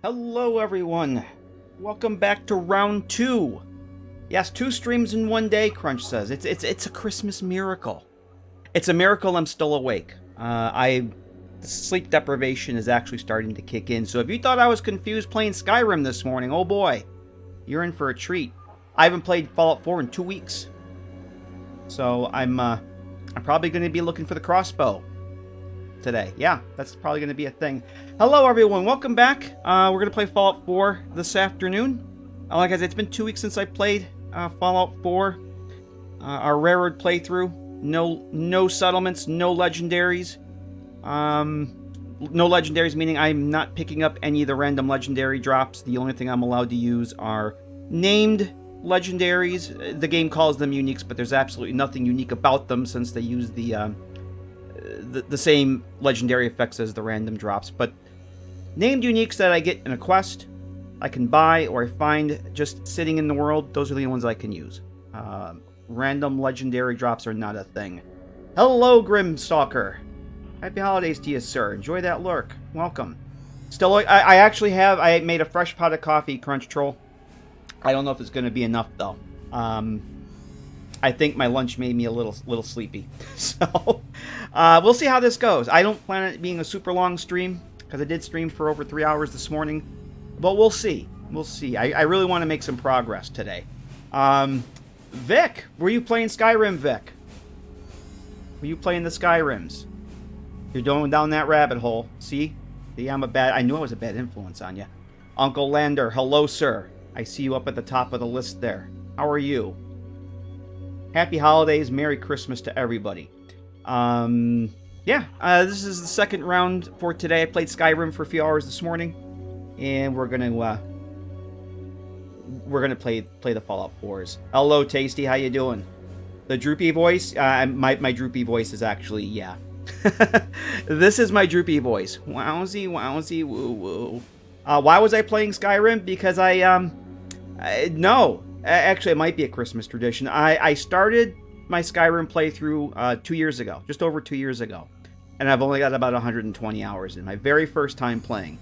Hello everyone, welcome back to round 2. Yes, 2 streams in one day, Crunch says. It's a Christmas miracle. It's a miracle I'm still awake. Sleep deprivation is actually starting to kick in, so if you thought I was confused playing Skyrim this morning, oh boy, you're in for a treat. I haven't played Fallout 4 in 2 weeks. So I'm probably going to be looking for the crossbow today. Yeah, that's probably going to be a thing. Hello everyone, welcome back. We're going to play Fallout 4 this afternoon. Like I said, it's been 2 weeks since I played Fallout 4. Our railroad playthrough. No settlements, no legendaries. No legendaries meaning I'm not picking up any of the random legendary drops. The only thing I'm allowed to use are named legendaries. The game calls them uniques, but there's absolutely nothing unique about them since they use the same legendary effects as the random drops. But named uniques that I get in a quest, I can buy, or I find just sitting in the world, those are the ones I can use. Random legendary drops are not a thing. Hello, Grimstalker. Happy holidays to you, sir. Enjoy that lurk. Welcome. Still, I made a fresh pot of coffee, Crunch Troll. I don't know if it's going to be enough, though. I think my lunch made me a little sleepy. So, we'll see how this goes. I don't plan it being a super long stream, because I did stream for over 3 hours this morning. But we'll see. We'll see. I really want to make some progress today. Vic, were you playing Skyrim, Vic? Were you playing the Skyrims? You're going down that rabbit hole. See? I knew I was a bad influence on you. Uncle Lander, hello, sir. I see you up at the top of the list there. How are you? Happy holidays, Merry Christmas to everybody. This is the second round for today. I played Skyrim for a few hours this morning, and we're gonna play the Fallout 4s. Hello, Tasty, how you doing? The droopy voice? My droopy voice is actually, yeah. This is my droopy voice. Wowsy, wowsy, woo woo. Why was I playing Skyrim? Because actually, it might be a Christmas tradition. I started my Skyrim playthrough 2 years ago, just over 2 years ago. And I've only got about 120 hours in my very first time playing.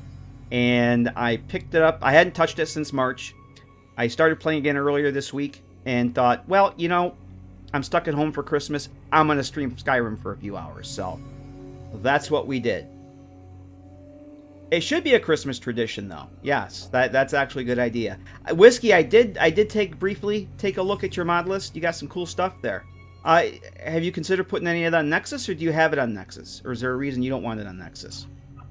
And I picked it up. I hadn't touched it since March. I started playing again earlier this week and thought, well, you know, I'm stuck at home for Christmas. I'm going to stream Skyrim for a few hours. So that's what we did. It should be a Christmas tradition, though. Yes, that's actually a good idea. Whiskey, I did briefly take a look at your mod list. You got some cool stuff there. Have you considered putting any of that on Nexus, or do you have it on Nexus? Or is there a reason you don't want it on Nexus?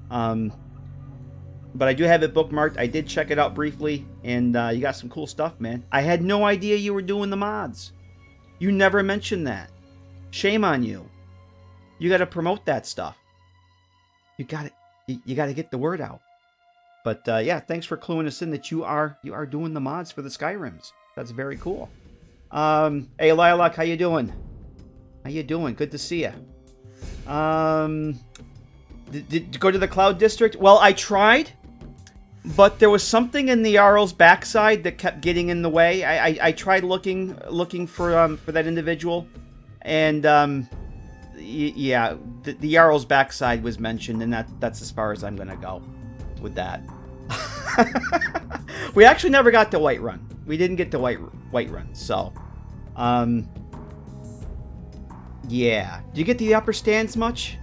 But I do have it bookmarked. I did check it out briefly, and you got some cool stuff, man. I had no idea you were doing the mods. You never mentioned that. Shame on you. You got to promote that stuff. You got it. You got to get the word out. But yeah, thanks for cluing us in that you are doing the mods for the Skyrims. That's very cool. Hey Lilac, how you doing? How you doing? Good to see you. Did you go to the Cloud District? Well, I tried, but there was something in the Jarl's backside that kept getting in the way. I tried looking for that individual, and yeah, the Jarl's backside was mentioned, and that's as far as I'm gonna go with that. We actually never got to Whiterun. We didn't get to Whiterun, so yeah. Do you get to the upper stands much?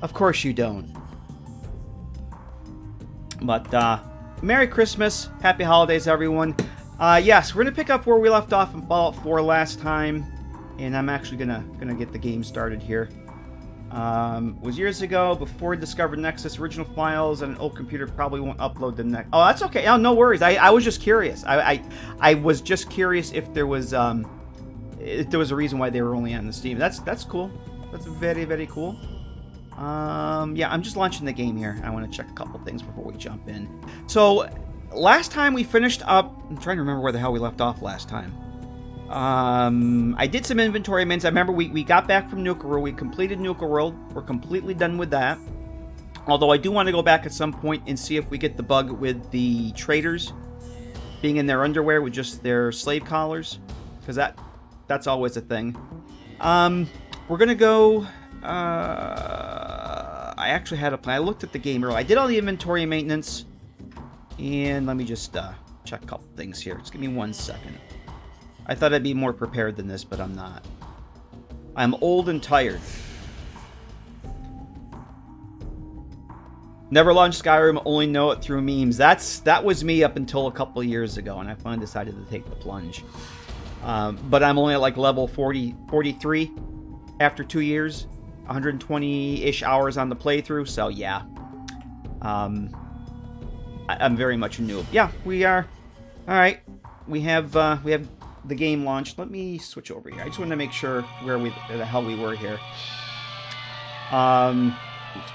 Of course you don't. But Merry Christmas, Happy Holidays, everyone. Yes, we're gonna pick up where we left off in Fallout 4 last time. And I'm actually gonna get the game started here. Was years ago, before I discovered Nexus. Original files on an old computer probably won't upload the next. Oh, that's okay. Oh, no worries. I was just curious. I was just curious if there was a reason why they were only on the Steam. That's cool. That's very, very cool. Yeah, I'm just launching the game here. I want to check a couple things before we jump in. So last time we finished up. I'm trying to remember where the hell we left off last time. I did some inventory maintenance. I remember we got back from Nuka World. We completed Nuka World. We're completely done with that. Although I do want to go back at some point and see if we get the bug with the traders being in their underwear with just their slave collars, because that's always a thing. We're gonna go. I actually had a plan. I looked at the game earlier. I did all the inventory maintenance. And let me just check a couple things here. Just give me 1 second. I thought I'd be more prepared than this, but I'm not. I'm old and tired. Never launched Skyrim, only know it through memes. That was me up until a couple years ago, and I finally decided to take the plunge. But I'm only at like level 43 after 2 years. 120-ish hours on the playthrough, so yeah. I'm very much a noob. Yeah, we are. All right, we have the game launched. Let me switch over here. I just wanted to make sure where the hell we were here.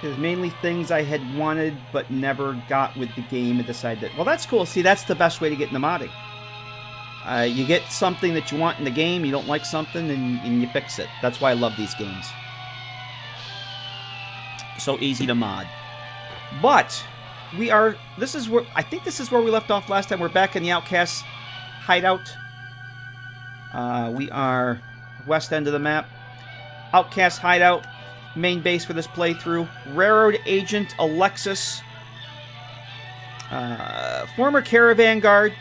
There's mainly things I had wanted but never got with the game and decided that, well, that's cool. See, that's the best way to get into modding. You get something that you want in the game, you don't like something, and you fix it. That's why I love these games. So easy to mod. But I think this is where we left off last time. We're back in the Outcast hideout. We are west end of the map. Outcast hideout. Main base for this playthrough. Railroad agent Alexis. Former caravan guard.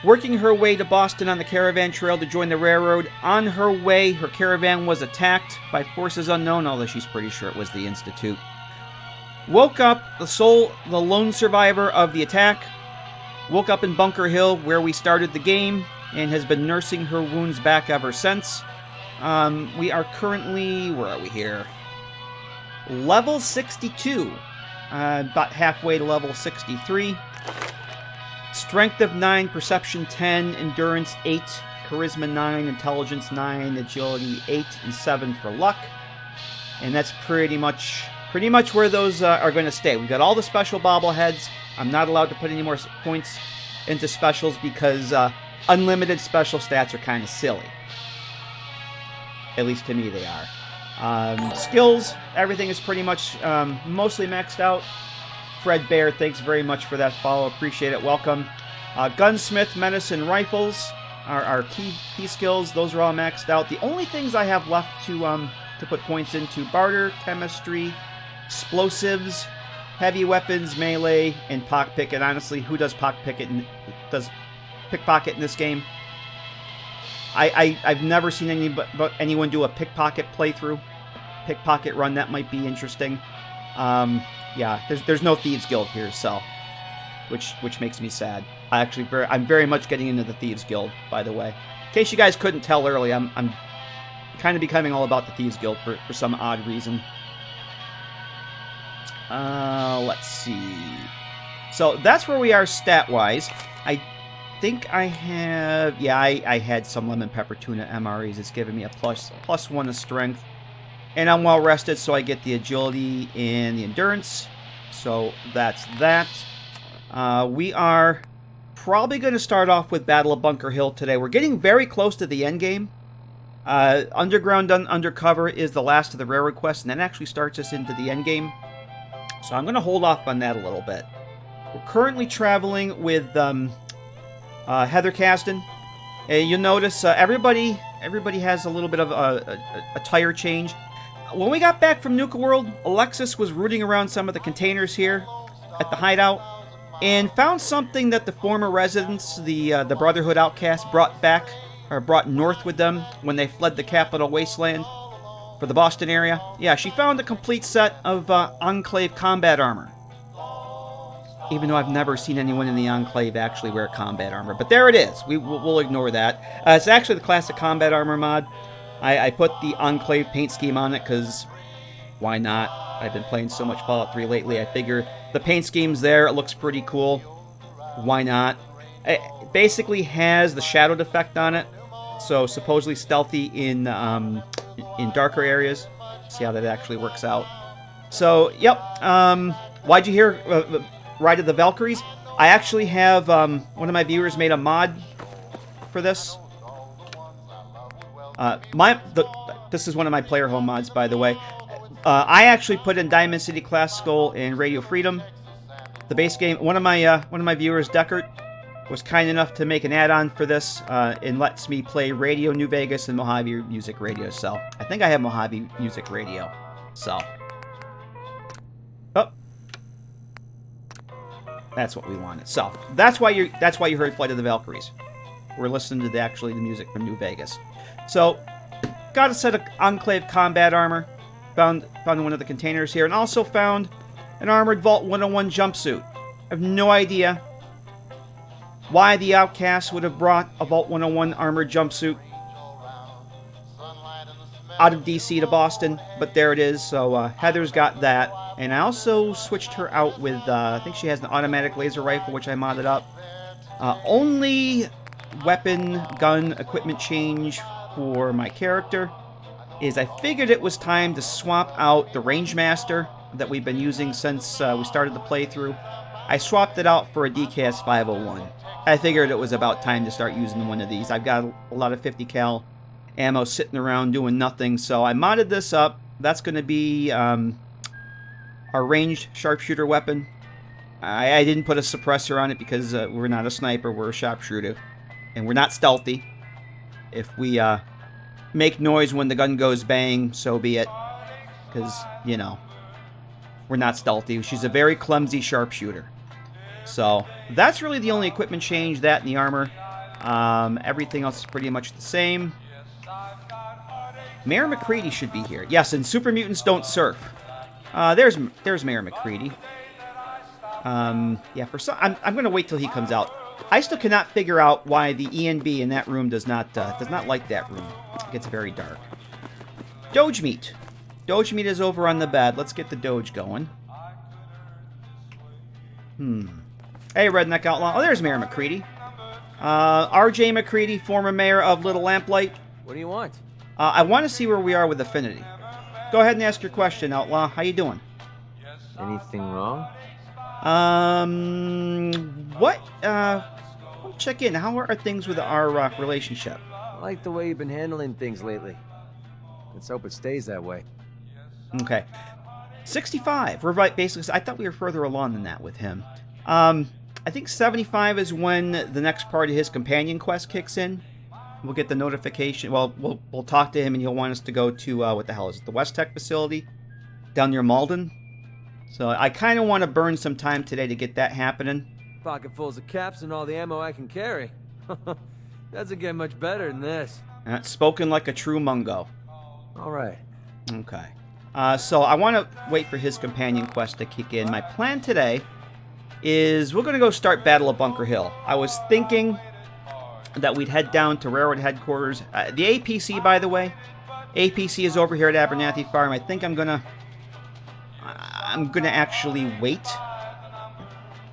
Working her way to Boston on the caravan trail to join the railroad. On her way, her caravan was attacked by forces unknown, although she's pretty sure it was the Institute. Woke up the lone survivor of the attack. Woke up in Bunker Hill, where we started the game, and has been nursing her wounds back ever since. We are currently, where are we here? Level 62. About halfway to level 63. Strength of 9, Perception 10, Endurance 8, Charisma 9, Intelligence 9, Agility 8, and 7 for luck. And that's pretty much where those are going to stay. We've got all the special bobbleheads. I'm not allowed to put any more points into specials because unlimited special stats are kind of silly. At least to me they are. Skills, everything is pretty much mostly maxed out. Fred Bear, thanks very much for that follow. Appreciate it. Welcome. Gunsmith, Medicine, Rifles are our key skills. Those are all maxed out. The only things I have left to put points into: Barter, Chemistry, Explosives, Heavy Weapons, Melee, and Pickpocket. Honestly, who does pickpocket in this game? I've never seen anyone do a pickpocket playthrough, pickpocket run. That might be interesting. Yeah, there's no Thieves Guild here, so which makes me sad. I'm very much getting into the Thieves Guild, by the way. In case you guys couldn't tell early, I'm kind of becoming all about the Thieves Guild for some odd reason. Let's see. So that's where we are stat-wise. I think I have... Yeah, I had some lemon pepper tuna MREs. It's giving me a plus 1 to strength. And I'm well rested, so I get the agility and the endurance. So that's that. We are probably going to start off with Battle of Bunker Hill today. We're getting very close to the end game. Underground Undercover is the last of the railroad quests, and that actually starts us into the end game. So I'm going to hold off on that a little bit. We're currently traveling with Heather Caston. You'll notice everybody has a little bit of a tire change. When we got back from Nuka World, Alexis was rooting around some of the containers here at the hideout and found something that the former residents, the Brotherhood Outcasts, brought north with them when they fled the Capital Wasteland for the Boston area. Yeah, she found a complete set of Enclave combat armor. Even though I've never seen anyone in the Enclave actually wear combat armor. But there it is. We'll ignore that. It's actually the classic combat armor mod. I put the Enclave paint scheme on it because why not? I've been playing so much Fallout 3 lately. I figure the paint scheme's there. It looks pretty cool. Why not? It basically has the shadow defect on it. So supposedly stealthy in darker areas. See how that actually works out. So, yep. Why'd you hear Ride of the Valkyries? I actually have one of my viewers made a mod for this. This is one of my player home mods, by the way. I actually put in Diamond City Classical and Radio Freedom, the base game. One of my viewers, Deckert, was kind enough to make an add-on for this and lets me play Radio New Vegas and Mojave Music Radio. So I think I have Mojave Music Radio. So, oh, That's what we wanted. So that's why you heard Flight of the Valkyries. We're listening to the music from New Vegas. So got a set of Enclave combat armor. Found one of the containers here, and also found an armored Vault 101 jumpsuit. I have no idea why the Outcasts would have brought a Vault 101 armored jumpsuit out of DC to Boston, but there it is. So Heather's got that, and I also switched her out with I think she has an automatic laser rifle, which I modded up. Only weapon gun equipment change for my character is I figured it was time to swap out the Rangemaster that we've been using since we started the playthrough. I swapped it out for a DKS 501. I figured it was about time to start using one of these. I've got a lot of 50 cal ammo sitting around doing nothing, so I modded this up. That's going to be our ranged sharpshooter weapon. I didn't put a suppressor on it because we're not a sniper, we're a sharpshooter. And we're not stealthy. If we make noise when the gun goes bang, so be it. Because, you know, we're not stealthy. She's a very clumsy sharpshooter. So, that's really the only equipment change, that and the armor. Everything else is pretty much the same. Mayor McCready should be here. Yes, and super mutants don't surf. There's Mayor McCready. Yeah, for some, I'm going to wait till he comes out. I still cannot figure out why the ENB in that room does not like that room. It gets very dark. Doge meat. Doge meat is over on the bed. Let's get the Doge going. Hey, Redneck Outlaw. Oh, there's Mayor McCready. R.J. McCready, former mayor of Little Lamplight. What do you want? I want to see where we are with Affinity. Go ahead and ask your question, Outlaw. How you doing? Anything wrong? What? I'll check in. How are things with our relationship? I like the way you've been handling things lately. Let's hope it stays that way. Okay. 65. We're right, basically. I thought we were further along than that with him. I think 75 is when the next part of his companion quest kicks in. We'll get the notification. Well, we'll talk to him, and he'll want us to go to, what the hell is it? The West Tech facility? Down near Malden? So I kind of want to burn some time today to get that happening. Pocketfuls of caps and all the ammo I can carry. Doesn't get much better than this. Spoken like a true Mungo. All right. Okay. So I want to wait for his companion quest to kick in. My plan today is we're going to go start Battle of Bunker Hill. I was thinking that we'd head down to Railroad Headquarters. The APC, by the way, APC is over here at Abernathy Farm. I think I'm gonna actually wait.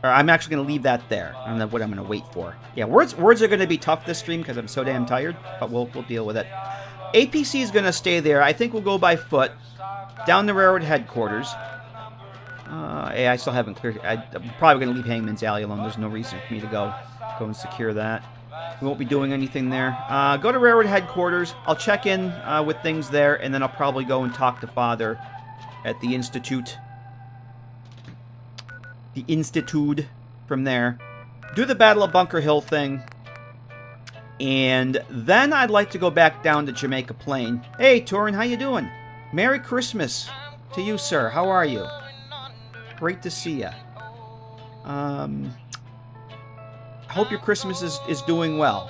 Or I'm actually gonna leave that there. I don't know what I'm gonna wait for. Yeah, words are gonna be tough this stream because I'm so damn tired, but we'll deal with it. APC is gonna stay there. I think we'll go by foot down the Railroad Headquarters. Yeah, I still haven't cleared. I'm probably gonna leave Hangman's Alley alone. There's no reason for me to go and secure that. We won't be doing anything there. Go to Railroad Headquarters. I'll check in with things there, and then I'll probably go and talk to Father at the Institute. The Institute from there. Do the Battle of Bunker Hill thing. And then I'd like to go back down to Jamaica Plain. Hey, Torin, how you doing? Merry Christmas to you, sir. How are you? Great to see you. I hope your Christmas is doing well,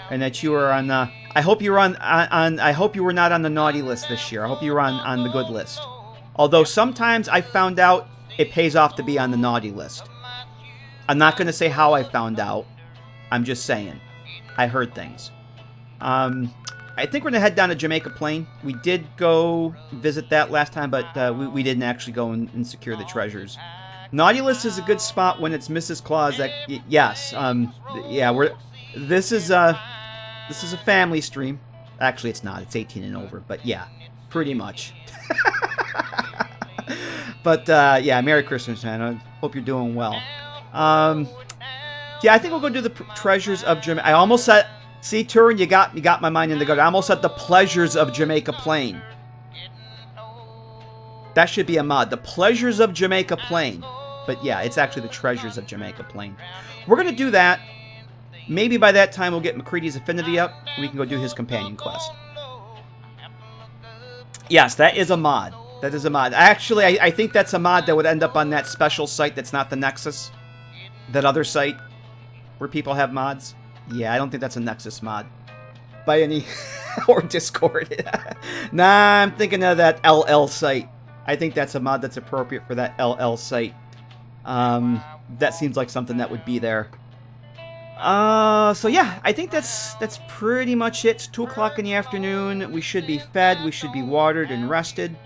and that you are on. I hope you're on. I hope you were not on the naughty list this year. I hope you were on the good list. Although sometimes I found out it pays off to be on the naughty list. I'm not going to say how I found out. I'm just saying. I heard things. I think we're going to head down to Jamaica Plain. We did go visit that last time, but we didn't actually go and secure the treasures. Naughty list is a good spot when it's Mrs. Claus. That yes, yeah. This is a family stream. Actually, it's not. It's 18 and over. But yeah, pretty much. But yeah, Merry Christmas, man. I hope you're doing well. Yeah, I think we'll go do the treasures of Jamaica. I almost said. See, Turin, you got my mind in the gutter. I almost said the pleasures of Jamaica Plain. That should be a mod. The pleasures of Jamaica Plain. But yeah, it's actually the treasures of Jamaica Plain. We're going to do that. Maybe by that time we'll get McCready's Affinity up. And we can go do his companion quest. Yes, that is a mod. That is a mod. Actually, I think that's a mod that would end up on that special site that's not the Nexus. That other site where people have mods. Yeah, I don't think that's a Nexus mod. By any... or Discord. Nah, I'm thinking of that LL site. I think that's a mod that's appropriate for that LL site. That seems like something that would be there. So yeah, I think that's pretty much it. It's 2 o'clock in the afternoon. We should be fed. We should be watered and rested.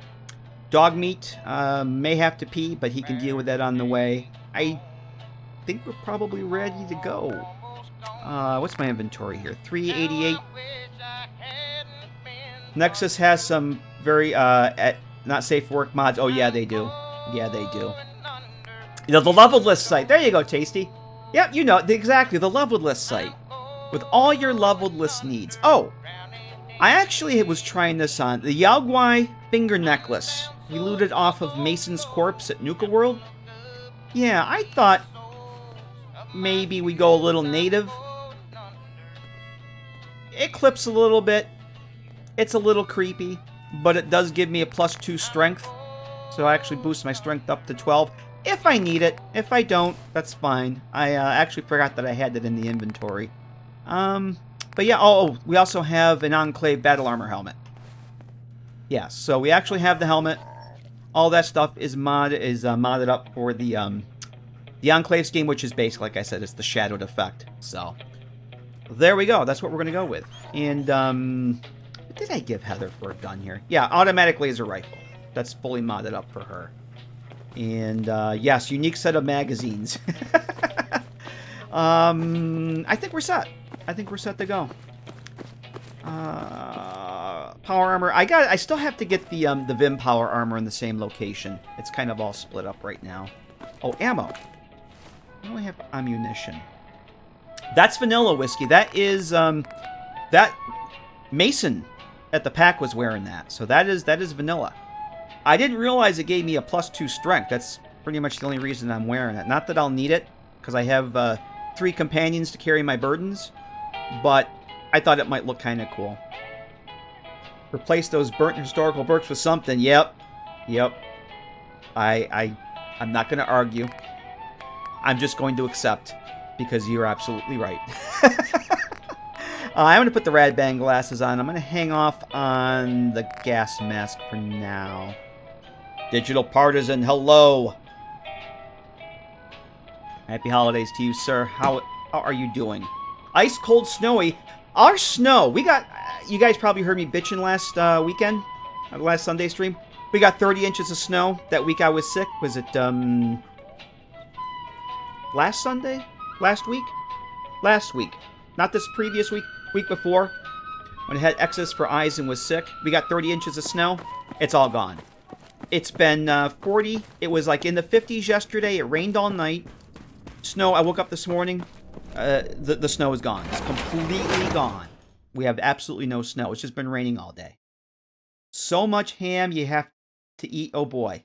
Dog meat may have to pee, but he can deal with that on the way. I think we're probably ready to go. What's my inventory here? 388. Nexus has some very not safe for work mods. Oh yeah, they do. Yeah, they do. You know, the leveled list site. There you go, Tasty. Yep, you know, exactly, the leveled list site. With all your leveled list needs. Oh, I actually was trying this on. The Yaogwai finger necklace. We looted off of Mason's corpse at Nuka World. Yeah, I thought maybe we go a little native. It clips a little bit. It's a little creepy, but it does give me a +2 strength. So I actually boost my strength up to 12. If I need it. If I don't, that's fine. I actually forgot that I had that in the inventory. But yeah, oh, we also have an Enclave battle armor helmet. Yeah, so we actually have the helmet. All that stuff is modded up for the Enclave scheme, which is basically, like I said, it's the shadowed effect. So there we go. That's what we're gonna go with. And what did I give Heather for a gun here? Yeah, automatic laser rifle. That's fully modded up for her. And yes, unique set of magazines. I think we're set. I think we're set to go. Power armor. I still have to get the Vim power armor in the same location. It's kind of all split up right now. Oh, ammo. I only have ammunition. That's vanilla whiskey. That is that Mason at the pack was wearing that. So that is vanilla. I didn't realize it gave me a +2 strength. That's pretty much the only reason I'm wearing it. Not that I'll need it, because I have 3 companions to carry my burdens, but I thought it might look kind of cool. Replace those burnt historical books with something. Yep. I'm not going to argue. I'm just going to accept, because you're absolutely right. I'm going to put the Rad Band glasses on. I'm going to hang off on the gas mask for now. Digital Partisan, hello. Happy holidays to you, sir. How are you doing? Ice cold snowy. Our snow, we got, you guys probably heard me bitching last weekend, last Sunday stream. We got 30 inches of snow that week I was sick. Was it last Sunday? Last week? Last week. Not this previous week. Week before. When I had excess for eyes and was sick. We got 30 inches of snow. It's all gone. It's been 40. It was like in the 50s yesterday. It rained all night. Snow. I woke up this morning. The snow is gone. It's completely gone. We have absolutely no snow. It's just been raining all day. So much ham you have to eat. Oh boy.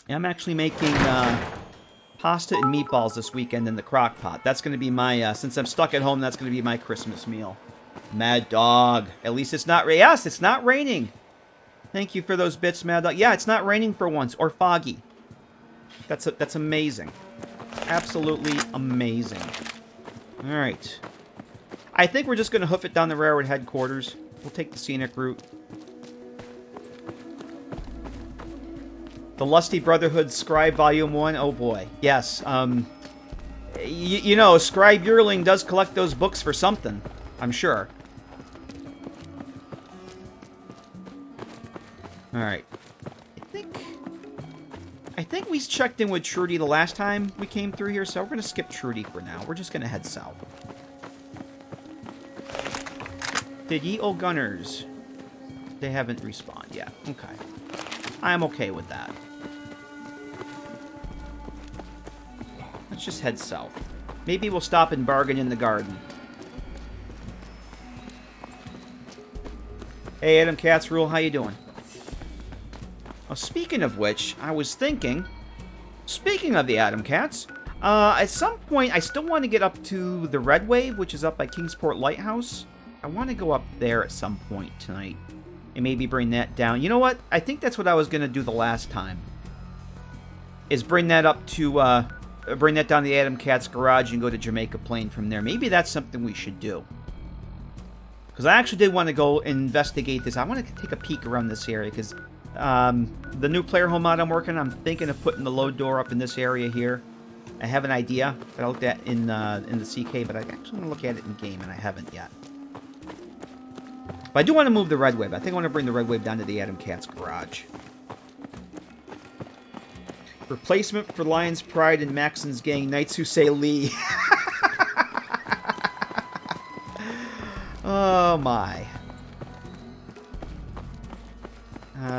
I'm actually making pasta and meatballs this weekend in the crock pot. That's going to be my, since I'm stuck at home, that's going to be my Christmas meal. Mad Dog. At least it's not, yes, it's not raining. Thank you for those bits, Mad Dog. Yeah, it's not raining for once, or foggy. That's amazing. Absolutely amazing. All right. I think we're just going to hoof it down the railroad headquarters. We'll take the scenic route. The Lusty Brotherhood Scribe Volume 1. Oh boy. Yes. You know, Scribe Yearling does collect those books for something. I'm sure. Alright. I think we checked in with Trudy the last time we came through here, so we're going to skip Trudy for now. We're just going to head south. Did ye old gunners? They haven't respawned yet. Okay. I'm okay with that. Let's just head south. Maybe we'll stop and bargain in the garden. Hey, Adam Cat's Rule, how you doing? Oh, speaking of which, I was thinking... Speaking of the Adam Cats, at some point, I still want to get up to the Red Wave, which is up by Kingsport Lighthouse. I want to go up there at some point tonight and maybe bring that down. You know what? I think that's what I was going to do the last time. Is bring that up to, bring that down to the Adam Cat's garage and go to Jamaica Plain from there. Maybe that's something we should do. Because I actually did want to go investigate this. I want to take a peek around this area because the new player home mod I'm working on, I'm thinking of putting the load door up in this area here. I have an idea that I looked at in the CK, but I actually want to look at it in game, and I haven't yet. But I do want to move the Red Wave. I think I want to bring the Red Wave down to the Adam Cat's garage. Replacement for Lion's Pride and Maxon's gang, Knights Who Say Lee. Oh my!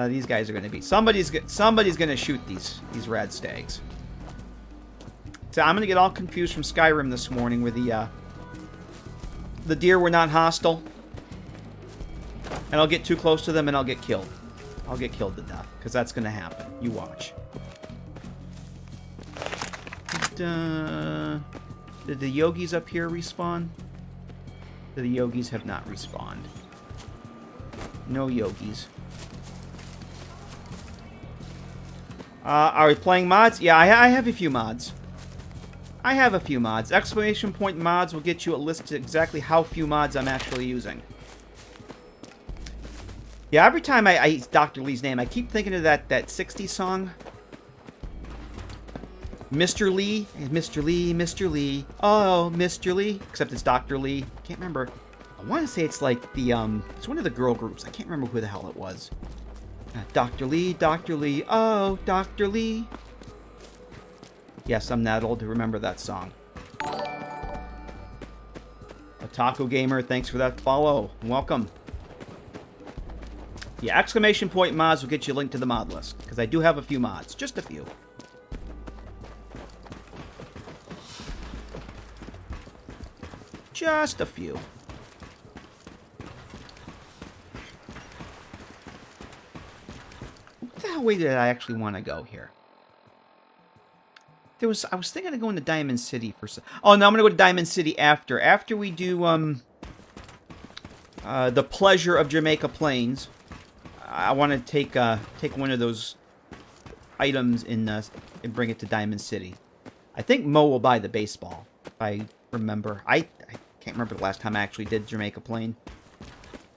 These guys are going to be somebody's going to shoot these rad stags. So I'm going to get all confused from Skyrim this morning where the deer were not hostile, and I'll get too close to them and I'll get killed. I'll get killed to death because that's going to happen. You watch. Did the yogis up here respawn? The yogis have not respawned. No yogis. Are we playing mods? Yeah, I have a few mods. I have a few mods. Exclamation point mods will get you a list of exactly how few mods I'm actually using. Yeah, every time I use Dr. Lee's name, I keep thinking of that 60s song. Mr. Lee, Mr. Lee, Mr. Lee, oh, Mr. Lee, except it's Dr. Lee. Can't remember. I want to say it's like the, it's one of the girl groups. I can't remember who the hell it was. Dr. Lee, oh, Dr. Lee. Yes, I'm that old to remember that song. Otaku Gamer, thanks for that follow. Welcome. Yeah, exclamation point mods will get you a link to the mod list, because I do have a few mods. Just a few. Just a few. What the hell way did I actually want to go here? I was thinking of going to Diamond City for some... Oh, no, I'm going to go to Diamond City after. After we do, the Pleasure of Jamaica Plains. I want to take one of those items and bring it to Diamond City. I think Mo will buy the baseball, if I remember. I can't remember the last time I actually did Jamaica Plain.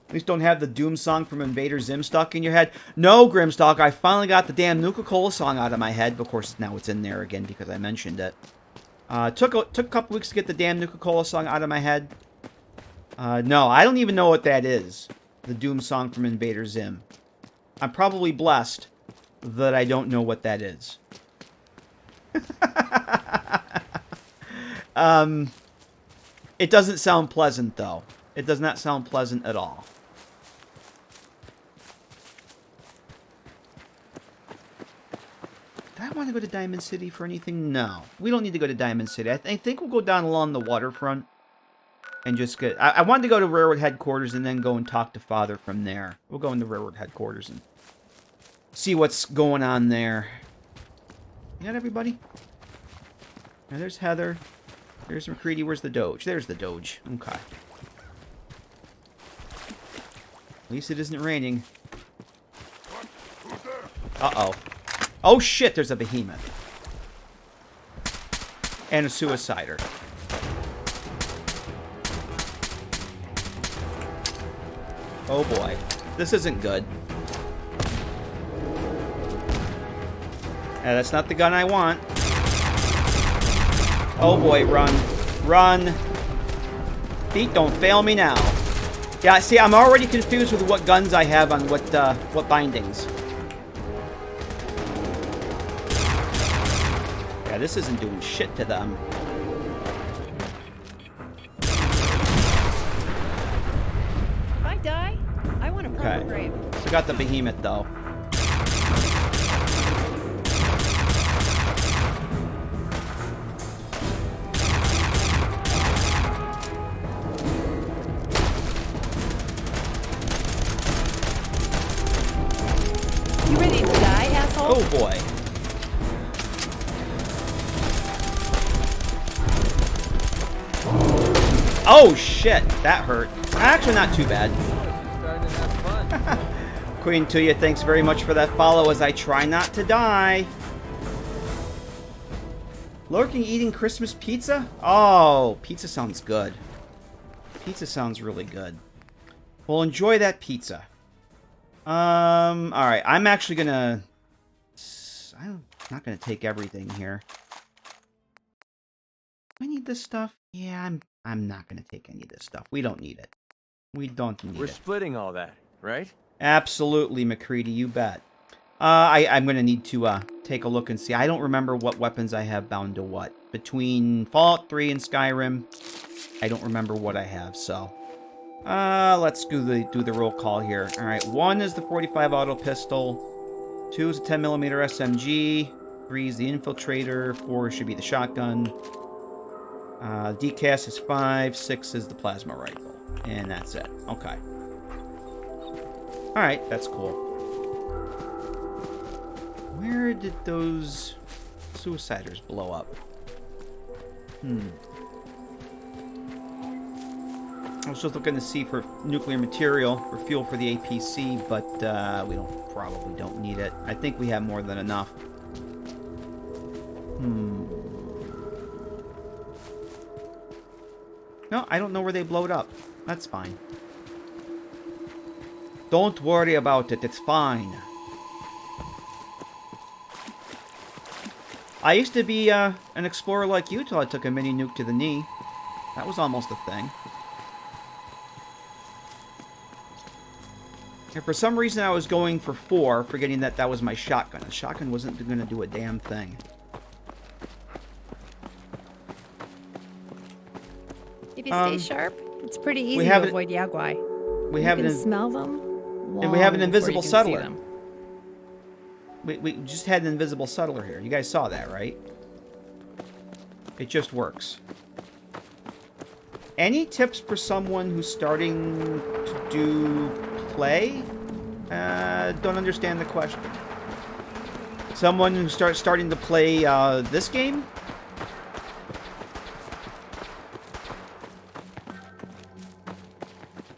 At least don't have the Doom song from Invader Zim stuck in your head. No, Grimstalk, I finally got the damn Nuka-Cola song out of my head. Of course, now it's in there again because I mentioned it. Took a couple weeks to get the damn Nuka-Cola song out of my head. No, I don't even know what that is. The Doom song from Invader Zim. I'm probably blessed that I don't know what that is. It doesn't sound pleasant, though. It does not sound pleasant at all. Do I want to go to Diamond City for anything? No. We don't need to go to Diamond City. I think we'll go down along the waterfront and just get... I wanted to go to Railroad Headquarters and then go and talk to Father from there. We'll go into Railroad Headquarters and see what's going on there. You got everybody? Now, there's Heather. There's McCready. Where's the Doge? There's the Doge. Okay. At least it isn't raining. Uh-oh. Oh, shit, there's a behemoth. And a suicider. Oh, boy. This isn't good. That's not the gun I want. Oh, boy, run. Run. Feet, don't fail me now. Yeah, see, I'm already confused with what guns I have on what bindings. Yeah, this isn't doing shit to them. If I die, I want a proper grave. So got the behemoth, though. You ready to die, asshole? Oh, boy. Oh, shit. That hurt. Actually, not too bad. She's starting to have fun. Queen Tuya, thanks very much for that follow as I try not to die. Lurking eating Christmas pizza? Oh, pizza sounds good. Pizza sounds really good. Well, enjoy that pizza. Alright, I'm actually gonna... I'm not gonna take everything here. Do I need this stuff? Yeah, I'm not gonna take any of this stuff. We don't need it. We don't need it. We're splitting all that, right? Absolutely, McCready, you bet. I'm gonna need to take a look and see. I don't remember what weapons I have bound to what. Between Fallout 3 and Skyrim, I don't remember what I have, so... let's do the roll call here. Alright, 1 is the 45 auto pistol, 2 is a 10mm SMG, 3 is the infiltrator, 4 should be the shotgun, DCAS is 5, 6 is the plasma rifle, and that's it. Okay. Alright, that's cool. Where did those suiciders blow up? I was just looking to see for nuclear material, for fuel for the APC, but we probably don't need it. I think we have more than enough. No, I don't know where they blowed up. That's fine. Don't worry about it, it's fine. I used to be an explorer like you till I took a mini nuke to the knee. That was almost a thing. And for some reason I was going for 4, forgetting that that was my shotgun. The shotgun wasn't going to do a damn thing. If you stay sharp, it's pretty easy have to avoid Yaguai. We You have can an smell them. and we have an long before invisible you can see settler. them. We just had an invisible settler here. You guys saw that, right? It just works. Any tips for someone who's starting to do play? Don't understand the question. Someone who starting to play this game?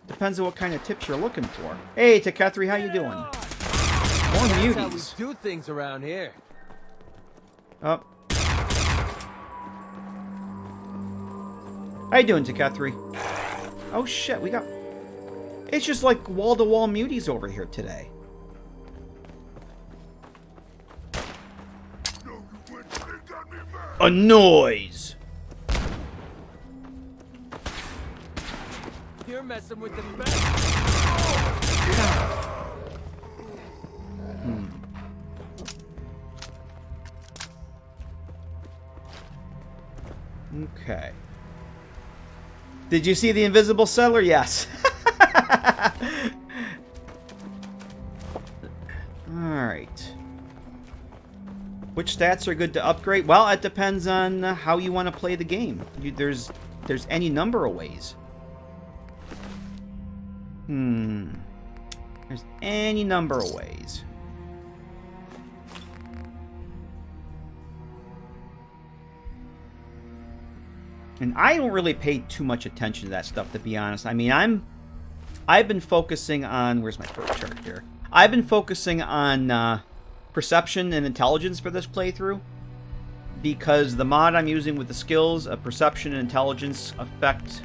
Depends on what kind of tips you're looking for. Hey, Takethri, how you doing? More That's how we muties. do things around here. Oh. How you doing, Takethri? Oh shit, we got... It's just like wall-to-wall muties over here today. A noise! You're messing with the best. Okay. Did you see the invisible settler? Yes. Alright. Which stats are good to upgrade? Well, it depends on how you want to play the game. There's any number of ways. There's any number of ways. And I don't really pay too much attention to that stuff, to be honest. I mean, I've been focusing on... Where's my first chart here? I've been focusing on perception and intelligence for this playthrough. Because the mod I'm using with the skills of perception and intelligence affect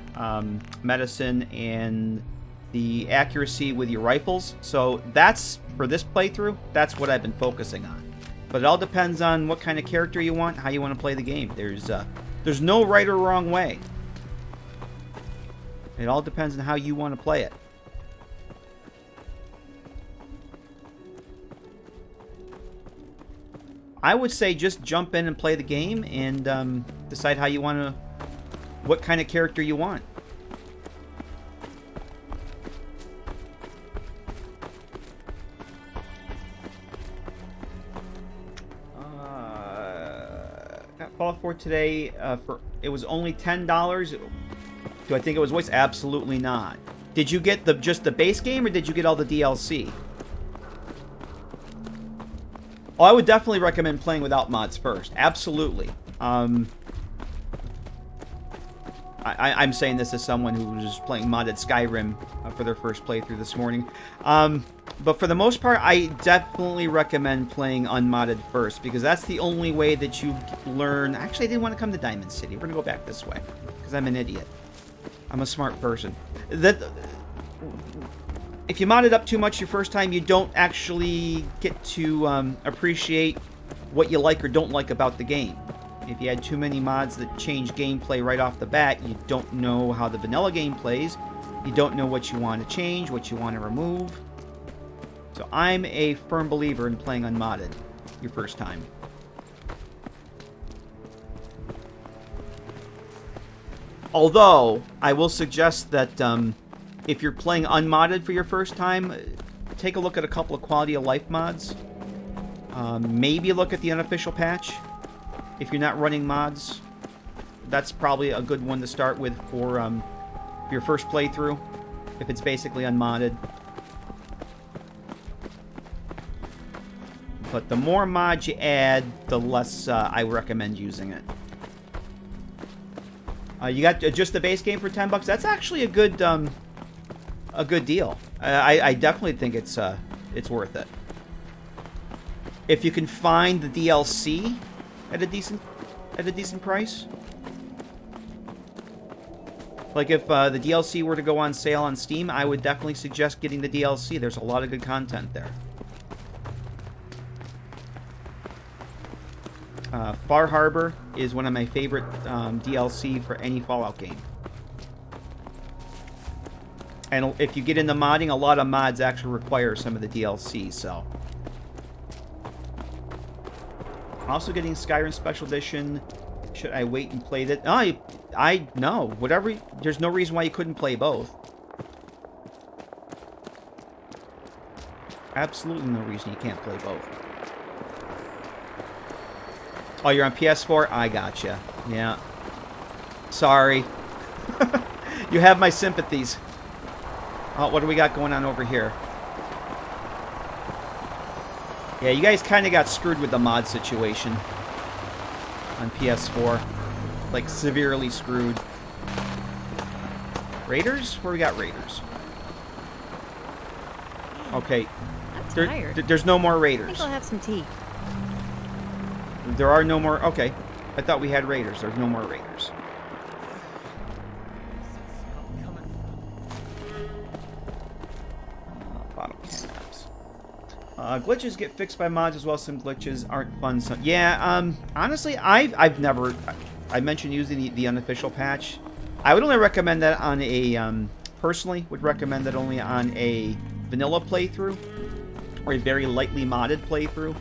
medicine and the accuracy with your rifles. So that's, for this playthrough, that's what I've been focusing on. But it all depends on what kind of character you want, how you want to play the game. There's no right or wrong way. It all depends on how you want to play it. I would say just jump in and play the game and decide how you want to... what kind of character you want. Fallout 4 today it was only $10. Do I think it was voice? Absolutely not. Did you get just the base game or did you get all the DLC? Oh, I would definitely recommend playing without mods first. Absolutely. I'm saying this as someone who was just playing modded Skyrim for their first playthrough this morning. But for the most part, I definitely recommend playing unmodded first, because that's the only way that you learn... Actually, I didn't want to come to Diamond City. We're going to go back this way, because I'm an idiot. I'm a smart person. If you mod it up too much your first time, you don't actually get to appreciate what you like or don't like about the game. If you had too many mods that change gameplay right off the bat, you don't know how the vanilla game plays. You don't know what you want to change, what you want to remove. So I'm a firm believer in playing unmodded your first time. Although, I will suggest that if you're playing unmodded for your first time, take a look at a couple of quality of life mods. Maybe look at the unofficial patch. If you're not running mods, that's probably a good one to start with for your first playthrough, if it's basically unmodded. But the more mods you add, the less I recommend using it. You got just the base game for $10. That's actually a good deal. I definitely think it's worth it. If you can find the DLC at a decent price. Like if the DLC were to go on sale on Steam, I would definitely suggest getting the DLC. There's a lot of good content there. Far Harbor is one of my favorite DLC for any Fallout game. And if you get into modding, a lot of mods actually require some of the DLC, so... Also getting Skyrim Special Edition. Should I wait and play that? I no. Whatever. There's no reason why you couldn't play both. Absolutely no reason you can't play both. Oh, you're on PS4? I gotcha. Yeah. Sorry. You have my sympathies. Oh, what do we got going on over here? Yeah, you guys kind of got screwed with the mod situation on PS4. Like, severely screwed. Raiders? Where we got raiders? Okay. I'm tired. There's no more I raiders. think I'll have some tea. There are no more... Okay. I thought we had raiders. There's no more raiders. Bottle caps. Glitches get fixed by mods as well. Some glitches aren't fun. So, yeah, honestly, I've never... I mentioned using the unofficial patch. I would only recommend that on a... personally, would recommend that only on a vanilla playthrough. Or a very lightly modded playthrough.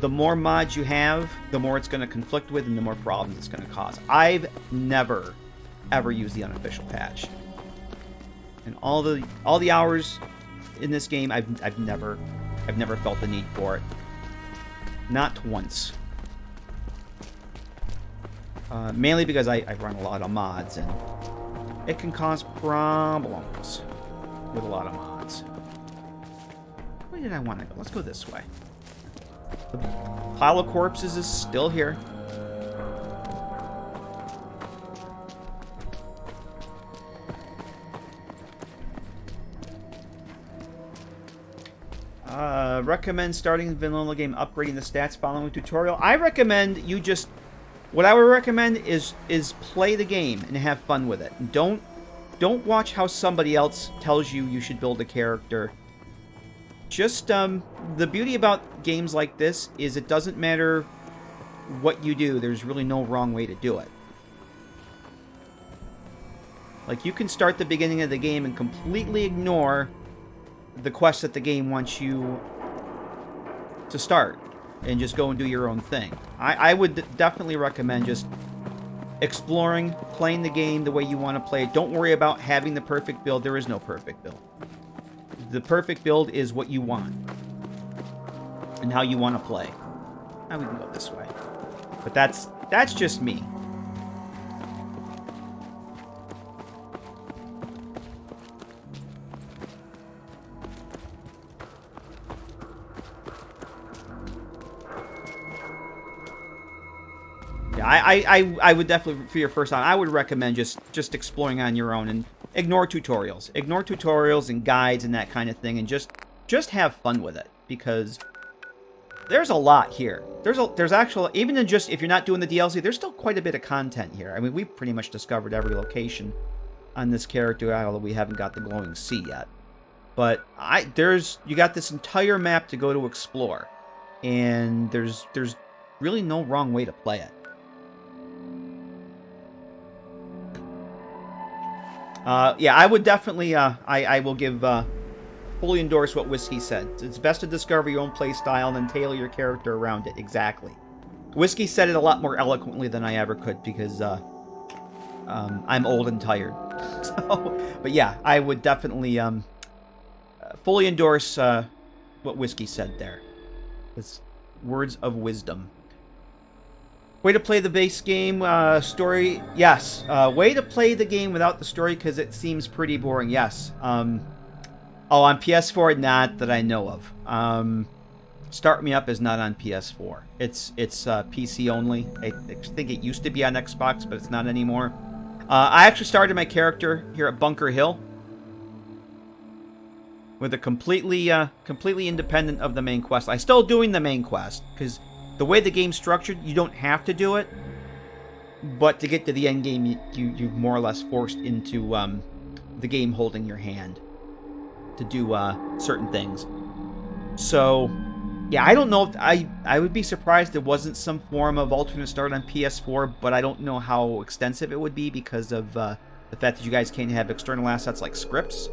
The more mods you have, the more it's going to conflict with and the more problems it's going to cause. I've never, ever used the unofficial patch. And all the hours in this game, I've never felt the need for it. Not once. Mainly because I run a lot of mods and it can cause problems with a lot of mods. Where did I want to go? Let's go this way. The pile of corpses is still here. Recommend starting the vanilla game, upgrading the stats, following a tutorial. I recommend you just... What I would recommend is play the game and have fun with it. Don't watch how somebody else tells you should build a character. Just, the beauty about games like this is it doesn't matter what you do. There's really no wrong way to do it. Like, you can start the beginning of the game and completely ignore the quest that the game wants you to start. And just go and do your own thing. I would definitely recommend just exploring, playing the game the way you want to play it. Don't worry about having the perfect build. There is no perfect build. The perfect build is what you want. And how you want to play. Now we can go this way. But that's just me. Yeah, I would definitely, for your first time, I would recommend just exploring on your own and ignore tutorials. Ignore tutorials and guides and that kind of thing, and just have fun with it, because there's a lot here. There's actual, even in just, if you're not doing the DLC, there's still quite a bit of content here. I mean, we've pretty much discovered every location on this character, although we haven't got the glowing sea yet. But you got this entire map to go to explore, and there's really no wrong way to play it. Yeah, I would definitely, I will give, fully endorse what Whiskey said. It's best to discover your own play style and then tailor your character around it. Exactly. Whiskey said it a lot more eloquently than I ever could, because, I'm old and tired. So, but yeah, I would definitely, fully endorse, what Whiskey said there. It's words of wisdom. Way to play the base game, story, yes. Way to play the game without the story, because it seems pretty boring, yes. Oh, on PS4, not that I know of. Start Me Up is not on PS4. It's PC only. I think it used to be on Xbox, but it's not anymore. I actually started my character here at Bunker Hill with a completely independent of the main quest. I'm still doing the main quest, because the way the game's structured, you don't have to do it, but to get to the end game, you're more or less forced into the game holding your hand to do certain things. So, yeah, I don't know if I would be surprised there wasn't some form of alternate start on PS4, but I don't know how extensive it would be because of the fact that you guys can't have external assets like scripts.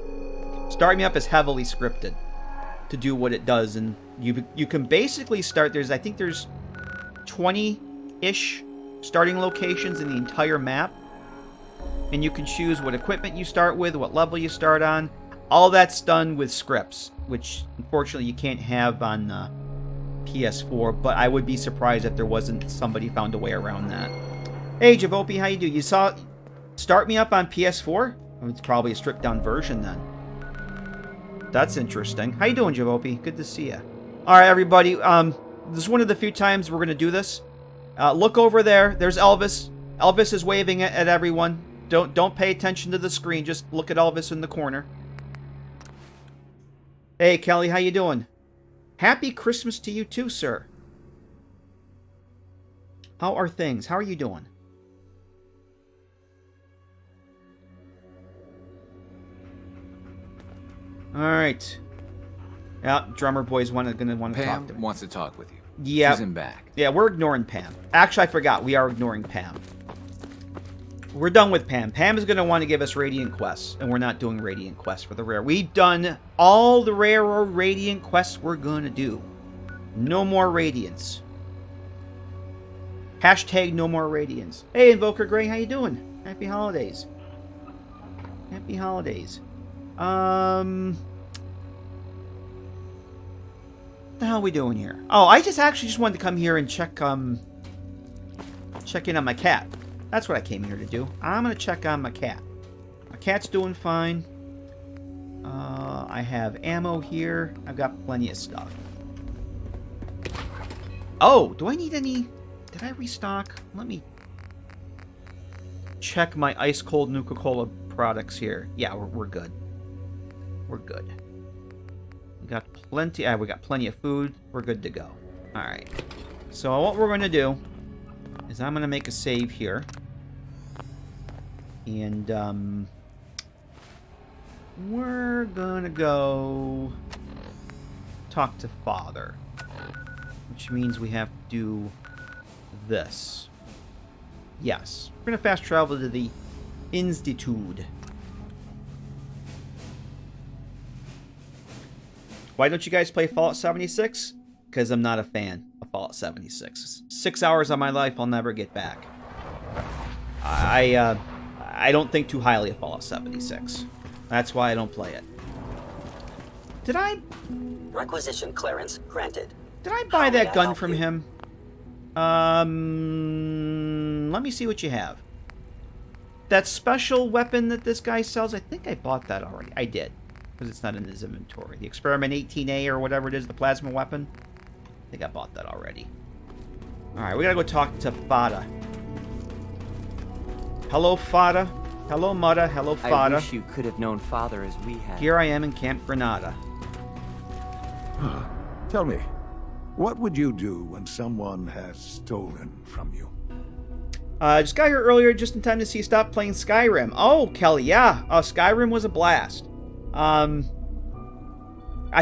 Start Me Up is heavily scripted to do what it does, and you can basically start, I think there's 20-ish starting locations in the entire map, and you can choose what equipment you start with, what level you start on. All that's done with scripts, which unfortunately you can't have on PS4, but I would be surprised if there wasn't somebody found a way around that. Hey Javopi, how you do? You saw Start Me Up on PS4? It's probably a stripped down version then. That's interesting. How you doing, Javopi? Good to see you. All right, everybody. This is one of the few times we're going to do this. Look over there. There's Elvis. Elvis is waving at everyone. Don't pay attention to the screen. Just look at Elvis in the corner. Hey, Kelly. How you doing? Happy Christmas to you too, sir. How are things? How are you doing? All right. Yeah, drummer boy's gonna want to talk to me. Pam wants to talk with you. Yeah. She's in back. Yeah, we're ignoring Pam. Actually, I forgot. We are ignoring Pam. We're done with Pam. Pam is going to want to give us Radiant quests, and we're not doing Radiant quests for the rare. We've done all the rare or Radiant quests we're going to do. No more Radiants. Hashtag no more Radiants. Hey, Invoker Gray, how you doing? Happy holidays. Happy holidays. What the hell are we doing here? Oh, I actually just wanted to come here and check in on my cat. That's what I came here to do. I'm gonna check on my cat. My cat's doing fine. I have ammo here. I've got plenty of stuff. Oh, do I need any? Did I restock? Let me check my ice cold Nuka-Cola products here. Yeah, we're good. We're good. We got plenty. We got plenty of food. We're good to go. All right. So what we're gonna do is I'm gonna make a save here, and we're gonna go talk to Father, which means we have to do this. Yes, we're gonna fast travel to the Institute. Why don't you guys play Fallout 76? Because I'm not a fan of Fallout 76. 6 hours of my life I'll never get back. I don't think too highly of Fallout 76. That's why I don't play it. Did I... Requisition clearance granted. Did I buy that gun from him? Let me see what you have. That special weapon that this guy sells, I think I bought that already. I did. Because it's not in his inventory. The Experiment 18A or whatever it is, the plasma weapon. I think I bought that already. Alright, we gotta go talk to Fada. Hello, Fada. Hello, Mudda. Hello, I Fada. wish you could have known Father as we had. Here I am in Camp Granada. Tell me, what would you do when someone has stolen from you? Just got here earlier just in time to see you stop playing Skyrim. Oh, Kelly, yeah. Skyrim was a blast. I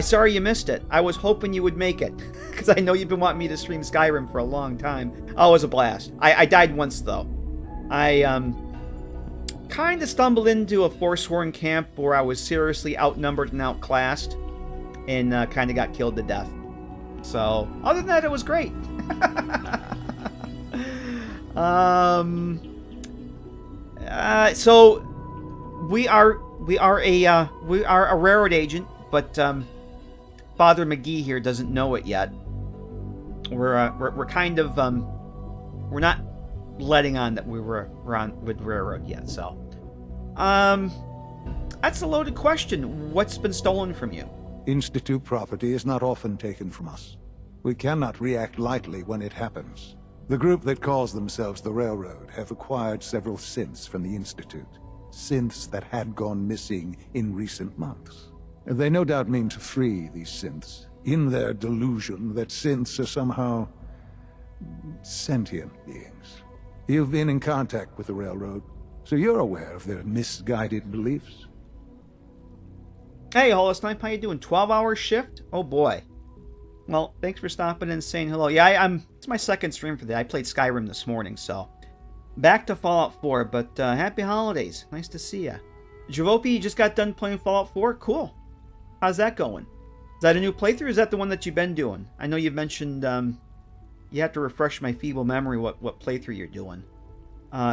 sorry you missed it. I was hoping you would make it. Because I know you've been wanting me to stream Skyrim for a long time. Oh, it was a blast. I died once, though. I, kind of stumbled into a Forsworn camp where I was seriously outnumbered and outclassed. And, kind of got killed to death. So, other than that, it was great. So we are a railroad agent, but Father McGee here doesn't know it yet. We're kind of we're not letting on that we're on with railroad yet. So that's a loaded question. What's been stolen from you? Institute property is not often taken from us. We cannot react lightly when it happens. The group that calls themselves the Railroad have acquired several synths from the Institute. Synths that had gone missing in recent months. They no doubt mean to free these synths, in their delusion that synths are somehow sentient beings. You've been in contact with the Railroad, so you're aware of their misguided beliefs. Hey, Hollis Knife, how you doing? 12-hour shift? Oh boy. Well, thanks for stopping and saying hello. Yeah, it's my second stream for the day. I played Skyrim this morning, so back to Fallout 4, but happy holidays. Nice to see ya. Javopi, you just got done playing Fallout 4? Cool. How's that going? Is that a new playthrough, or is that the one that you've been doing? I know you've mentioned you have to refresh my feeble memory what playthrough you're doing.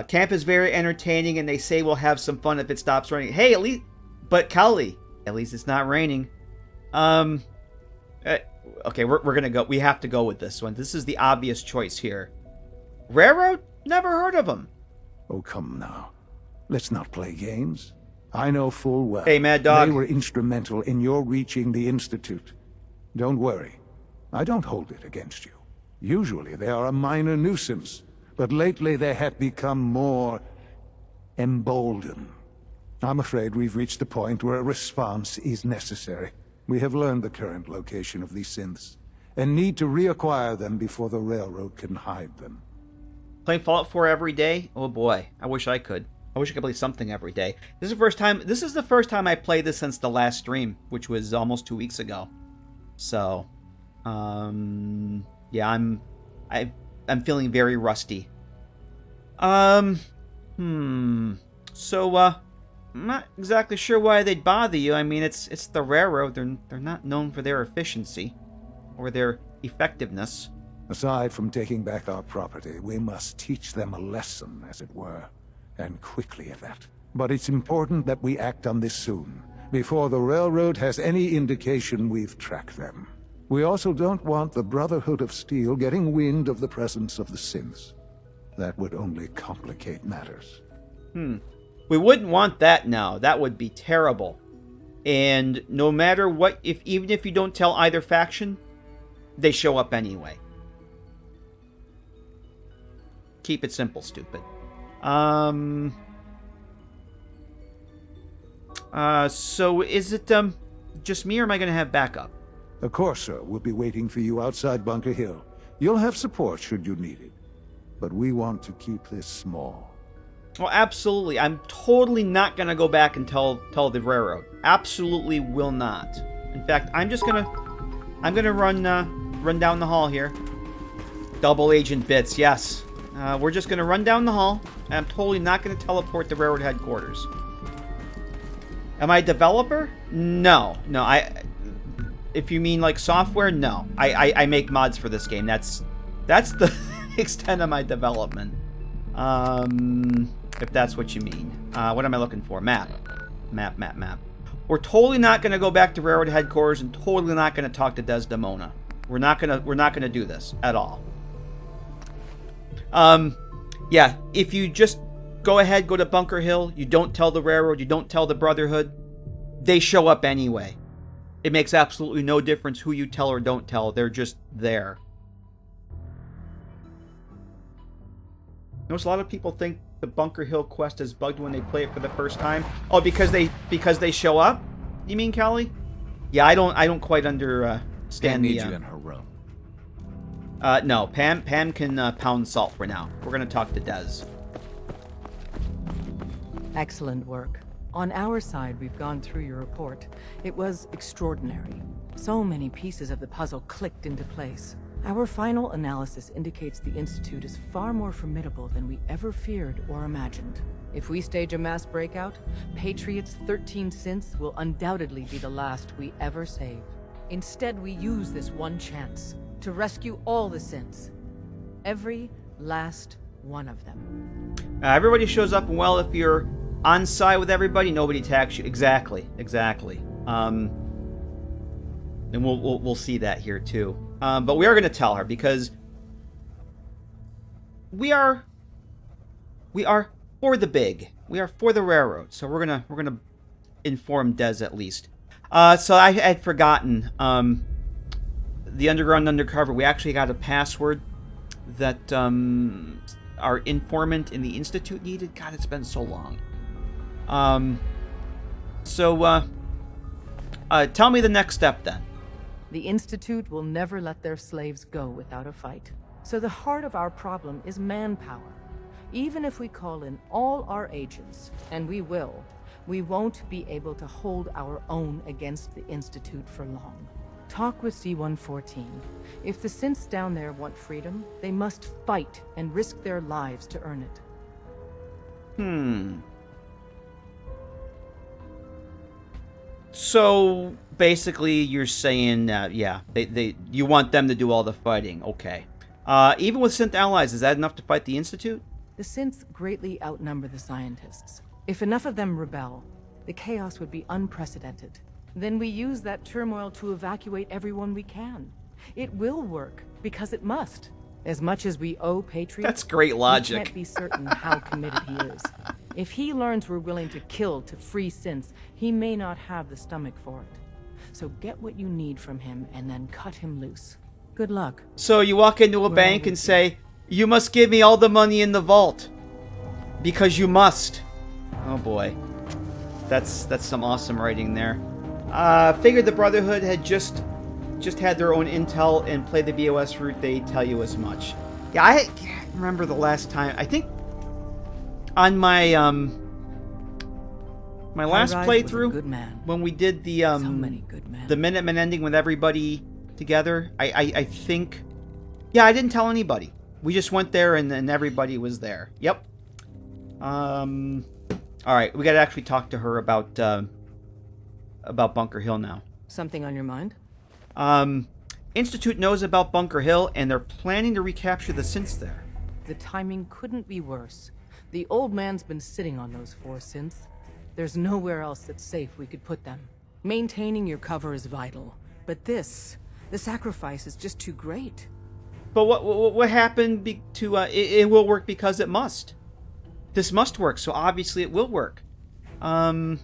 Camp is very entertaining, and they say we'll have some fun if it stops raining. Hey, at least... But, Kelly, at least it's not raining. Okay, we're gonna go. We have to go with this one. This is the obvious choice here. Railroad? Never heard of them. Oh, come now. Let's not play games. I know full well Hey, Mad Dog. they were instrumental in your reaching the Institute. Don't worry. I don't hold it against you. Usually they are a minor nuisance, but lately they have become more emboldened. I'm afraid we've reached the point where a response is necessary. We have learned the current location of these synths, and need to reacquire them before the Railroad can hide them. Playing Fallout 4 every day? Oh boy, I wish I could. I wish I could play something every day. This is the first time I played this since the last stream, which was almost 2 weeks ago. So, yeah, I'm feeling very rusty. So, I'm not exactly sure why they'd bother you. I mean, it's the Railroad. They're not known for their efficiency or their effectiveness. Aside from taking back our property, we must teach them a lesson, as it were, and quickly at that. But it's important that we act on this soon, before the Railroad has any indication we've tracked them. We also don't want the Brotherhood of Steel getting wind of the presence of the Synths. That would only complicate matters. We wouldn't want that now. That would be terrible. And no matter what, even if you don't tell either faction, they show up anyway. Keep it simple, stupid. So is it just me, or am I going to have backup? A Corso will be waiting for you outside Bunker Hill. You'll have support should you need it. But we want to keep this small. Well, absolutely. I'm totally not going to go back and tell the Railroad. Absolutely will not. In fact, I'm gonna run down the hall here. Double Agent Bits, yes. We're just gonna run down the hall, and I'm totally not gonna teleport to Railroad headquarters. Am I a developer? No. If you mean like software, no. I make mods for this game. That's the extent of my development. If that's what you mean. What am I looking for? Map. We're totally not going to go back to Railroad headquarters, and totally not going to talk to Desdemona. We're not going to do this at all. Yeah, if you just go ahead, go to Bunker Hill, you don't tell the Railroad, you don't tell the Brotherhood, they show up anyway. It makes absolutely no difference who you tell or don't tell. They're just there. Notice a lot of people think the Bunker Hill quest is bugged when they play it for the first time. Oh, because they show up? You mean, Kelly? Yeah, I don't quite understand Pam the. needs you in her room. No, Pam can pound salt for now. We're gonna talk to Dez. Excellent work. On our side, we've gone through your report. It was extraordinary. So many pieces of the puzzle clicked into place. Our final analysis indicates the Institute is far more formidable than we ever feared or imagined. If we stage a mass breakout, Patriot's 13 synths will undoubtedly be the last we ever save. Instead, we use this one chance to rescue all the synths. Every last one of them. Everybody shows up, and well, if you're on side with everybody, nobody attacks you. Exactly. And we'll see that here too. But we are going to tell her because we are for the big. We are for the railroad. So we're gonna inform Dez at least. So I had forgotten the underground undercover. We actually got a password that our informant in the Institute needed. God, it's been so long. Tell me the next step then. The Institute will never let their slaves go without a fight. So the heart of our problem is manpower. Even if we call in all our agents, and we will, we won't be able to hold our own against the Institute for long. Talk with C-114. If the synths down there want freedom, they must fight and risk their lives to earn it. So basically, you're saying that you want them to do all the fighting. Okay. Even with synth allies, is that enough to fight the Institute? The synths greatly outnumber the scientists. If enough of them rebel, the chaos would be unprecedented. Then we use that turmoil to evacuate everyone we can. It will work, because it must. As much as we owe Patriot, That's great logic. we can't be certain how committed he is. If he learns we're willing to kill to free synths, he may not have the stomach for it. So get what you need from him and then cut him loose. Good luck. So you walk into a bank and say, "You must give me all the money in the vault, because you must." Oh boy, that's some awesome writing there. Figured the Brotherhood had just had their own intel and played the BOS route. They tell you as much. Yeah, I can't remember the last time. I think on my my last playthrough, when we did the the Minutemen ending with everybody together, I think, yeah, I didn't tell anybody. We just went there and then everybody was there. Yep. All right, we got to actually talk to her about Bunker Hill now. Something on your mind? Institute knows about Bunker Hill, and they're planning to recapture the synths there. The timing couldn't be worse. The old man's been sitting on those 4 synths. There's nowhere else that's safe we could put them. Maintaining your cover is vital, but the sacrifice is just too great. But what happened to it will work because it must. This must work, so obviously it will work. How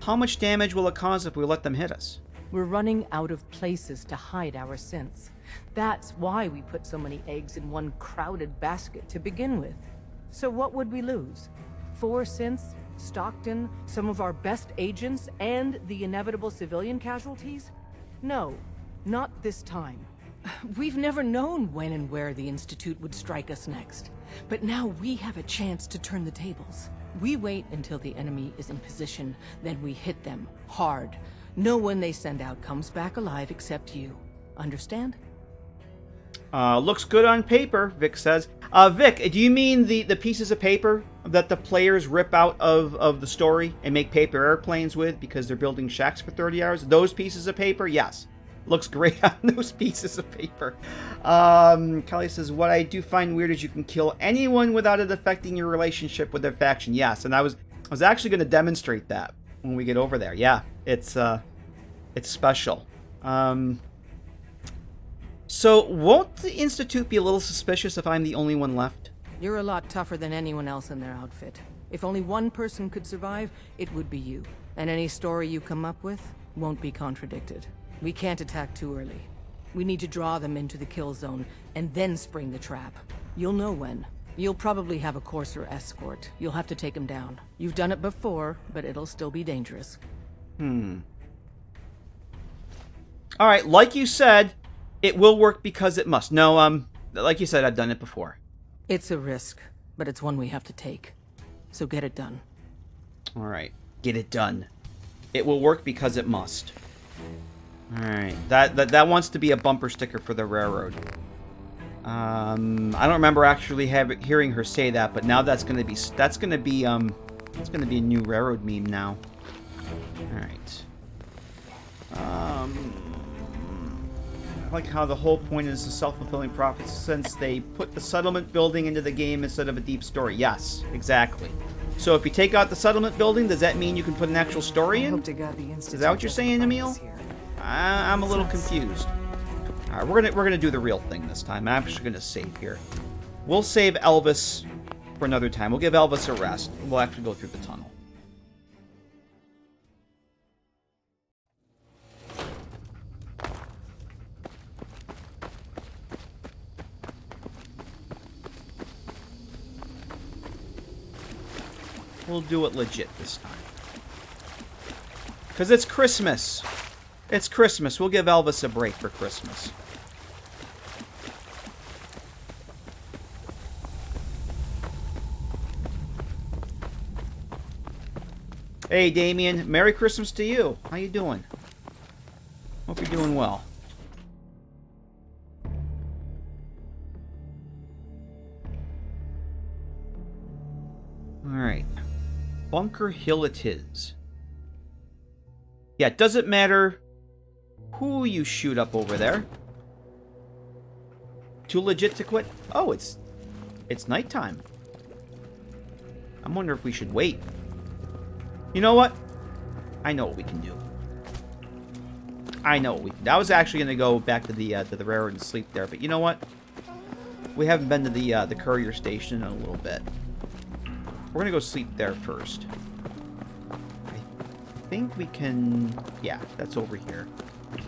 much damage will it cause if we let them hit us? We're running out of places to hide our synths. That's why we put so many eggs in one crowded basket to begin with. So what would we lose? 4 synths, Stockton, some of our best agents, and the inevitable civilian casualties? No, not this time. We've never known when and where the Institute would strike us next. But now we have a chance to turn the tables. We wait until the enemy is in position, then we hit them hard. No one they send out comes back alive except you. Understand? Looks good on paper, Vic says. Vic, do you mean the pieces of paper that the players rip out of the story and make paper airplanes with because they're building shacks for 30 hours? Those pieces of paper? Yes. Looks great on those pieces of paper. Kelly says, what I do find weird is you can kill anyone without it affecting your relationship with their faction. Yes, and I was actually going to demonstrate that when we get over there. Yeah, it's special. So won't the Institute be a little suspicious if I'm the only one left? You're a lot tougher than anyone else in their outfit. If only one person could survive, it would be you. And any story you come up with won't be contradicted. We can't attack too early. We need to draw them into the kill zone, and then spring the trap. You'll know when. You'll probably have a courser escort. You'll have to take him down. You've done it before, but it'll still be dangerous. Alright, like you said, it will work because it must. No, like you said, I've done it before. It's a risk, but it's one we have to take. So get it done. Alright, get it done. It will work because it must. Alright, that wants to be a bumper sticker for the railroad. I don't remember actually hearing her say that, but now that's gonna be a new railroad meme now. Alright. I like how the whole point is a self-fulfilling prophecy since they put the settlement building into the game instead of a deep story. Yes, exactly. So if you take out the settlement building, does that mean you can put an actual story in? Is that what you're saying, Emil? I'm a little confused. All right, we're gonna do the real thing this time. I'm actually gonna save here. We'll save Elvis for another time. We'll give Elvis a rest. We'll actually go through the tunnel. We'll do it legit this time. Because it's Christmas. It's Christmas. We'll give Elvis a break for Christmas. Hey, Damien. Merry Christmas to you. How you doing? Hope you're doing well. Alright. Bunker Hill it is. Yeah, it doesn't matter who you shoot up over there. Too legit to quit? Oh, it's nighttime. I'm wondering if we should wait. You know what? I know what we can do. I know what we can do. I was actually going to go back to the railroad and sleep there, but you know what? We haven't been to the courier station in a little bit. We're going to go sleep there first. I think we can... Yeah, that's over here.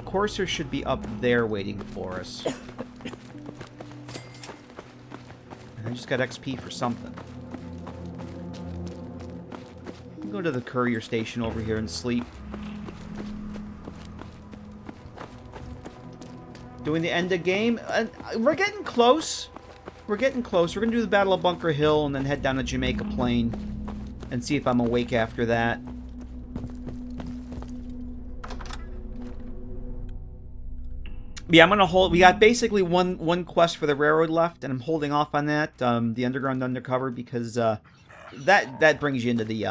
Courser should be up there waiting for us. And I just got XP for something. Go to the courier station over here and sleep. Doing the end of game. We're getting close. We're getting close. We're going to do the Battle of Bunker Hill and then head down to Jamaica Plain and see if I'm awake after that. Yeah, I'm going to hold... We got basically one quest for the railroad left, and I'm holding off on that, the Underground Undercover, because that brings you into the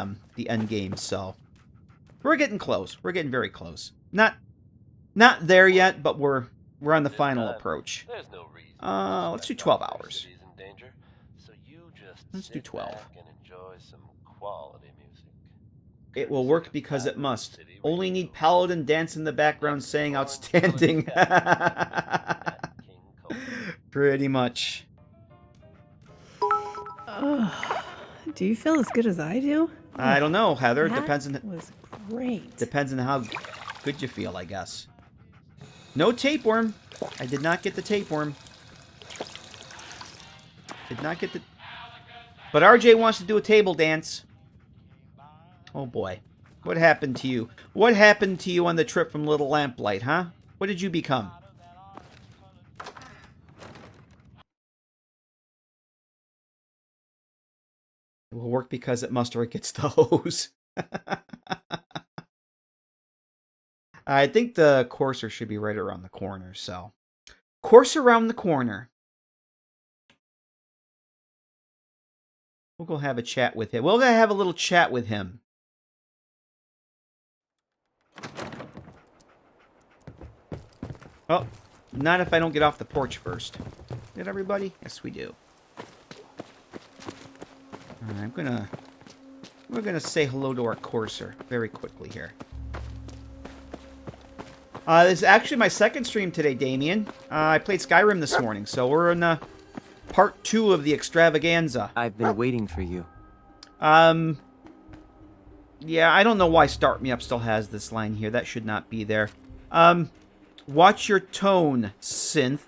end game, so... We're getting close. We're getting very close. Not there yet, but we're on the final approach. Let's do 12 hours. Let's do 12. It will work because it must. Only need Paladin dance in the background saying outstanding. Pretty much. Do you feel as good as I do? I don't know, Heather. That Depends on was great. Depends on how good you feel, I guess. No tapeworm. I did not get the tapeworm. Did not get the... But RJ wants to do a table dance. Oh boy. What happened to you? What happened to you on the trip from Little Lamplight, huh? What did you become? It will work because it must or it gets the hose. I think the courser should be right around the corner, so... Course around the corner. We'll go have a chat with him. We'll go have a little chat with him. Oh, not if I don't get off the porch first. Did everybody? Yes, we do. Alright, we're gonna say hello to our courser very quickly here. This is actually my second stream today, Damien. I played Skyrim this morning, so we're in part 2 of the extravaganza. I've been waiting for you. Yeah, I don't know why Start Me Up still has this line here. That should not be there. Watch your tone, Synth.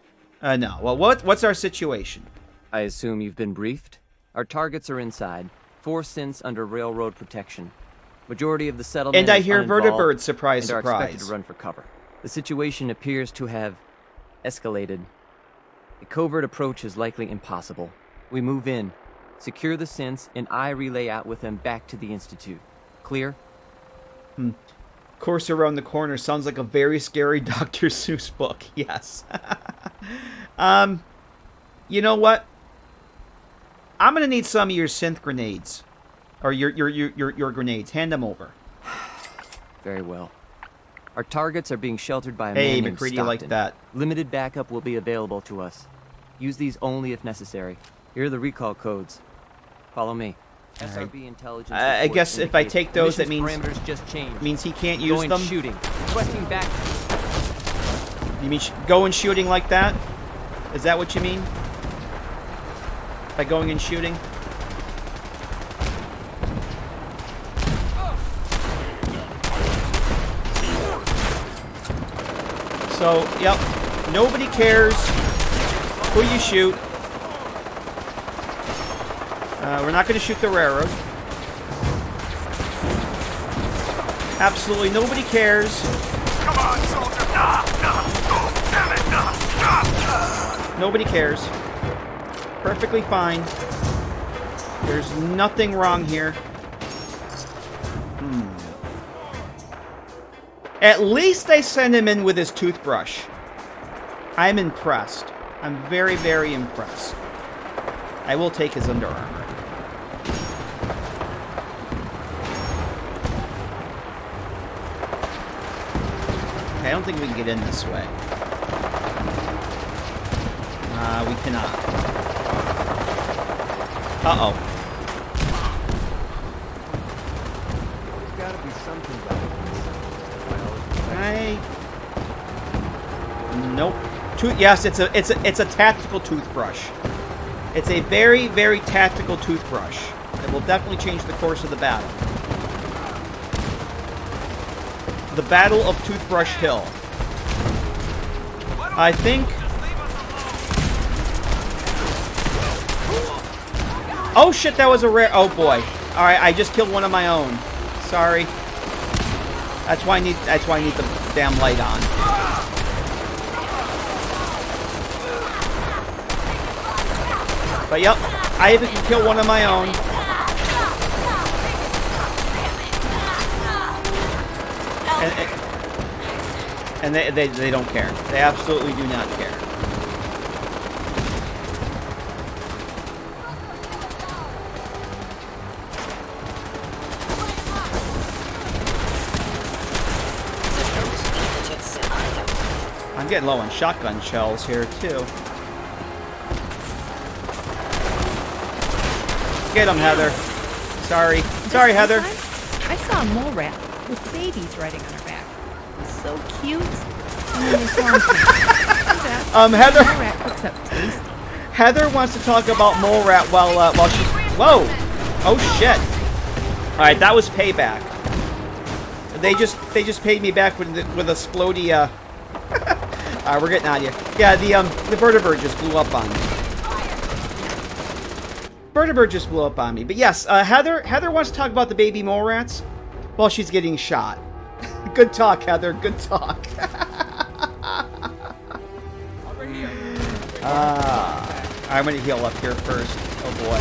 No. Well, what's our situation? I assume you've been briefed? Our targets are inside. 4 synths under railroad protection. Majority of the settlement And I is hear uninvolved vertibird, surprise, and are expected surprise. to run for cover. The situation appears to have escalated. A covert approach is likely impossible. We move in, secure the synths, and I relay out with them back to the Institute. Clear? Course around the corner sounds like a very scary Dr. Seuss book. Yes. You know what? I'm gonna need some of your synth grenades, or your grenades. Hand them over. Very well. Our targets are being sheltered by a Hey, man named McCready, Stockton. like that. Limited backup will be available to us. Use these only if necessary. Here are the recall codes. Follow me. SRB intelligence. I reports guess if I indicate take those, that emissions means parameters just changed. means he can't use Going them. shooting. Requesting back. You mean going shooting like that? Is that what you mean? By going and shooting? So, yep. Nobody cares who you shoot. We're not going to shoot the railroad. Absolutely nobody cares. Come on, soldier! Oh, damn it! Nobody cares. Perfectly fine. There's nothing wrong here. At least I sent him in with his toothbrush. I'm impressed. I'm very, very impressed. I will take his Under Armour. Okay, I don't think we can get in this way. We cannot. Uh-oh. There's gotta be something about it. Nope. Yes, it's a tactical toothbrush. It's a very, very tactical toothbrush. It will definitely change the course of the battle. The Battle of Toothbrush Hill. I think. Oh shit! That was a rare. Oh boy. All right, I just killed one of my own. Sorry. That's why I need the damn light on. But yep, I even can kill one of my own. And they don't care. They absolutely do not care. I'm getting low on shotgun shells here, too. Get him, Heather. Sorry. Sorry, Heather. I saw a mole rat with babies riding on her back. So cute. And then they saw him. Heather. Mole rat cooks up tasty. Heather wants to talk about mole rat while she's... Whoa! Oh, shit. Alright, that was payback. They just paid me back with a splody, Alright, we're getting out of here. Yeah, the vertibird just blew up on me. Vertibird just blew up on me. But yes, Heather wants to talk about the baby mole rats while she's getting shot. Good talk, Heather. Good talk. I'm gonna heal up here first. Oh boy.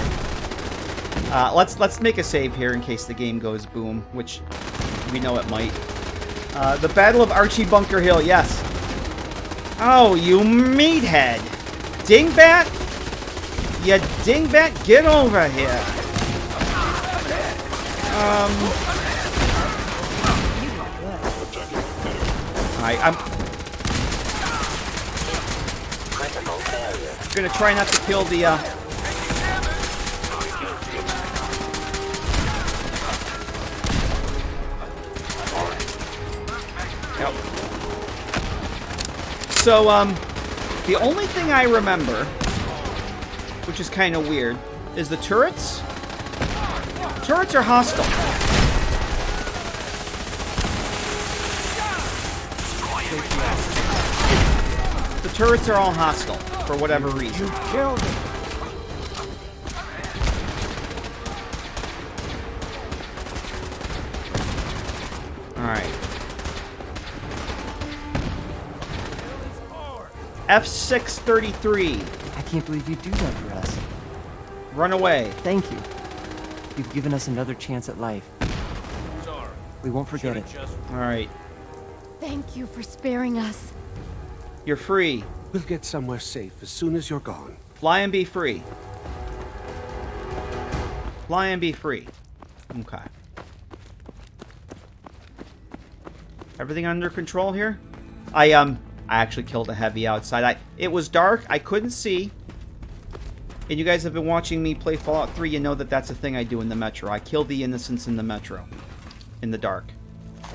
Let's make a save here in case the game goes boom, which we know it might. The Battle of Archie Bunker Hill. Yes. Oh, you meathead! Dingbat? You dingbat, get over here. Alright, I'm gonna try not to kill the Yep. So, the only thing I remember, which is kind of weird, is the turrets. Turrets are hostile. The turrets are all hostile, for whatever reason. You killed him. F633. I can't believe you do that for us. Run away. Thank you. You've given us another chance at life. Sorry. We won't forget it. All right. Thank you for sparing us. You're free. We'll get somewhere safe as soon as you're gone. Fly and be free. Fly and be free. Okay. Everything under control here? I actually killed a heavy outside. It was dark. I couldn't see. And you guys have been watching me play Fallout 3. You know that that's a thing I do in the Metro. I kill the innocents in the Metro. In the dark.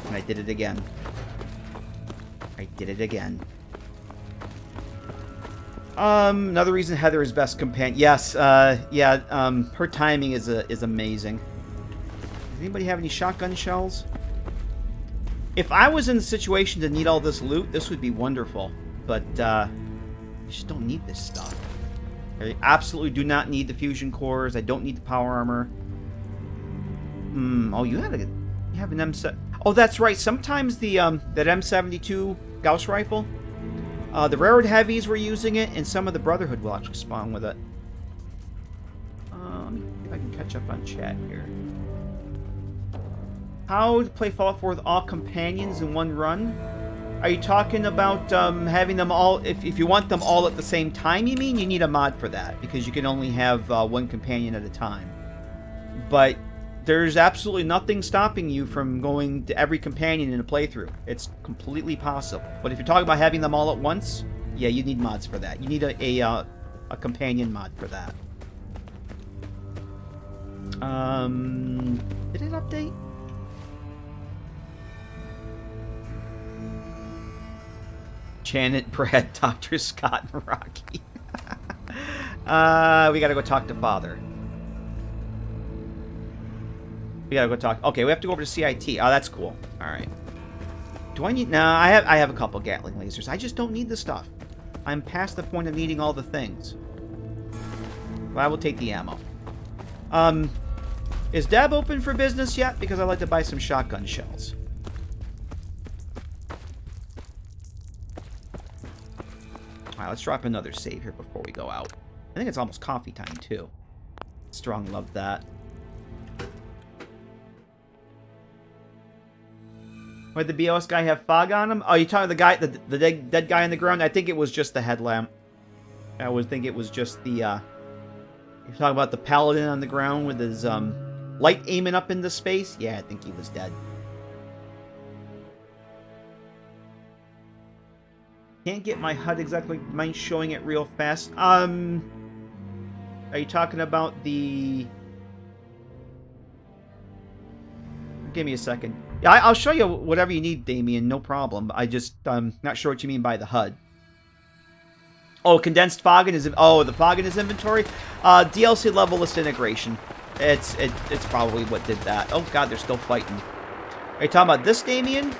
And I did it again. I did it again. Another reason Heather is best companion. Yes, yeah, her timing is amazing. Does anybody have any shotgun shells? If I was in the situation to need all this loot, this would be wonderful. But, I just don't need this stuff. I absolutely do not need the fusion cores. I don't need the power armor. Oh, you have an M7. Oh, that's right. Sometimes the, that M72 Gauss rifle, the Railroad Heavies were using it, and some of the Brotherhood will actually spawn with it. Let me see if I can catch up on chat here. How to play Fallout 4 with all companions in one run? Are you talking about having them all... If you want them all at the same time, you mean? You need a mod for that, because you can only have one companion at a time. But there's absolutely nothing stopping you from going to every companion in a playthrough. It's completely possible. But if you're talking about having them all at once, yeah, you need mods for that. You need a companion mod for that. Did it update? Janet, Brad, Dr. Scott, and Rocky. We gotta go talk to Father. We gotta go talk. Okay, we have to go over to CIT. Oh, that's cool. Alright. Do I need... No, I have a couple Gatling lasers. I just don't need the stuff. I'm past the point of needing all the things. But I will take the ammo. Is Deb open for business yet? Because I'd like to buy some shotgun shells. Alright, let's drop another save here before we go out. I think it's almost coffee time, too. Strong love that. Wait, the BOS guy have fog on him? Oh, you talking the guy, the dead guy on the ground? I think it was just the headlamp. I would think it was just the, you're talking about the paladin on the ground with his, light aiming up into space? Yeah, I think he was dead. Can't get my HUD exactly. Mind showing it real fast? Are you talking about the... Give me a second. Yeah, I'll show you whatever you need, Damien. No problem. I just, not sure what you mean by the HUD. Oh, condensed fog in his... Oh, the fog in his inventory? DLC level list integration. It's probably what did that. Oh, God, they're still fighting. Are you talking about this, Damien?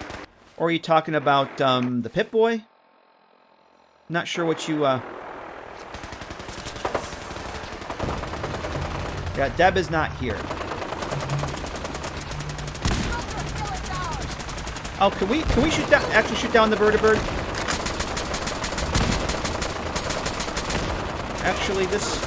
Or are you talking about, the Pip-Boy? Not sure what you, Yeah, Deb is not here. Oh, can we shoot down, actually shoot down the vertibird? Actually, this...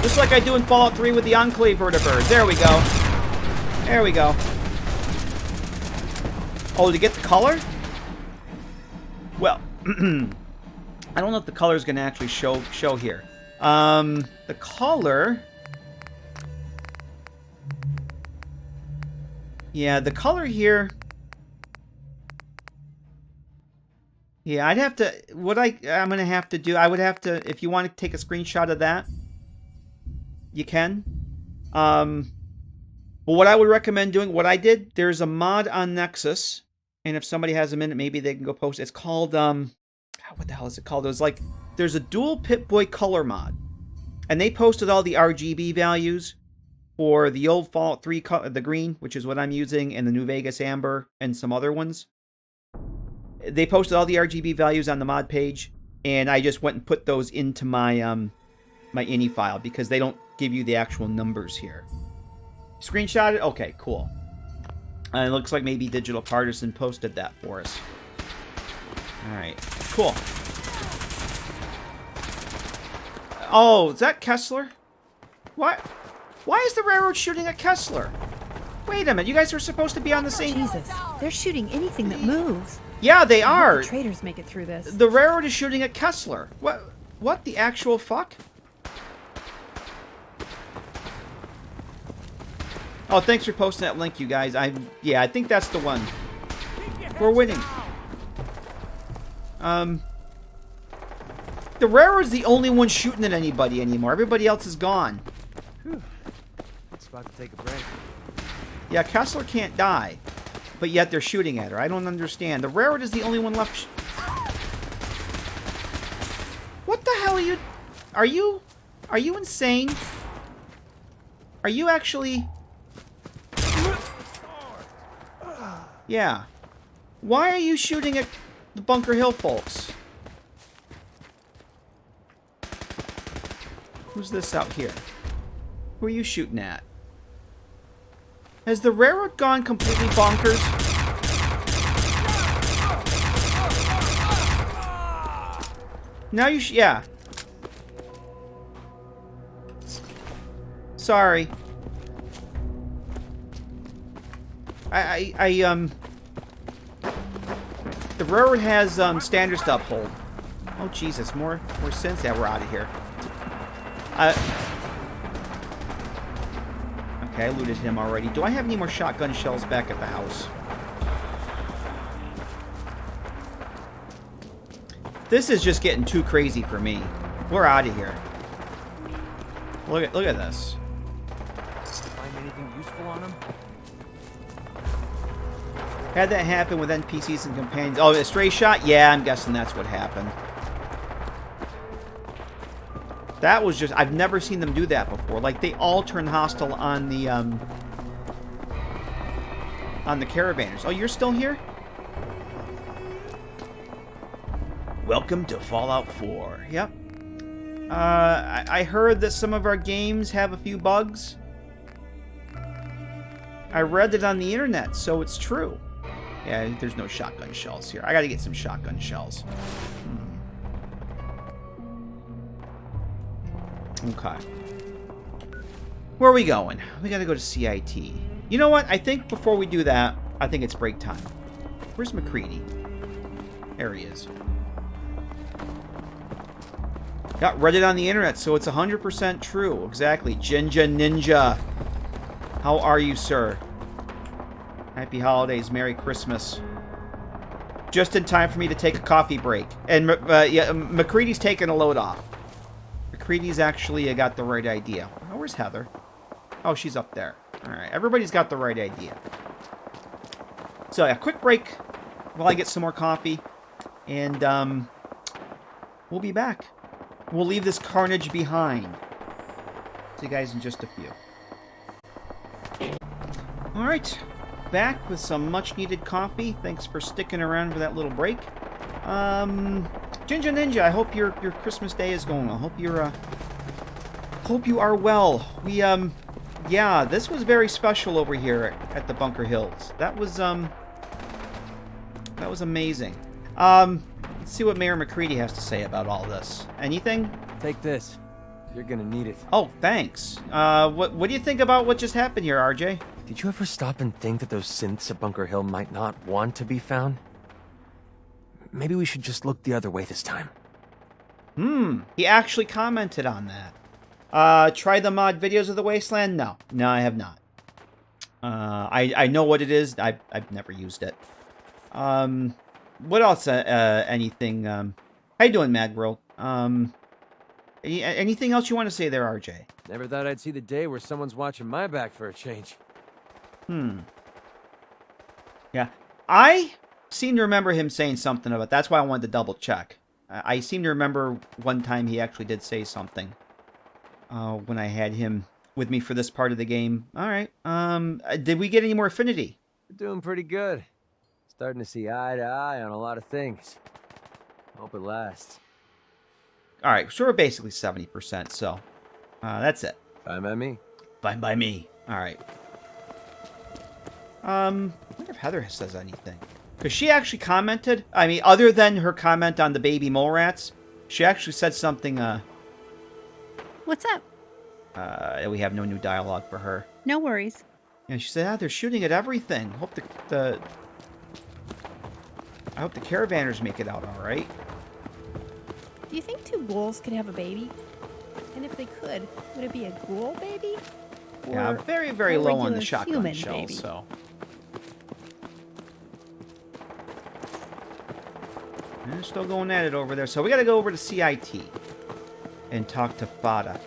Just like I do in Fallout 3 with the Enclave vertibird. There we go. There we go. Oh, to get the color? Well, I don't know if the color is going to actually show here. The color... Yeah, the color here... Yeah, I'd have to... What I'm going to have to do... I would have to... If you want to take a screenshot of that, you can. Well, what I would recommend doing, what I did, there's a mod on Nexus, and if somebody has a minute, maybe they can go post it. It's called, what the hell is it called? It was like, there's a dual Pip-Boy color mod, and they posted all the RGB values for the old Fallout 3, the green, which is what I'm using, and the New Vegas Amber, and some other ones. They posted all the RGB values on the mod page, and I just went and put those into my, my ini file, because they don't give you the actual numbers here. Screenshot it? Okay, cool. And it looks like maybe Digital Partisan posted that for us. Alright, cool. Oh, is that Kessler? What? Why is the railroad shooting at Kessler? Wait a minute, you guys are supposed to be on the same... Jesus, they're shooting anything that moves. Yeah, they I hope are. the traitors make it through this. The railroad is shooting at Kessler. What the actual fuck? Oh, thanks for posting that link, you guys. Yeah, I think that's the one. We're winning. The railroad's the only one shooting at anybody anymore. Everybody else is gone. Whew. It's about to take a break. Yeah, Kessler can't die, but yet they're shooting at her. I don't understand. The railroad is the only one left. What the hell are you? Are you insane? Are you actually? Yeah. Why are you shooting at the Bunker Hill folks? Who's this out here? Who are you shooting at? Has the railroad gone completely bonkers? Now you yeah. Sorry. The railroad has standards to uphold. Oh Jesus, more synths. Yeah, we're out of here. Okay, I looted him already. Do I have any more shotgun shells back at the house? This is just getting too crazy for me. We're out of here. Look at this. Find anything useful on him? Had that happen with NPCs and companions. Oh, a stray shot? Yeah, I'm guessing that's what happened. That was just... I've never seen them do that before. Like, they all turn hostile on the caravanners. Oh, you're still here? Welcome to Fallout 4. Yep. I heard that some of our games have a few bugs. I read it on the internet, so it's true. Yeah, there's no shotgun shells here. I gotta get some shotgun shells. Okay. Where are we going? We gotta go to CIT. You know what? I think before we do that, I think it's break time. Where's McCready? There he is. Yeah, read it on the internet, so it's 100% true. Exactly. Jinja Ninja. How are you, sir? Happy holidays. Merry Christmas. Just in time for me to take a coffee break. And yeah, McCready's taking a load off. McCready's actually got the right idea. Oh, where's Heather? Oh, she's up there. Alright, everybody's got the right idea. So, yeah, quick break while I get some more coffee. And, we'll be back. We'll leave this carnage behind. See you guys in just a few. Alright, back with some much-needed coffee. Thanks for sticking around for that little break. Jinja Ninja, I hope your Christmas day is going well. Hope you are well. We, yeah, this was very special over here at the Bunker Hills. That was amazing. Let's see what Mayor McCready has to say about all this. Anything? Take this. You're gonna need it. Oh, thanks. What do you think about what just happened here, RJ? Did you ever stop and think that those synths at Bunker Hill might not want to be found? Maybe we should just look the other way this time. He actually commented on that. Try the mod Videos of the Wasteland? No, I have not. I know what it is. I've never used it. What else? Anything? How you doing, Mad World? Anything else you want to say there, RJ? Never thought I'd see the day where someone's watching my back for a change. Yeah, I seem to remember him saying something about. That's why I wanted to double check. I seem to remember one time he actually did say something. When I had him with me for this part of the game. All right. Did we get any more affinity? We're doing pretty good. Starting to see eye to eye on a lot of things. Hope it lasts. All right, so we're basically 70%. So that's it. Fine by me. Fine by me. All right. I wonder if Heather says anything. Because she actually commented, I mean, other than her comment on the baby mole rats, she actually said something, What's up? we have no new dialogue for her. No worries. And she said, they're shooting at everything. I hope the caravanners make it out all right. Do you think 2 ghouls could have a baby? And if they could, would it be a ghoul baby? Yeah, Or very, very a low on the regular shotgun human shells, baby? so. And they're still going at it over there. So we got to go over to CIT and talk to Fada.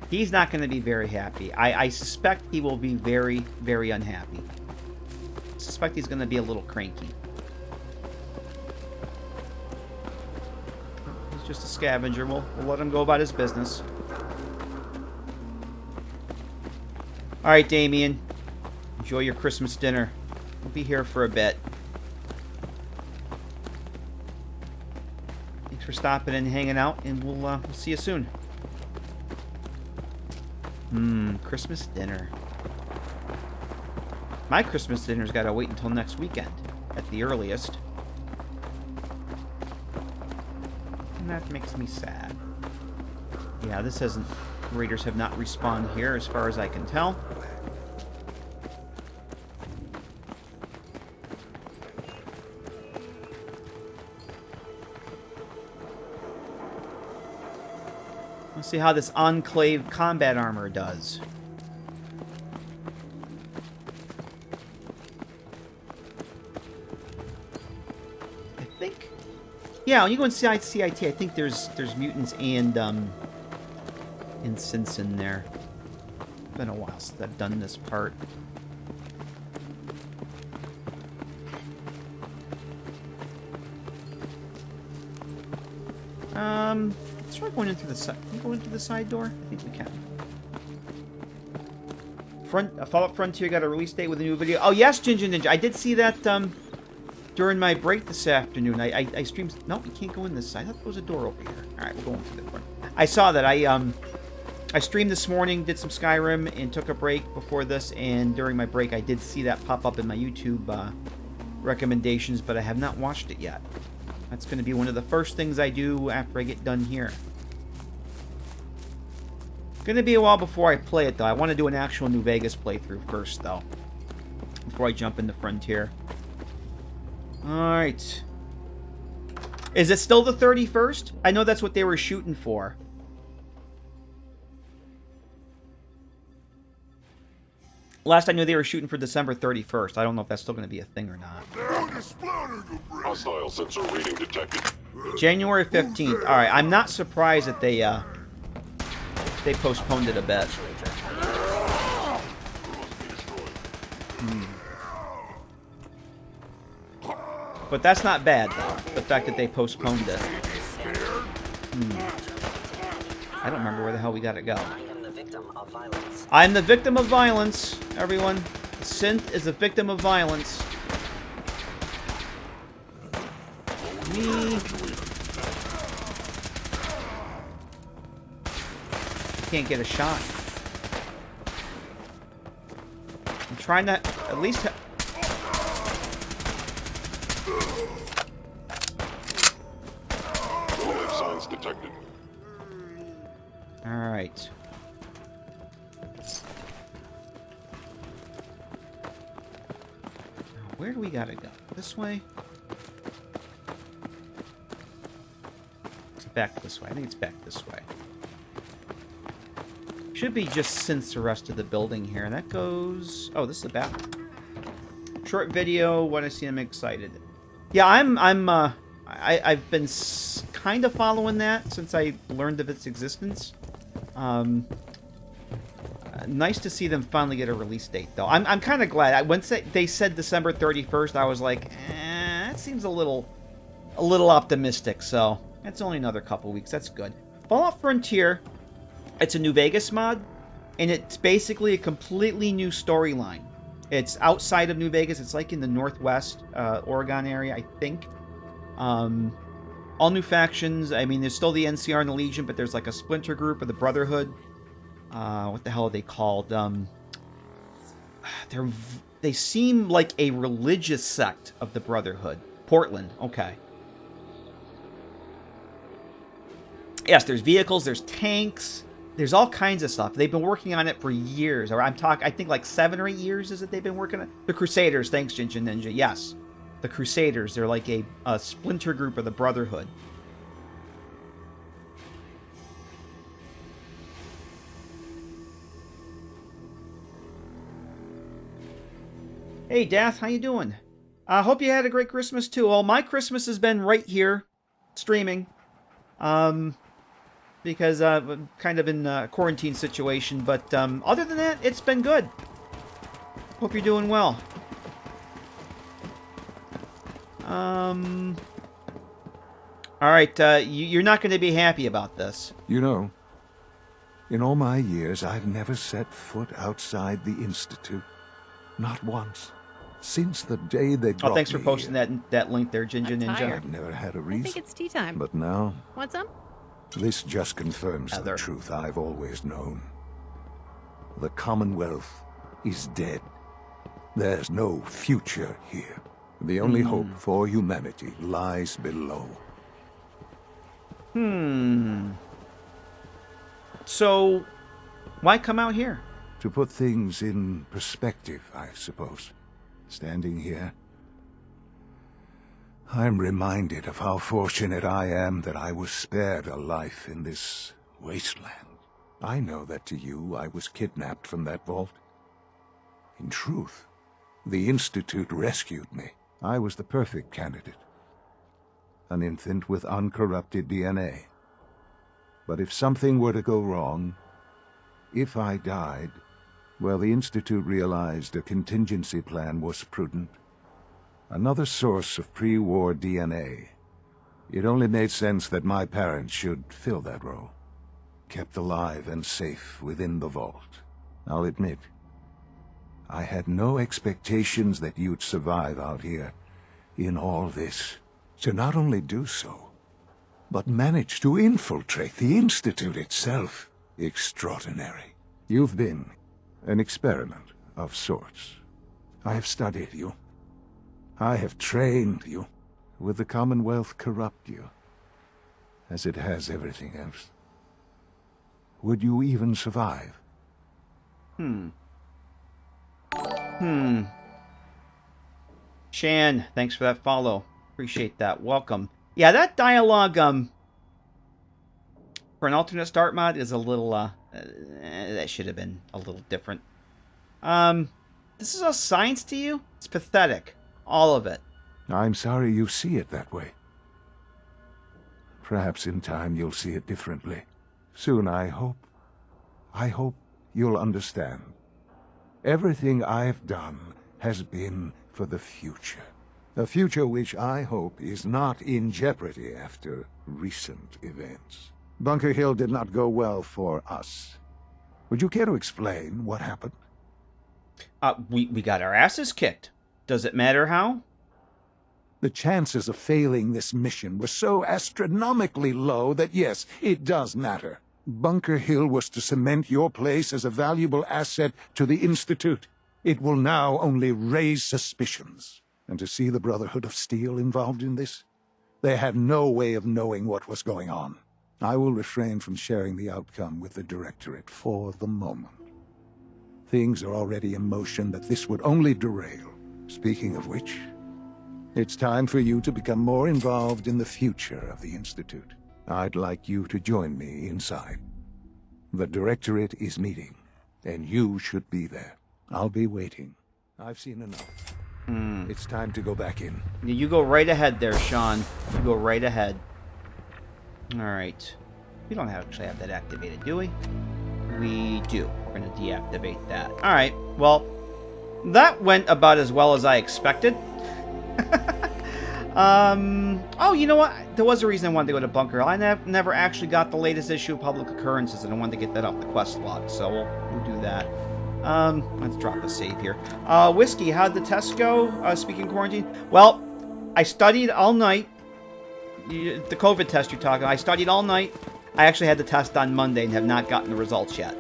He's not going to be very happy. I suspect he will be very, very unhappy. I suspect he's going to be a little cranky. He's just a scavenger. We'll let him go about his business. All right, Damien. Enjoy your Christmas dinner. We'll be here for a bit. Thanks for stopping and hanging out, and we'll see you soon. Christmas dinner. My Christmas dinner's got to wait until next weekend, at the earliest. And that makes me sad. Yeah, this hasn't... Raiders have not respawned here, as far as I can tell. Let's see how this Enclave combat armor does. I think... Yeah, when you go in CIT, I think there's mutants and Synths in there. It's been a while since I've done this part. Let's try going in through the side. Can we go in through the side door? I think we can. Fallout Frontier got a release date with a new video. Oh yes, Ginger Ninja. I did see that during my break this afternoon. I streamed. No, you can't go in this side. I thought there was a door over here. All right, we're going through the front. I saw that. I streamed this morning, did some Skyrim, and took a break before this. And during my break, I did see that pop up in my YouTube recommendations, but I have not watched it yet. That's going to be one of the first things I do after I get done here. Going to be a while before I play it, though. I want to do an actual New Vegas playthrough first, though, before I jump into Frontier. Alright. Is it still the 31st? I know that's what they were shooting for. Last I knew they were shooting for December 31st. I don't know if that's still going to be a thing or not. Hostile sensor reading detected. January 15th. Alright, I'm not surprised that they postponed it a bit. But that's not bad, though. The fact that they postponed it. I don't remember where the hell we gotta go. I am the victim of violence. I'm the victim of violence, everyone. Synth is a victim of violence. Me. Can't get a shot. I'm trying to at least... Signs detected. Alright. Where do we gotta go? This way? It's back this way. I think it's back this way. Should be just since the rest of the building here. And that goes... Oh, this is the bathroom. Short video. When I see I'm excited. Yeah, I've been kind of following that since I learned of its existence. Nice to see them finally get a release date, though. I'm kind of glad. Once they said December 31st, I was like, that seems a little optimistic. So it's only another couple weeks. That's good. Fallout Frontier. It's a New Vegas mod, and it's basically a completely new storyline. It's outside of New Vegas. It's like in the Northwest Oregon area, I think. All new factions. I mean, there's still the NCR and the Legion, but there's like a splinter group of the Brotherhood. What the hell are they called? They seem like a religious sect of the Brotherhood. Portland. Okay. Yes, there's vehicles, there's tanks, there's all kinds of stuff. They've been working on it for years. Or I think like 7 or 8 years is it they've been working on it? The Crusaders, thanks, Jinjin Ninja. Yes. The Crusaders, they're like a splinter group of the Brotherhood. Hey, Dath, how you doing? I hope you had a great Christmas, too. Well, my Christmas has been right here, streaming. Because I'm kind of in a quarantine situation. But other than that, it's been good. Hope you're doing well. All right, you're not going to be happy about this. You know, in all my years, I've never set foot outside the Institute. Not once. Since the day they brought me. Oh, thanks for posting that link there, Jinjin Ninja. I've never had a I reason. think it's tea time. But now, Want some? this just confirms the truth I've always known. The Commonwealth is dead. There's no future here. The only hope for humanity lies below. So, why come out here? To put things in perspective, I suppose. Standing here, I'm reminded of how fortunate I am that I was spared a life in this wasteland. I know that to you, I was kidnapped from that vault. In truth, the Institute rescued me. I was the perfect candidate. An infant with uncorrupted DNA. But if something were to go wrong, if I died, well, the Institute realized a contingency plan was prudent. Another source of pre-war DNA. It only made sense that my parents should fill that role. Kept alive and safe within the vault. I'll admit, I had no expectations that you'd survive out here in all this. To not only do so, but manage to infiltrate the Institute itself. Extraordinary. You've been an experiment of sorts. I have studied you. I have trained you. Would the Commonwealth corrupt you, as it has everything else? Would you even survive? Shan, thanks for that follow. Appreciate that. Welcome. Yeah, that dialogue, for an alternate start mod is a little, that should have been a little different. This is all science to you? It's pathetic. All of it. I'm sorry you see it that way. Perhaps in time you'll see it differently. Soon, I hope. I hope you'll understand. Everything I've done has been for the future. A future which I hope is not in jeopardy after recent events. Bunker Hill did not go well for us. Would you care to explain what happened? We got our asses kicked. Does it matter how? The chances of failing this mission were so astronomically low that yes, it does matter. Bunker Hill was to cement your place as a valuable asset to the Institute. It will now only raise suspicions. And to see the Brotherhood of Steel involved in this? They had no way of knowing what was going on. I will refrain from sharing the outcome with the Directorate for the moment. Things are already in motion that this would only derail. Speaking of which, it's time for you to become more involved in the future of the Institute. I'd like you to join me inside. The Directorate is meeting, and you should be there. I'll be waiting. I've seen enough. It's time to go back in. You go right ahead there, Sean. You go right ahead. Alright. We don't actually have that activated, do we? We do. We're going to deactivate that. Alright, well, that went about as well as I expected. Oh, you know what? There was a reason I wanted to go to Bunker Hill. I never actually got the latest issue of Public Occurrences, and I wanted to get that off the quest log, so we'll do that. Let's drop a save here. Whiskey, how'd the test go? Speaking quarantine? Well, I studied all night. the COVID test you're talking about, I studied all night. I actually had the test on Monday and have not gotten the results yet.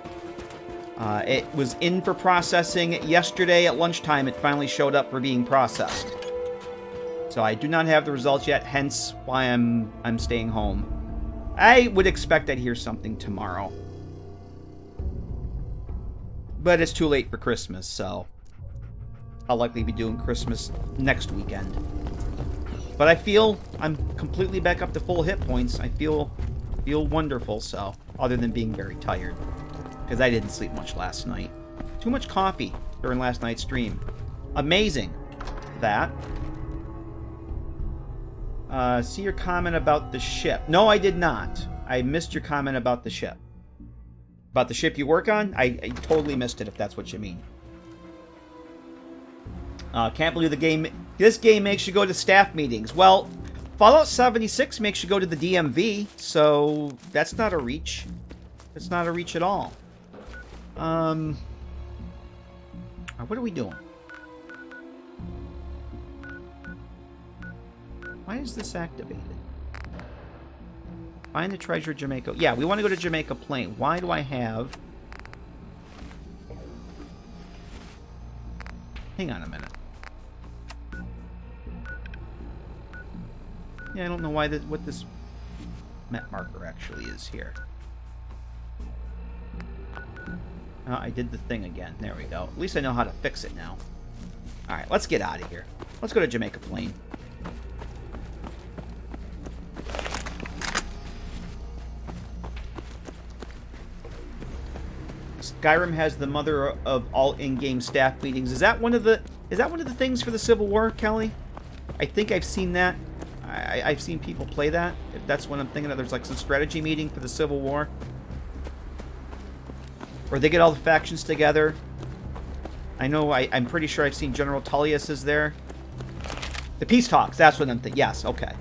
It was in for processing yesterday at lunchtime. It finally showed up for being processed. So I do not have the results yet, hence why I'm staying home. I would expect I'd hear something tomorrow. But it's too late for Christmas, so I'll likely be doing Christmas next weekend. But I feel I'm completely back up to full hit points. I feel wonderful, so, other than being very tired. Because I didn't sleep much last night. Too much coffee during last night's stream. Amazing. That. See your comment about the ship. No, I did not. I missed your comment about the ship. About the ship you work on? I totally missed it, if that's what you mean. Can't believe this game makes you go to staff meetings. Well, Fallout 76 makes you go to the DMV, so that's not a reach. It's not a reach at all. What are we doing? Why is this activated? Find the treasure at Jamaica. Yeah, we want to go to Jamaica Plain. Why do I have... Hang on a minute. Yeah, I don't know why what this map marker actually is here. I did the thing again. There we go. At least I know how to fix it now. Alright, let's get out of here. Let's go to Jamaica Plain. Skyrim has the mother of all in-game staff meetings. Is that one of the things for the Civil War, Kelly? I think I've seen that. I've seen people play that. If that's what I'm thinking of, there's like some strategy meeting for the Civil War. Or they get all the factions together. I know, I'm pretty sure I've seen General Tullius is there. The peace talks, that's what I'm thinking. Yes, okay.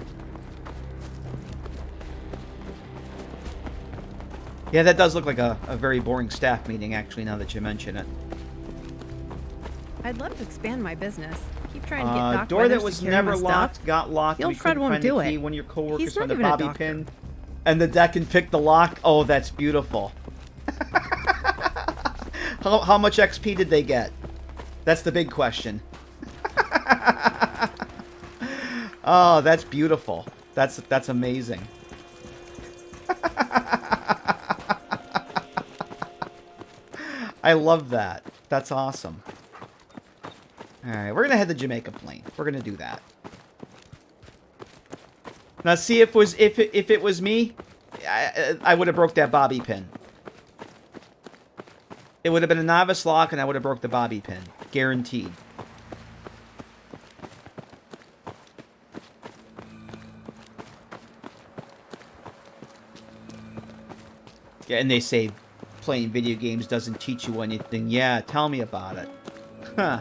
Yeah, that does look like a very boring staff meeting, actually, now that you mention it. I'd love to expand my business. Keep trying to get Doc door Weathers that was to carry never my locked stuff. got locked. The old We Fred couldn't won't find do the key. it. One of your coworkers He's found not a even a bobby doctor. pin, and the deck can pick the lock. Oh, that's beautiful. How much XP did they get? That's the big question. Oh, that's beautiful. That's amazing. I love that. That's awesome. Alright, we're gonna head to Jamaica Plain. We're gonna do that. Now see, if it was me, I would have broke that bobby pin. It would have been a novice lock and I would have broke the bobby pin. Guaranteed. Yeah, and they say playing video games doesn't teach you anything. Yeah, tell me about it. Huh.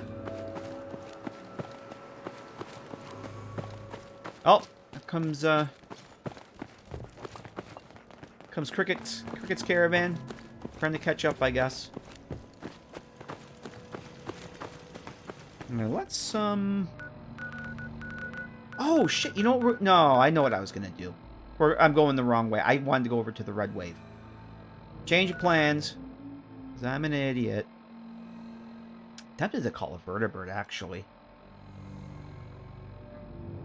Oh, here comes Cricket's caravan. Trying to catch up, I guess. Now, let's, oh, shit, you know what? No, I know what I was gonna do. I'm going the wrong way. I wanted to go over to the Red Wave. Change of plans. Because I'm an idiot. Tempted to call a vertebrate, actually.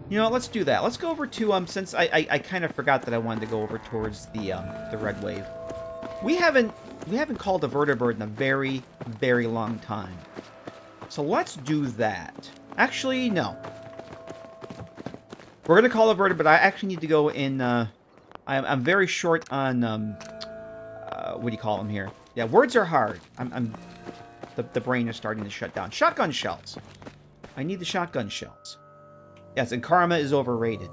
You know, let's do that. Let's go over to, since I kind of forgot that I wanted to go over towards the Red Wave. We haven't called a vertebrate in a very, very long time. So let's do that. Actually, no. We're going to call a vertebrate, but I actually need to go in, I'm very short on, what do you call them here? Yeah, words are hard. The brain is starting to shut down. Shotgun shells. I need the shotgun shells. Yes, and karma is overrated.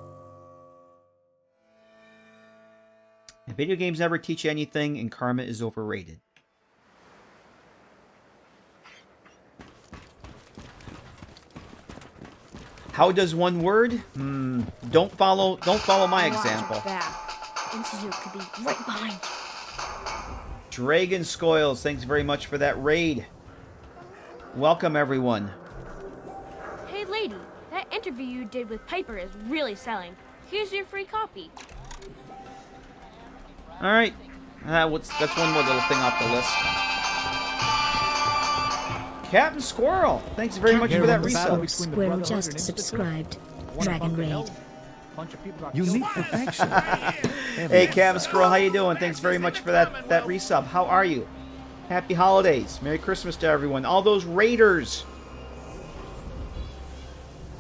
If video games never teach you anything, and karma is overrated. How does one word? Don't follow my example. Institute could be right behind you. Dragon Scoils, thanks very much for that raid. Welcome, everyone. Hey, lady, that interview you did with Piper is really selling. Here's your free copy. All right. That's one more little thing off the list. Captain Squirrel, thanks very much for that resub. Squirrel just subscribed. Dragon Raid. You need protection. Hey, Captain Squirrel, how you doing? Thanks very much for that resub. How are you? Happy holidays. Merry Christmas to everyone. All those raiders.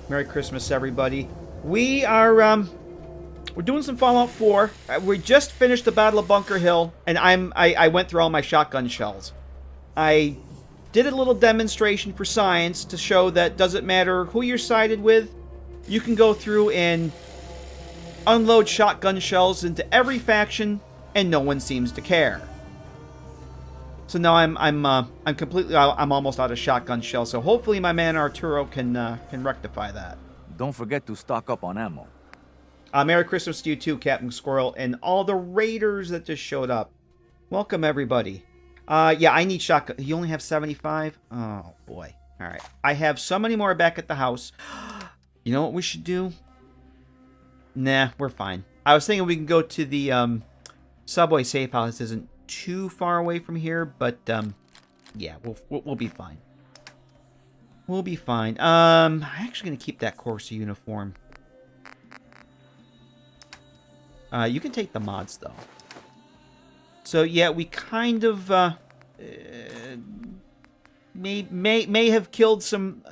Merry Christmas, everybody. We are we're doing some Fallout 4. We just finished the Battle of Bunker Hill, and I went through all my shotgun shells. I did a little demonstration for science to show that doesn't matter who you're sided with, you can go through and unload shotgun shells into every faction, and no one seems to care. So now I'm almost out of shotgun shells. So hopefully my man Arturo can rectify that. Don't forget to stock up on ammo. Merry Christmas to you too, Captain Squirrel, and all the raiders that just showed up. Welcome everybody. Yeah, I need shotgun. You only have 75? Oh boy. All right. I have so many more back at the house. You know what we should do? Nah, we're fine. I was thinking we can go to the subway safe house. It isn't too far away from here, but yeah, we'll be fine. We'll be fine. I'm actually gonna keep that Corsa uniform. You can take the mods though. So yeah, we kind of may have killed some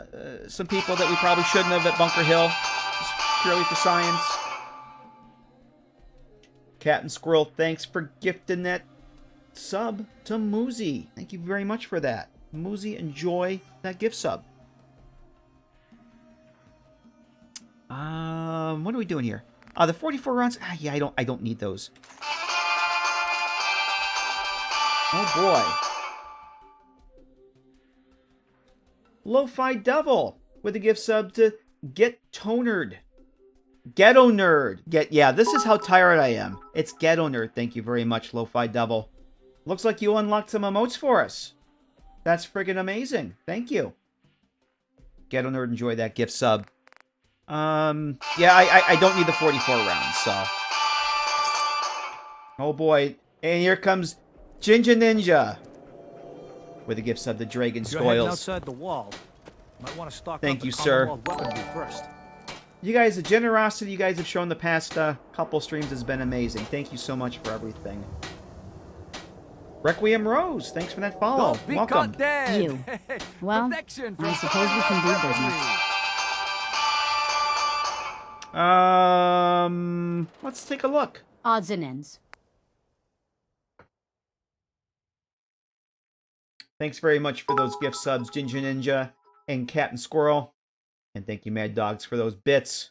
people that we probably shouldn't have at Bunker Hill, just purely for science. Captain Squirrel, thanks for gifting that sub to Moozy. Thank you very much for that. Moozy, enjoy that gift sub. What are we doing here? The 44 rounds. Yeah, I don't need those. Oh boy. Lo-Fi Devil with a gift sub to Get Tonered. Ghetto Nerd. Yeah, this is how tired I am. It's Ghetto Nerd. Thank you very much, Lo-Fi Devil. Looks like you unlocked some emotes for us. That's friggin' amazing. Thank you. Ghetto Nerd, enjoy that gift sub. Yeah, I don't need the 44 rounds, so. Oh boy. And here comes Ginger Ninja with a gift sub to Dragon Spoils. Outside the wall. Might want to stock Thank you, sir. First. You guys, the generosity you guys have shown the past couple streams has been amazing. Thank you so much for everything. Requiem Rose, thanks for that follow. Don't be Welcome. caught dead. You. Well, Protection I suppose we can do business. Let's take a look. Odds and ends. Thanks very much for those gift subs, Ginger Ninja and Captain Squirrel. And thank you, Mad Dogs, for those bits.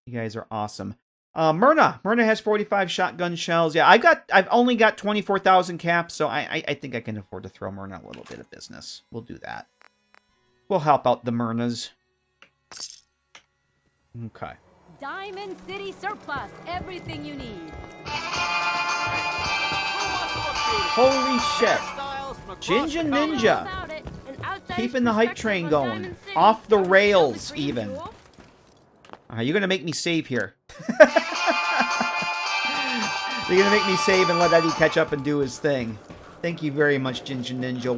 You guys are awesome. Myrna has 45 shotgun shells. Yeah, I've only got 24,000 caps, so I think I can afford to throw Myrna a little bit of business. We'll do that. We'll help out the Myrnas. Okay. Diamond City Surplus. Everything you need. Holy shit. Ginger Ninja. Keeping the hype train going. Off the rails, even. You're going to make me save here. You're going to make me save and let Eddie catch up and do his thing. Thank you very much, Ginger Ninja.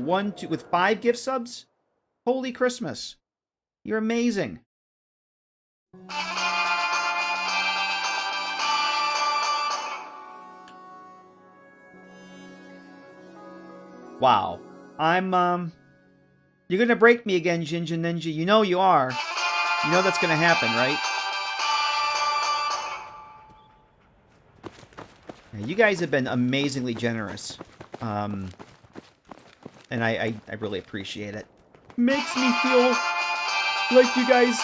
With 5 gift subs? Holy Christmas. You're amazing. Wow. You're gonna break me again, Ginger Ninja. You know you are. You know that's gonna happen, right? You guys have been amazingly generous. And I really appreciate it. Makes me feel like you guys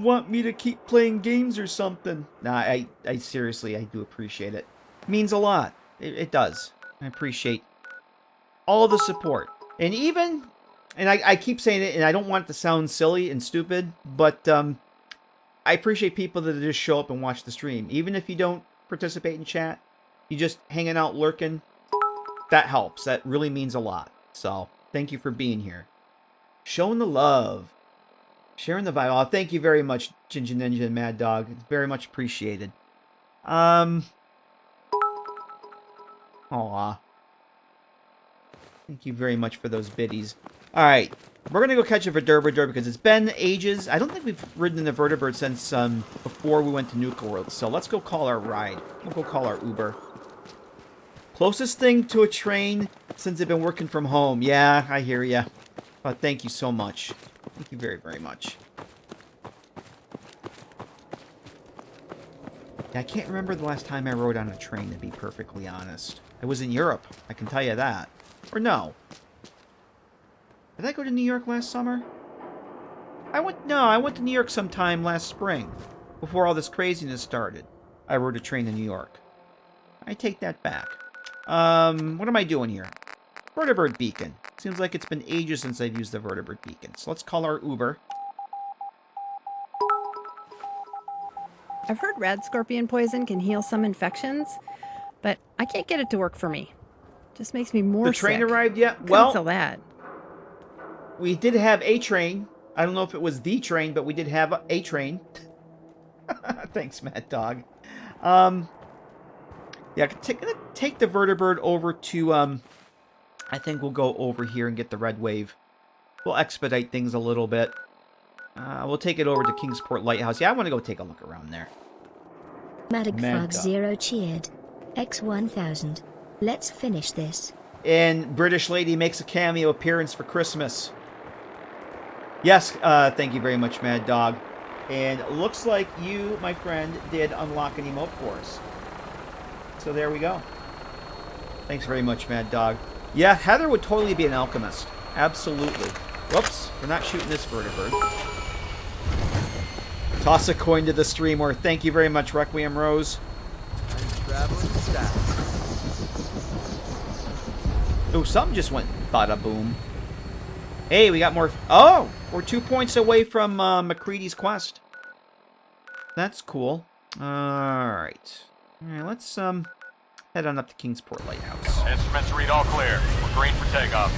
want me to keep playing games or something. Nah, I seriously, I do appreciate it. Means a lot. It does. I appreciate all the support. And even, and I keep saying it, and I don't want it to sound silly and stupid, but I appreciate people that just show up and watch the stream. Even if you don't participate in chat, you just hanging out, lurking, that helps. That really means a lot. So, thank you for being here. Showing the love. Sharing the vibe. Oh, thank you very much, Ginger Ninja and Mad Dog. It's very much appreciated. Aw. Thank you very much for those biddies. Alright. We're going to go catch a vertebrate because it's been ages. I don't think we've ridden in the vertebrate since before we went to Nuka World. So let's go call our ride. We'll go call our Uber. Closest thing to a train since I've been working from home. Yeah, I hear ya. But thank you so much. Thank you very, very much. Yeah, I can't remember the last time I rode on a train, to be perfectly honest. I was in Europe, I can tell you that. Or no. Did I go to New York last summer? I went to New York sometime last spring. Before all this craziness started. I rode a train in New York. I take that back. What am I doing here? Vertebrate beacon. Seems like it's been ages since I've used the vertebrate beacon. So let's call our Uber. I've heard rad scorpion poison can heal some infections, but I can't get it to work for me. Just makes me more sick. The train arrived yet? Cancel that. We did have a train. I don't know if it was the train, but we did have a train. Thanks, Mad Dog. Yeah, gonna take the vertebrate over to, I think we'll go over here and get the red wave. We'll expedite things a little bit. We'll take it over to Kingsport Lighthouse. Yeah, I want to go take a look around there. Madagfrog 0 cheered. X1000. Let's finish this. And British Lady makes a cameo appearance for Christmas. Yes, thank you very much, Mad Dog. And it looks like you, my friend, did unlock an emote for us. So there we go. Thanks very much, Mad Dog. Yeah, Heather would totally be an alchemist. Absolutely. Whoops, we're not shooting this vertebrate. Toss a coin to the streamer. Thank you very much, Requiem Rose. Oh, something just went bada boom. Hey, we got more. Oh, we're 2 points away from McCready's quest. That's cool. Alright. Alright, let's head on up to Kingsport Lighthouse. Instruments read all clear. We're green for takeoff.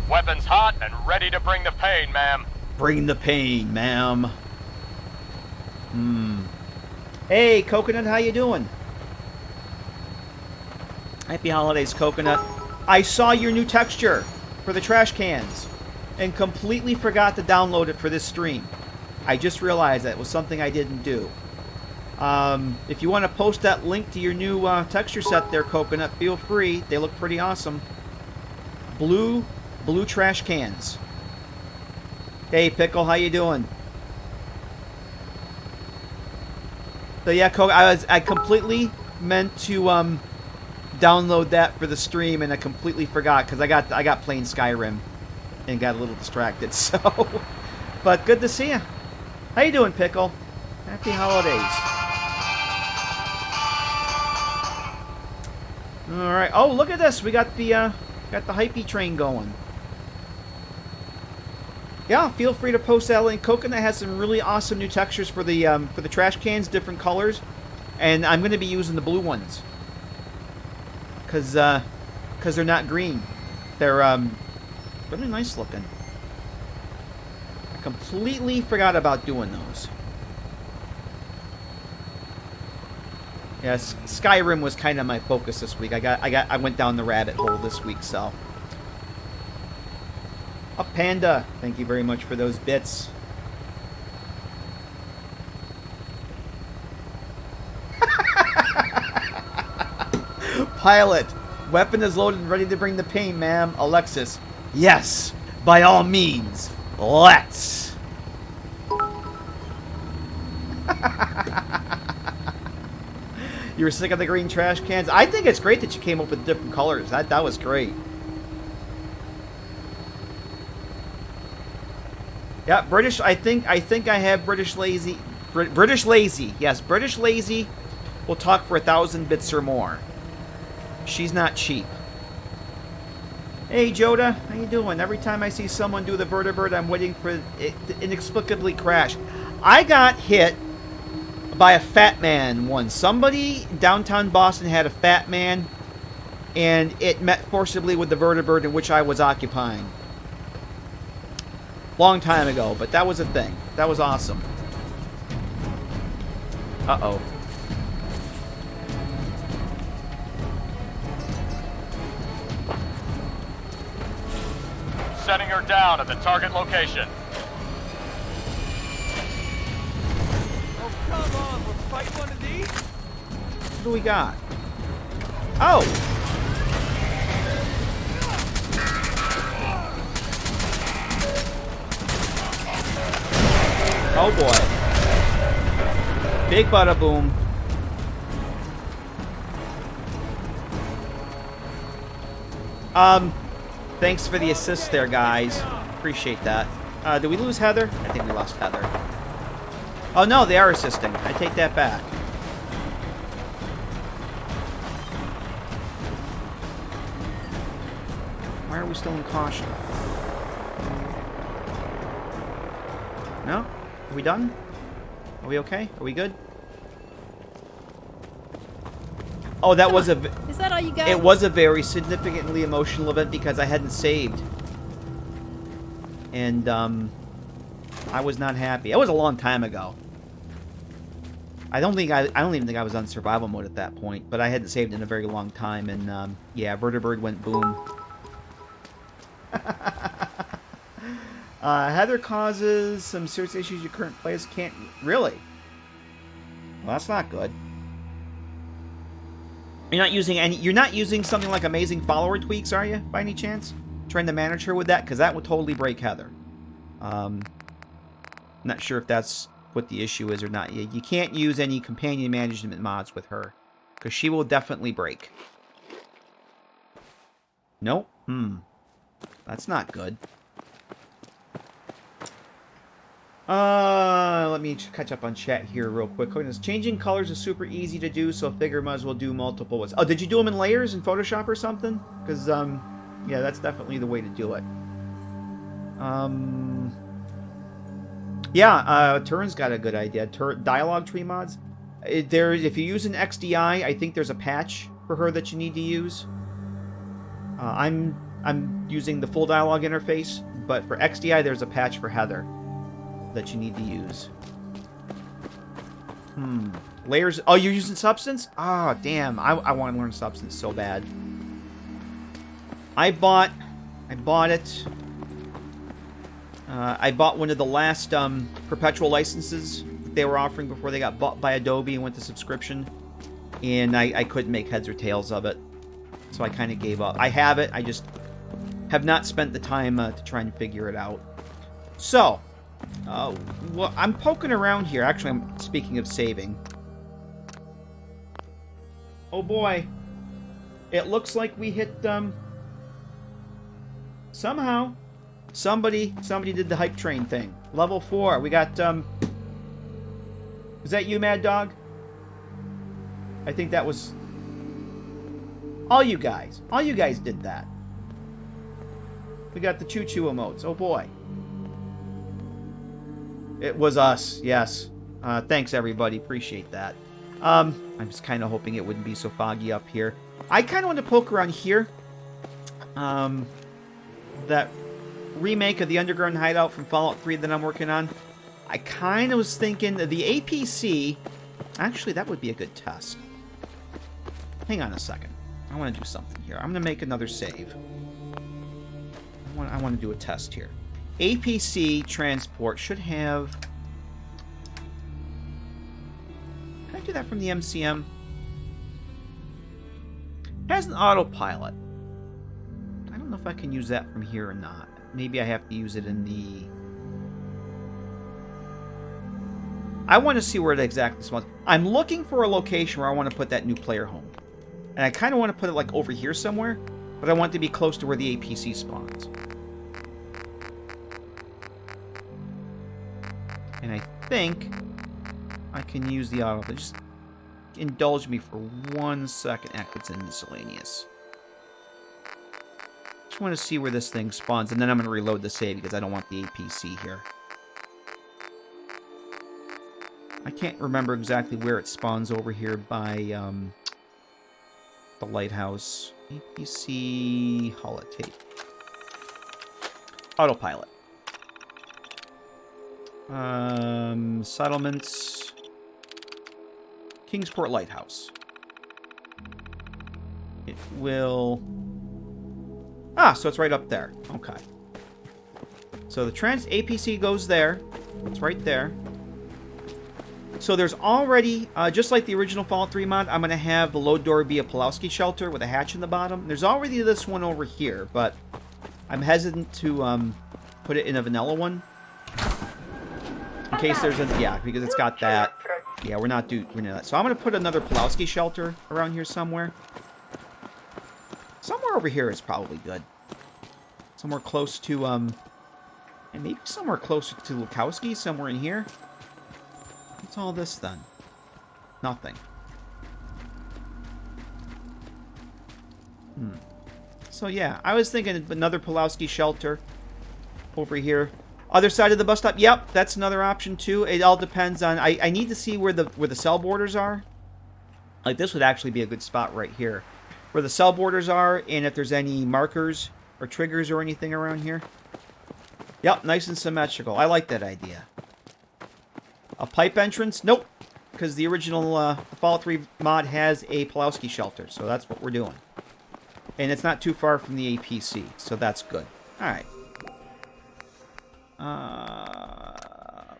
Weapons hot and ready to bring the pain, ma'am. Bring the pain, ma'am. Hey, Coconut, how you doing? Happy holidays, Coconut. I saw your new texture for the trash cans and completely forgot to download it for this stream. I just realized that was something I didn't do. If you want to post that link to your new texture set there, Coconut, feel free. They look pretty awesome. Blue trash cans. Hey, Pickle, how you doing? So yeah, I completely meant to download that for the stream, and I completely forgot because I got playing Skyrim and got a little distracted. So, but good to see you. How you doing, Pickle? Happy holidays. All right. Oh, look at this. We got the hypey train going. Yeah, feel free to post that link. Coconut has some really awesome new textures for the trash cans, different colors, and I'm going to be using the blue ones because they're not green. They're really nice looking. I completely forgot about doing those. Yes, Skyrim was kind of my focus this week. I went down the rabbit hole this week, so. A Panda, thank you very much for those bits. Pilot, weapon is loaded and ready to bring the pain, ma'am. Alexis, yes, by all means, let's. You were sick of the green trash cans? I think it's great that you came up with different colors. That was great. Yeah, British. I think I have British Lazy. British Lazy. Yes, British Lazy will talk for 1,000 bits or more. She's not cheap. Hey, Joda, how you doing? Every time I see someone do the vertebrate, I'm waiting for it to inexplicably crash. I got hit by a fat man once. Somebody downtown Boston had a fat man, and it met forcibly with the vertebrate in which I was occupying. Long time ago, but that was a thing. That was awesome. Uh-oh. Setting her down at the target location. Oh, come on, we'll fight one of these? What do we got? Oh! Oh boy. Big bada boom. Thanks for the assist there, guys. Appreciate that. Did we lose Heather? I think we lost Heather. Oh no, they are assisting. I take that back. Why are we still in caution? No? Are we done? Are we okay? Are we good? Oh, that was a... Is that all you got? It was a very significantly emotional event because I hadn't saved. And, I was not happy. It was a long time ago. I don't even think I was on survival mode at that point, but I hadn't saved in a very long time, and, yeah, Vertibird went boom. Heather causes some serious issues your current players can't... Really? Well, that's not good. You're not using something like amazing follower tweaks, are you, by any chance? Trying to manage her with that? Because that would totally break Heather. Not sure if that's what the issue is or not. You can't use any companion management mods with her. Because she will definitely break. Nope. That's not good. Let me catch up on chat here real quick. Changing colors is super easy to do, so I figure might as well do multiple ones. Oh, did you do them in layers in Photoshop or something? Because, yeah, that's definitely the way to do it. Yeah, Turin's got a good idea. Dialogue tree mods. If you use an XDI, I think there's a patch for her that you need to use. I'm using the full dialogue interface, but for XDI, there's a patch for Heather that you need to use. Layers. Oh, you're using Substance? Ah, damn. I want to learn Substance so bad. I bought it. I bought one of the last perpetual licenses they were offering before they got bought by Adobe and went to subscription. And I couldn't make heads or tails of it. So I kind of gave up. I have it. I just have not spent the time to try and figure it out. So, well, I'm poking around here. Actually, I'm speaking of saving. Oh boy. It looks like we hit, somehow. Somebody did the hype train thing. Level 4. We got, was that you, Mad Dog? I think that was... All you guys did that. We got the choo-choo emotes. Oh boy. It was us, yes. Thanks everybody, appreciate that. I'm just kind of hoping it wouldn't be so foggy up here. I kind of want to poke around here. That remake of the Underground Hideout from Fallout 3 that I'm working on. I kind of was thinking the APC... Actually, that would be a good test. Hang on a second. I want to do something here. I'm going to make another save. I want to do a test here. APC transport should have... Can I do that from the MCM? It has an autopilot. I don't know if I can use that from here or not. Maybe I have to use it in the... I want to see where it exactly spawns. I'm looking for a location where I want to put that new player home. And I kind of want to put it like over here somewhere, but I want it to be close to where the APC spawns. And I think I can use the auto. Just indulge me for 1 second. It's in miscellaneous. Just want to see where this thing spawns, and then I'm going to reload the save because I don't want the APC here. I can't remember exactly where it spawns over here by the lighthouse. APC holotape. Autopilot. Settlements. Kingsport Lighthouse. It will... Ah, so it's right up there. Okay. So the APC goes there. It's right there. So there's already, just like the original Fallout 3 mod, I'm going to have the load door be a Pulowski shelter with a hatch in the bottom. There's already this one over here, but I'm hesitant to put it in a vanilla one. In case there's a... Yeah, because it's got that. Yeah, we're not doing that. So I'm going to put another Pulowski shelter around here somewhere. Somewhere over here is probably good. Somewhere close to, and maybe somewhere closer to Lukowski, somewhere in here. What's all this, then? Nothing. So, yeah, I was thinking another Pulowski shelter over here. Other side of the bus stop. Yep, that's another option, too. It all depends on... I need to see where the cell borders are. Like, this would actually be a good spot right here. Where the cell borders are, and if there's any markers or triggers or anything around here. Yep, nice and symmetrical. I like that idea. A pipe entrance? Nope. Because the original Fallout 3 mod has a Pulowski shelter, so that's what we're doing. And it's not too far from the APC, so that's good. Alright.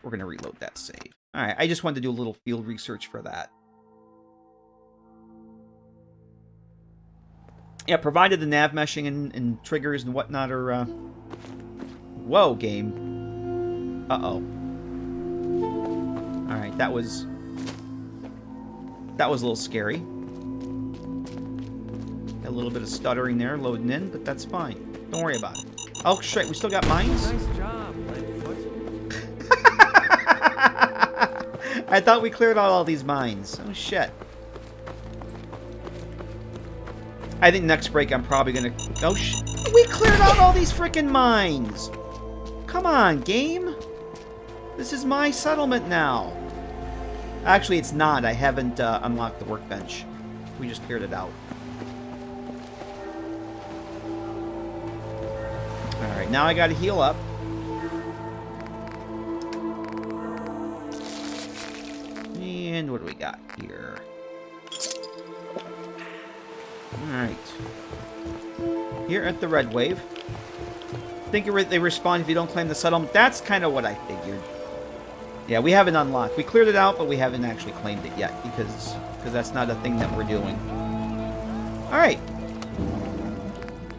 We're going to reload that save. Alright, I just wanted to do a little field research for that. Yeah, provided the nav meshing and triggers and whatnot are... Whoa, game. Uh-oh. Alright, that was a little scary. Got a little bit of stuttering there, loading in, but that's fine. Don't worry about it. Oh, shit, we still got mines? Nice job, Lightfoot. I thought we cleared out all these mines. Oh, shit. I think next break I'm probably gonna... Oh, we cleared out all these freaking mines! Come on, game! This is my settlement now. Actually, it's not. I haven't unlocked the workbench. We just cleared it out. Alright, now I gotta heal up. And what do we got here? Alright. Here at the Red Wave. I think they respawn if you don't claim the settlement. That's kind of what I figured. Yeah, we haven't unlocked. We cleared it out, but we haven't actually claimed it yet because that's not a thing that we're doing. Alright.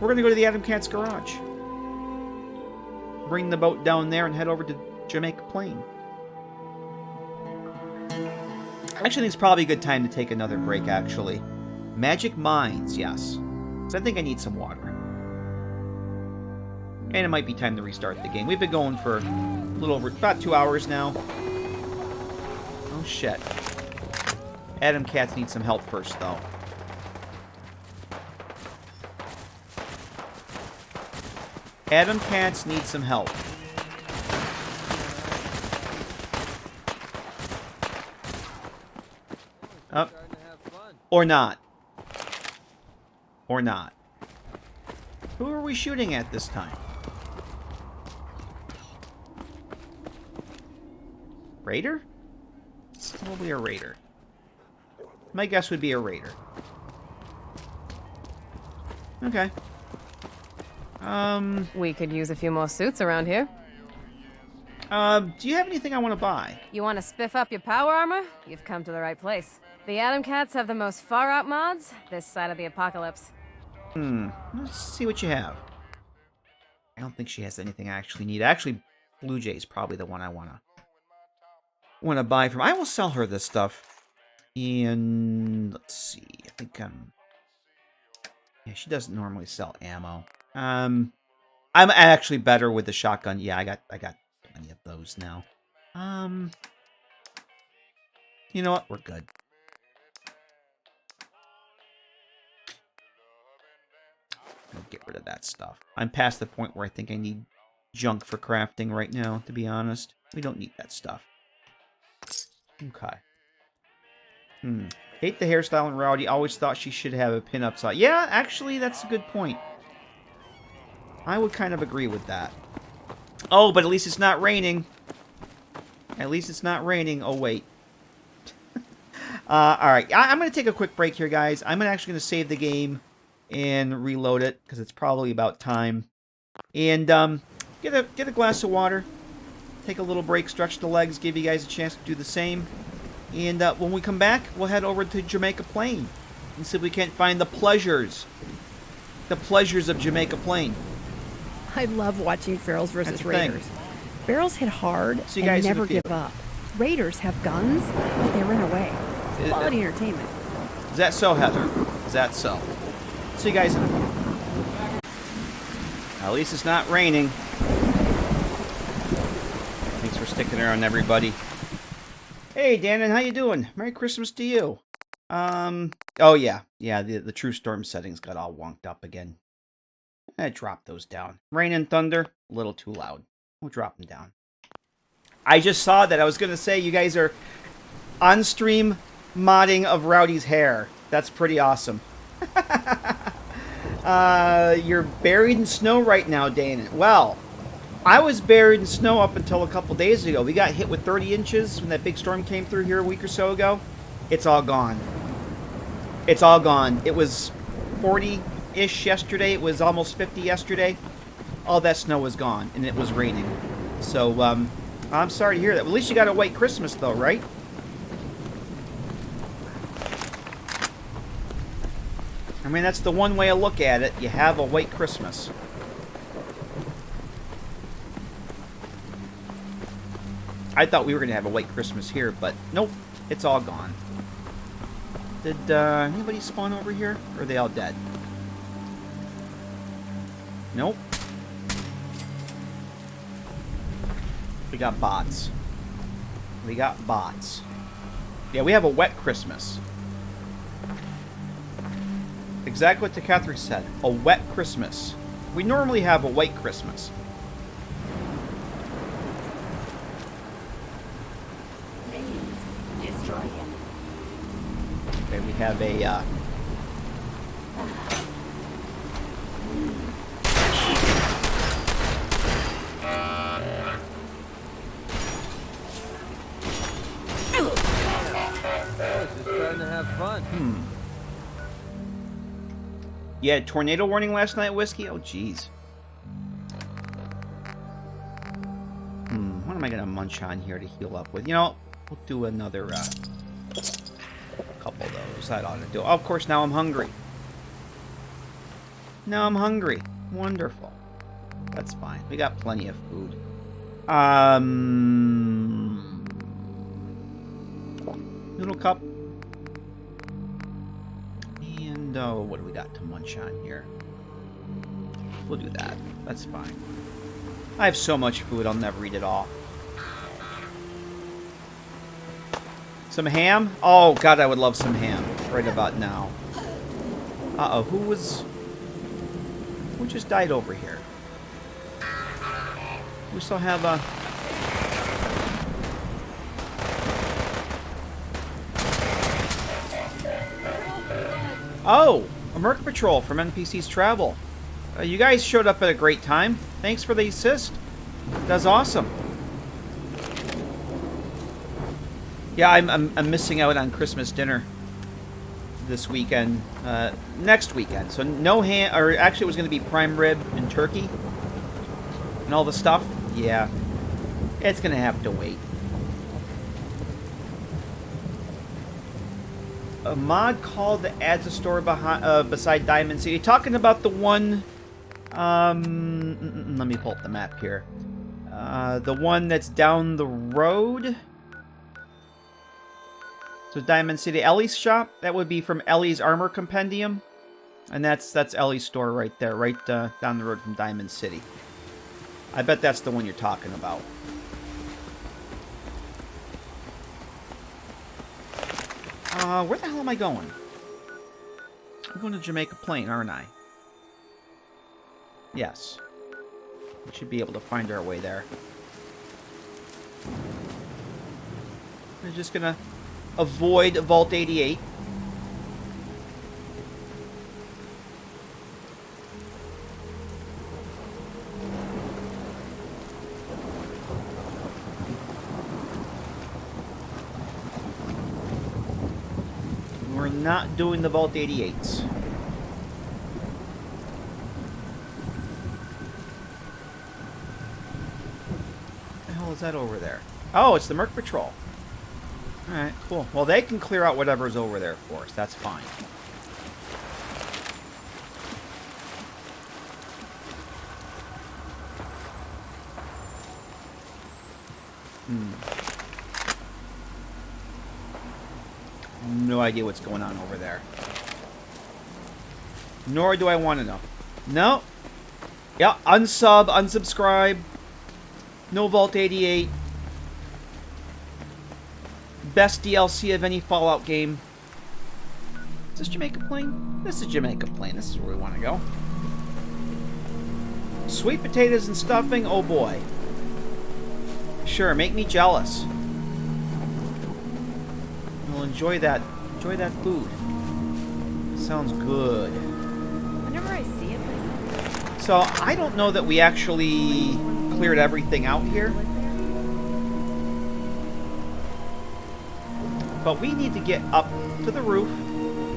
We're going to go to the Adam Cat's garage. Bring the boat down there and head over to Jamaica Plain. I actually think it's probably a good time to take another break, actually. Magic Mines, yes. So I think I need some water. And it might be time to restart the game. We've been going for a little over about 2 hours now. Oh, shit. Adam Cats needs some help first, though. Adam Cats needs some help. Up. Or not. Or not. Who are we shooting at this time? Raider? Probably a raider. My guess would be a raider. Okay. We could use a few more suits around here. Do you have anything I want to buy? You want to spiff up your power armor? You've come to the right place. The Atom Cats have the most far-out mods this side of the apocalypse. Let's see what you have. I don't think she has anything I actually need. Actually, Blue Jay's probably the one I want to buy from. I will sell her this stuff. And let's see. I think yeah, she doesn't normally sell ammo. I'm actually better with the shotgun. Yeah, I got plenty of those now. You know what? We're good. I'll get rid of that stuff. I'm past the point where I think I need junk for crafting right now, to be honest. We don't need that stuff. Okay. Hate the hairstyle in Rowdy. Always thought she should have a pin-up side. Yeah, actually, that's a good point. I would kind of agree with that. Oh, but at least it's not raining. At least it's not raining. Oh, wait. Alright, I'm going to take a quick break here, guys. I'm actually going to save the game and reload it, because it's probably about time. And get a glass of water. Take a little break, stretch the legs, give you guys a chance to do the same. And when we come back, we'll head over to Jamaica Plain and see if we can't find the pleasures of Jamaica Plain. I love watching Ferals versus That's the thing. Raiders. Ferals hit hard See you guys and in a never few. give up. Raiders have guns, but they run away. Quality entertainment. Is that so, Heather? Is that so? See you guys in a few. At least it's not raining. Thanks for sticking around, everybody. Hey, Danon, how you doing? Merry Christmas to you. Oh yeah, the True Storm settings got all wonked up again. Drop those down. Rain and thunder, a little too loud. We'll drop them down. I just saw that. I was gonna say you guys are on stream modding of Rowdy's hair. That's pretty awesome. You're buried in snow right now, Danon. Well, I was buried in snow up until a couple days ago. We got hit with 30 inches when that big storm came through here a week or so ago. It's all gone. It's all gone. It was 40-ish yesterday. It was almost 50 yesterday. All that snow was gone, and it was raining. So, I'm sorry to hear that. Well, at least you got a white Christmas, though, right? I mean, that's the one way to look at it. You have a white Christmas. I thought we were going to have a white Christmas here, but nope, it's all gone. Did anybody spawn over here? Or are they all dead? Nope. We got bots. We got bots. Yeah, we have a wet Christmas. Exactly what Catherine said. A wet Christmas. We normally have a white Christmas. Okay, we have a, Just starting to have fun. Yeah, tornado warning last night, Whiskey? Oh, jeez. What am I going to munch on here to heal up with? You know, we'll do another, couple of those. That ought to do it. Oh, of course, now I'm hungry. Now I'm hungry. Wonderful. That's fine. We got plenty of food. Noodle cup. And, what do we got to munch on here? We'll do that. That's fine. I have so much food, I'll never eat it all. Some ham? Oh, God, I would love some ham right about now. Uh-oh, who just died over here? We still have a... Oh, a Merc Patrol from NPC's Travel. You guys showed up at a great time. Thanks for the assist. That's awesome. Yeah, I'm missing out on Christmas dinner this weekend. Next weekend. So no ham, or actually it was going to be prime rib and turkey and all the stuff. Yeah, it's going to have to wait. A mod called that adds a store behind, beside Diamond City. Talking about the one... let me pull up the map here. The one that's down the road. So Diamond City, Ellie's shop. That would be from Ellie's Armor Compendium. And that's Ellie's store right there, right down the road from Diamond City. I bet that's the one you're talking about. Where the hell am I going? I'm going to Jamaica Plain, aren't I? Yes. We should be able to find our way there. We're just going to avoid Vault 88. we're not doing the Vault 88s. What the hell is that over there? Oh, it's the Merc Patrol. Alright, cool. Well, they can clear out whatever's over there for us. That's fine. No idea what's going on over there. Nor do I want to know. No. Yeah, unsub, unsubscribe. No Vault 88. Best DLC of any Fallout game. Is this Jamaica Plain? This is Jamaica Plain. This is where we want to go. Sweet potatoes and stuffing? Oh boy. Sure, make me jealous. We'll enjoy that food. Sounds good. Whenever I see it, so I don't know that we actually cleared everything out here. But we need to get up to the roof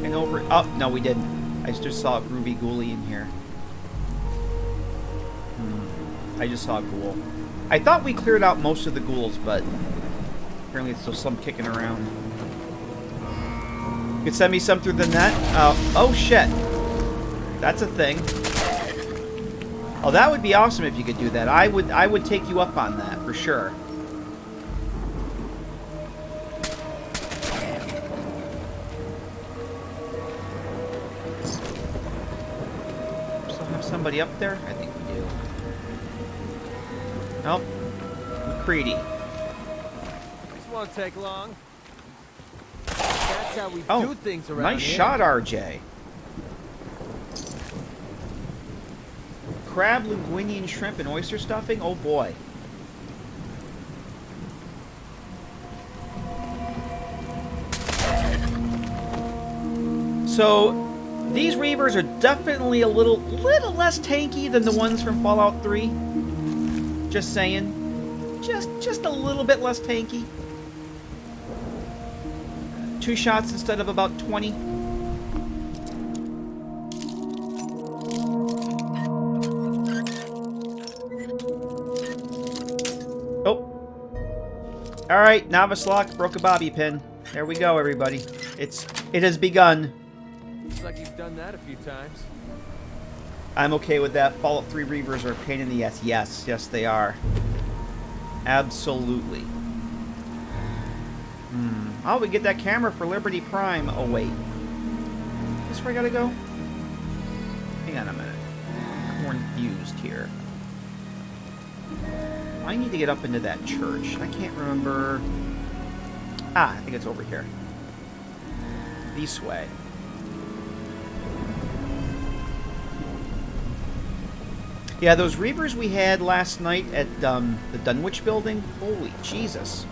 and over. Oh, no, we didn't. I just saw a groovy ghoulie in here. I just saw a ghoul. I thought we cleared out most of the ghouls, but apparently there's still some kicking around. You could send me some through the net? Oh, shit. That's a thing. Oh, that would be awesome if you could do that. I would take you up on that, for sure. Still have somebody up there? I think we do. Nope. McCready. This won't take long. That's how we do things around nice here. shot, RJ. Crab, linguine, shrimp, and oyster stuffing? Oh boy. So, these Reavers are definitely a little less tanky than the ones from Fallout 3. Just saying. Just a little bit less tanky. 2 shots instead of about 20. Oh. Alright, Novice Lock broke a bobby pin. There we go, everybody. It has begun. Looks like you've done that a few times. I'm okay with that. Fallout 3 Reavers are a pain in the ass. Yes, they are. Absolutely. Oh, we get that camera for Liberty Prime. Oh, wait. Is this where I gotta go? Hang on a minute. I'm confused here. I need to get up into that church. I can't remember. Ah, I think it's over here. This way. Yeah, those Reavers we had last night at the Dunwich building. Holy Jesus.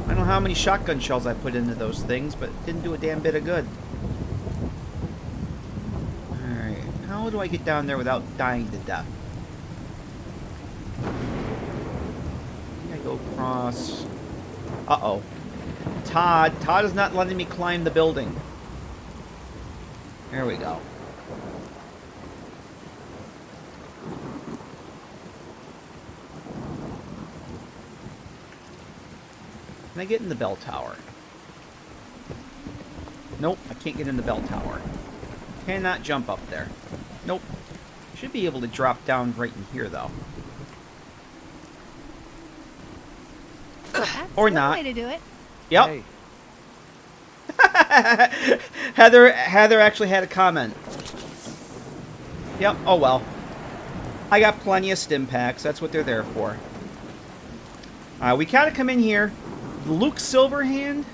I don't know how many shotgun shells I put into those things, but it didn't do a damn bit of good. Alright, how do I get down there without dying to death? I think I go across... Uh-oh. Todd is not letting me climb the building. There we go. Can I get in the bell tower? Nope, I can't get in the bell tower. Cannot jump up there. Nope. Should be able to drop down right in here, though. That's or one not. way to do it. Yep. Hey. Heather actually had a comment. Yep. Oh well. I got plenty of stim packs. That's what they're there for. We gotta come in here. Luke Silverhand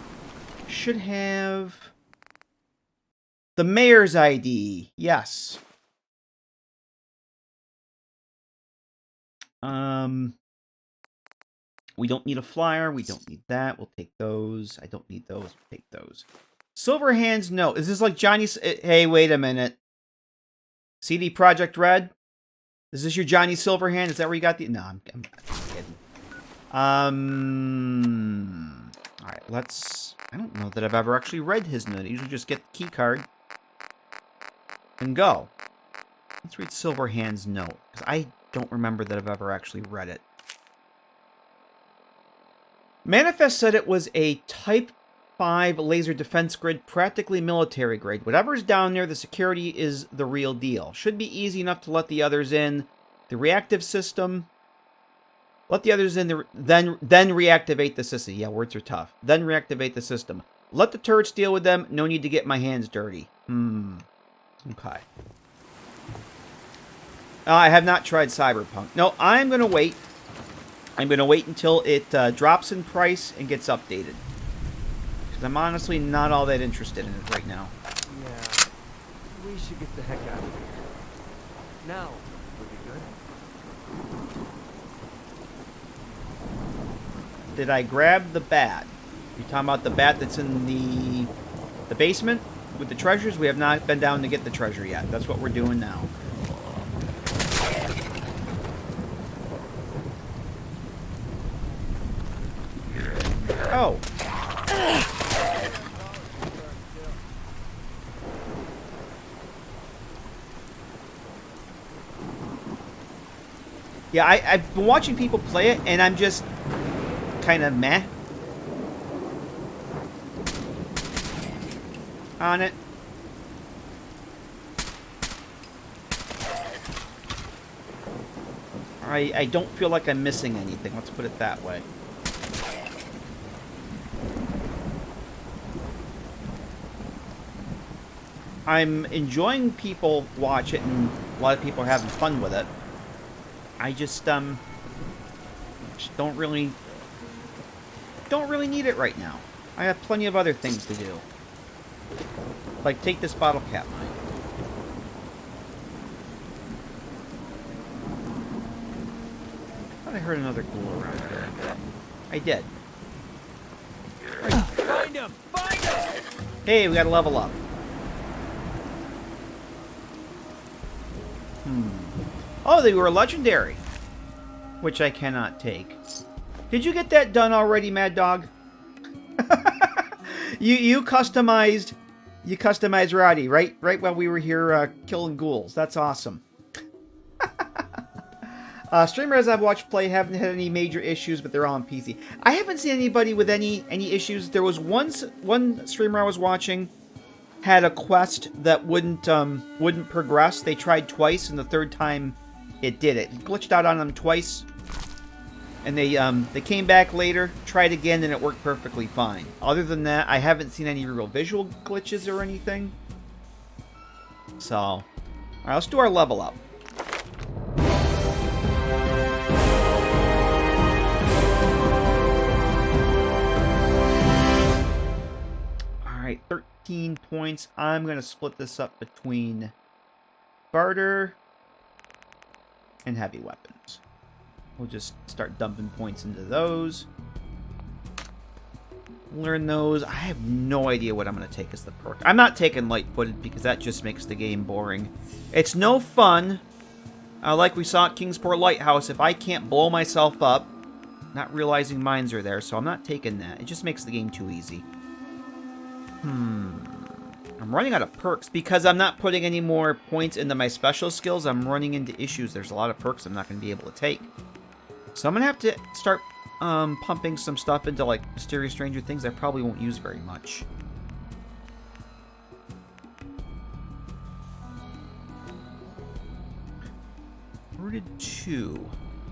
should have the mayor's ID. Yes. We don't need a flyer. We don't need that. We'll take those. I don't need those. We'll take those. Silverhand's no. Is this like Johnny's? Hey, wait a minute. CD Projekt Red? Is this your Johnny Silverhand? Is that where you got the... No, I'm kidding. Alright, let's... I don't know that I've ever actually read his note. I usually just get the key card and go. Let's read Silverhand's note, because I don't remember that I've ever actually read it. Manifest said it was a Type 5 laser defense grid, practically military grade. Whatever's down there, the security is the real deal. Should be easy enough to let the others in. The reactive system... Let the others in, then reactivate the system. Yeah, words are tough. Then reactivate the system. Let the turrets deal with them. No need to get my hands dirty. Okay. I have not tried Cyberpunk. No, I'm going to wait. I'm going to wait until it drops in price and gets updated. Because I'm honestly not all that interested in it right now. Yeah, we should get the heck out of here. Now would be good. Did I grab the bat? You talking about the bat that's in the basement with the treasures? We have not been down to get the treasure yet. That's what we're doing now. Oh. Yeah, I've been watching people play it, and I'm just kind of meh on it. I don't feel like I'm missing anything. Let's put it that way. I'm enjoying people watch it, and a lot of people are having fun with it. I just don't really need it right now. I have plenty of other things to do. Like take this bottle cap mine. I thought I heard another ghoul around here. I did. Find him! Find him! Hey, we gotta level up. Oh, they were legendary. Which I cannot take. Did you get that done already, Mad Dog? you customized Roddy, right while we were here killing ghouls. That's awesome. Streamers I've watched play haven't had any major issues, but they're all on PC. I haven't seen anybody with any issues. There was one streamer I was watching had a quest that wouldn't progress. They tried twice, and the third time it did it. It glitched out on them twice, and they came back later, tried again, and it worked perfectly fine. Other than that, I haven't seen any real visual glitches or anything. So, all right, let's do our level up. All right, 13 points. I'm going to split this up between barter and heavy weapons. We'll just start dumping points into those. Learn those. I have no idea what I'm going to take as the perk. I'm not taking light-footed because that just makes the game boring. It's no fun. Like we saw at Kingsport Lighthouse, if I can't blow myself up, not realizing mines are there, so I'm not taking that. It just makes the game too easy. I'm running out of perks because I'm not putting any more points into my special skills. I'm running into issues. There's a lot of perks I'm not going to be able to take. So I'm going to have to start pumping some stuff into, like, Mysterious Stranger Things I probably won't use very much. Rooted 2.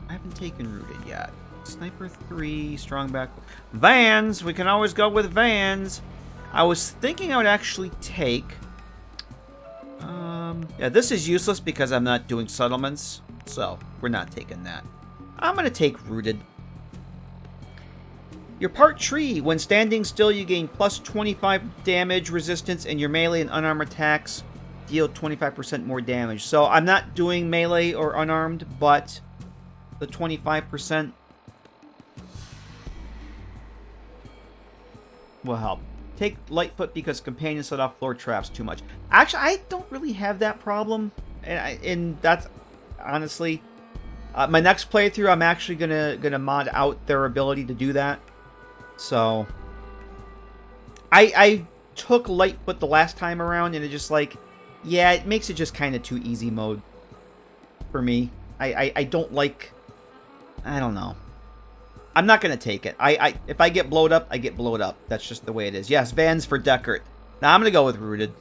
I haven't taken Rooted yet. Sniper 3, Strong Back. Vans! We can always go with Vans! I was thinking I would actually take... yeah, this is useless because I'm not doing settlements, so we're not taking that. I'm going to take Rooted. Your part tree. When standing still, you gain plus 25 damage resistance, and your melee and unarmed attacks deal 25% more damage. So I'm not doing melee or unarmed, but the 25% will help. Take Lightfoot because companions set off floor traps too much. Actually, I don't really have that problem, and that's honestly my next playthrough. I'm actually gonna mod out their ability to do that. So I took Lightfoot the last time around, and it just like, yeah, it makes it just kind of too easy mode for me. I don't like, I don't know. I'm not going to take it. If I get blowed up, I get blowed up. That's just the way it is. Yes, Vans for Deckard. Now I'm going to go with Rooted.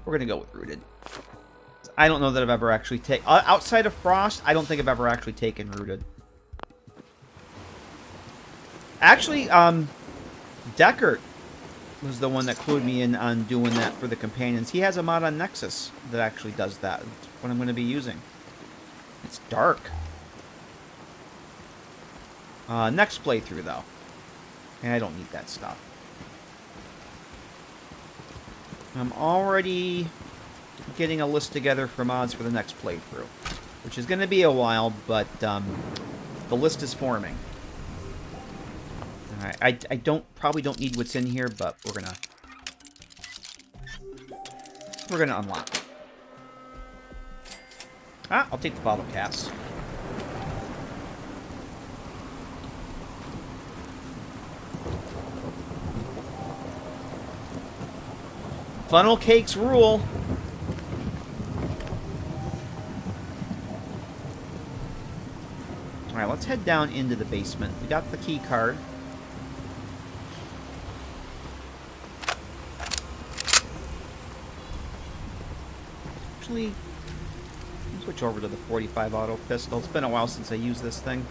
We're going to go with Rooted. I don't know that I've ever actually taken... outside of Frost, I don't think I've ever actually taken Rooted. Actually, Deckard was the one that clued me in on doing that for the companions. He has a mod on Nexus that actually does that. That's what I'm going to be using. It's dark. Next playthrough, though. And I don't need that stuff. I'm already getting a list together for mods for the next playthrough, which is going to be a while, but the list is forming. All right, I probably don't need what's in here, but we're gonna unlock it. I'll take the bottle caps. Funnel cakes rule. Alright, let's head down into the basement. We got the key card. Actually, I'll switch over to the 45 auto pistol. It's been a while since I used this thing.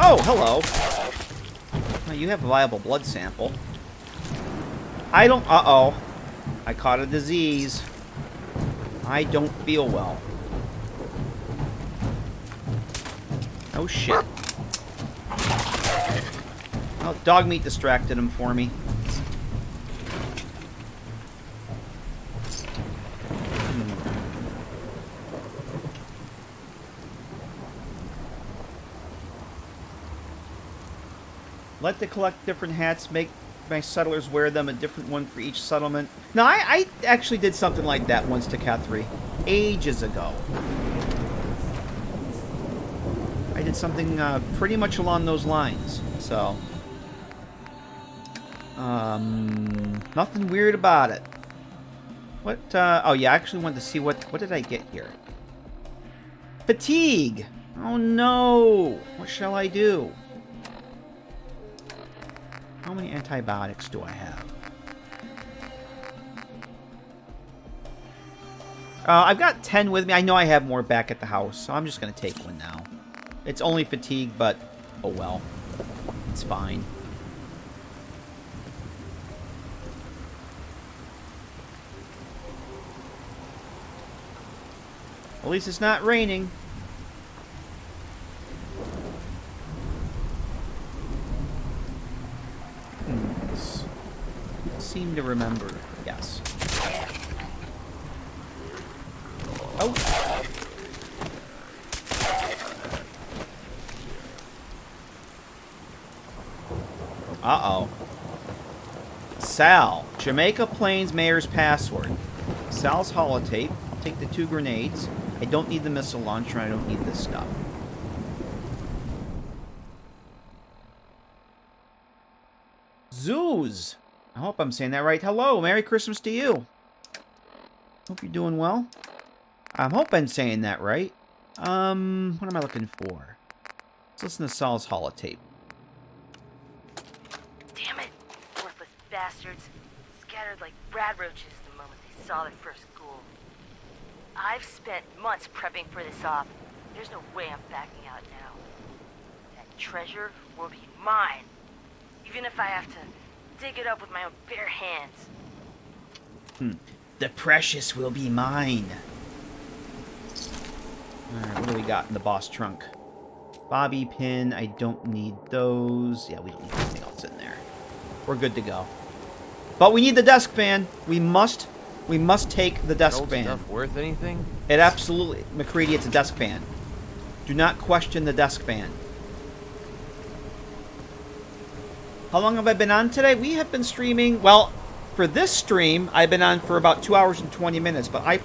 Oh, hello. Oh, you have a viable blood sample. I don't... Uh-oh. I caught a disease. I don't feel well. Oh, shit. Oh, dog meat distracted him for me. Let the collect different hats, make my settlers wear them, a different one for each settlement. No, I actually did something like that once to Kethri. Ages ago. I did something pretty much along those lines, so... nothing weird about it. What, oh yeah, I actually wanted to see what did I get here? Fatigue! Oh no! What shall I do? How many antibiotics do I have? I've got 10 with me. I know I have more back at the house, so I'm just going to take one now. It's only fatigue, but oh well. It's fine. At least it's not raining. Seem to remember. Yes. Oh. Uh-oh. Sal. Jamaica Plains Mayor's password. Sal's holotape. Take the 2 grenades. I don't need the missile launcher. I don't need this stuff. Zoos. I hope I'm saying that right. Hello, Merry Christmas to you. Hope you're doing well. I hope I'm saying that right. What am I looking for? Let's listen to Sal's holotape. Damn it. Worthless bastards. Scattered like rad roaches the moment they saw their first ghoul. I've spent months prepping for this op. There's no way I'm backing out now. That treasure will be mine. Even if I have to dig it up with my own bare hands. The precious will be mine. Alright, what do we got in the boss trunk? Bobby pin, I don't need those. Yeah, we don't need anything else in there. We're good to go. But we need the desk fan. We must take the desk fan. Stuff worth anything? It absolutely, McCready, it's a desk fan. Do not question the desk fan. How long have I been on today? We have been streaming, well, for this stream, I've been on for about 2 hours and 20 minutes, but I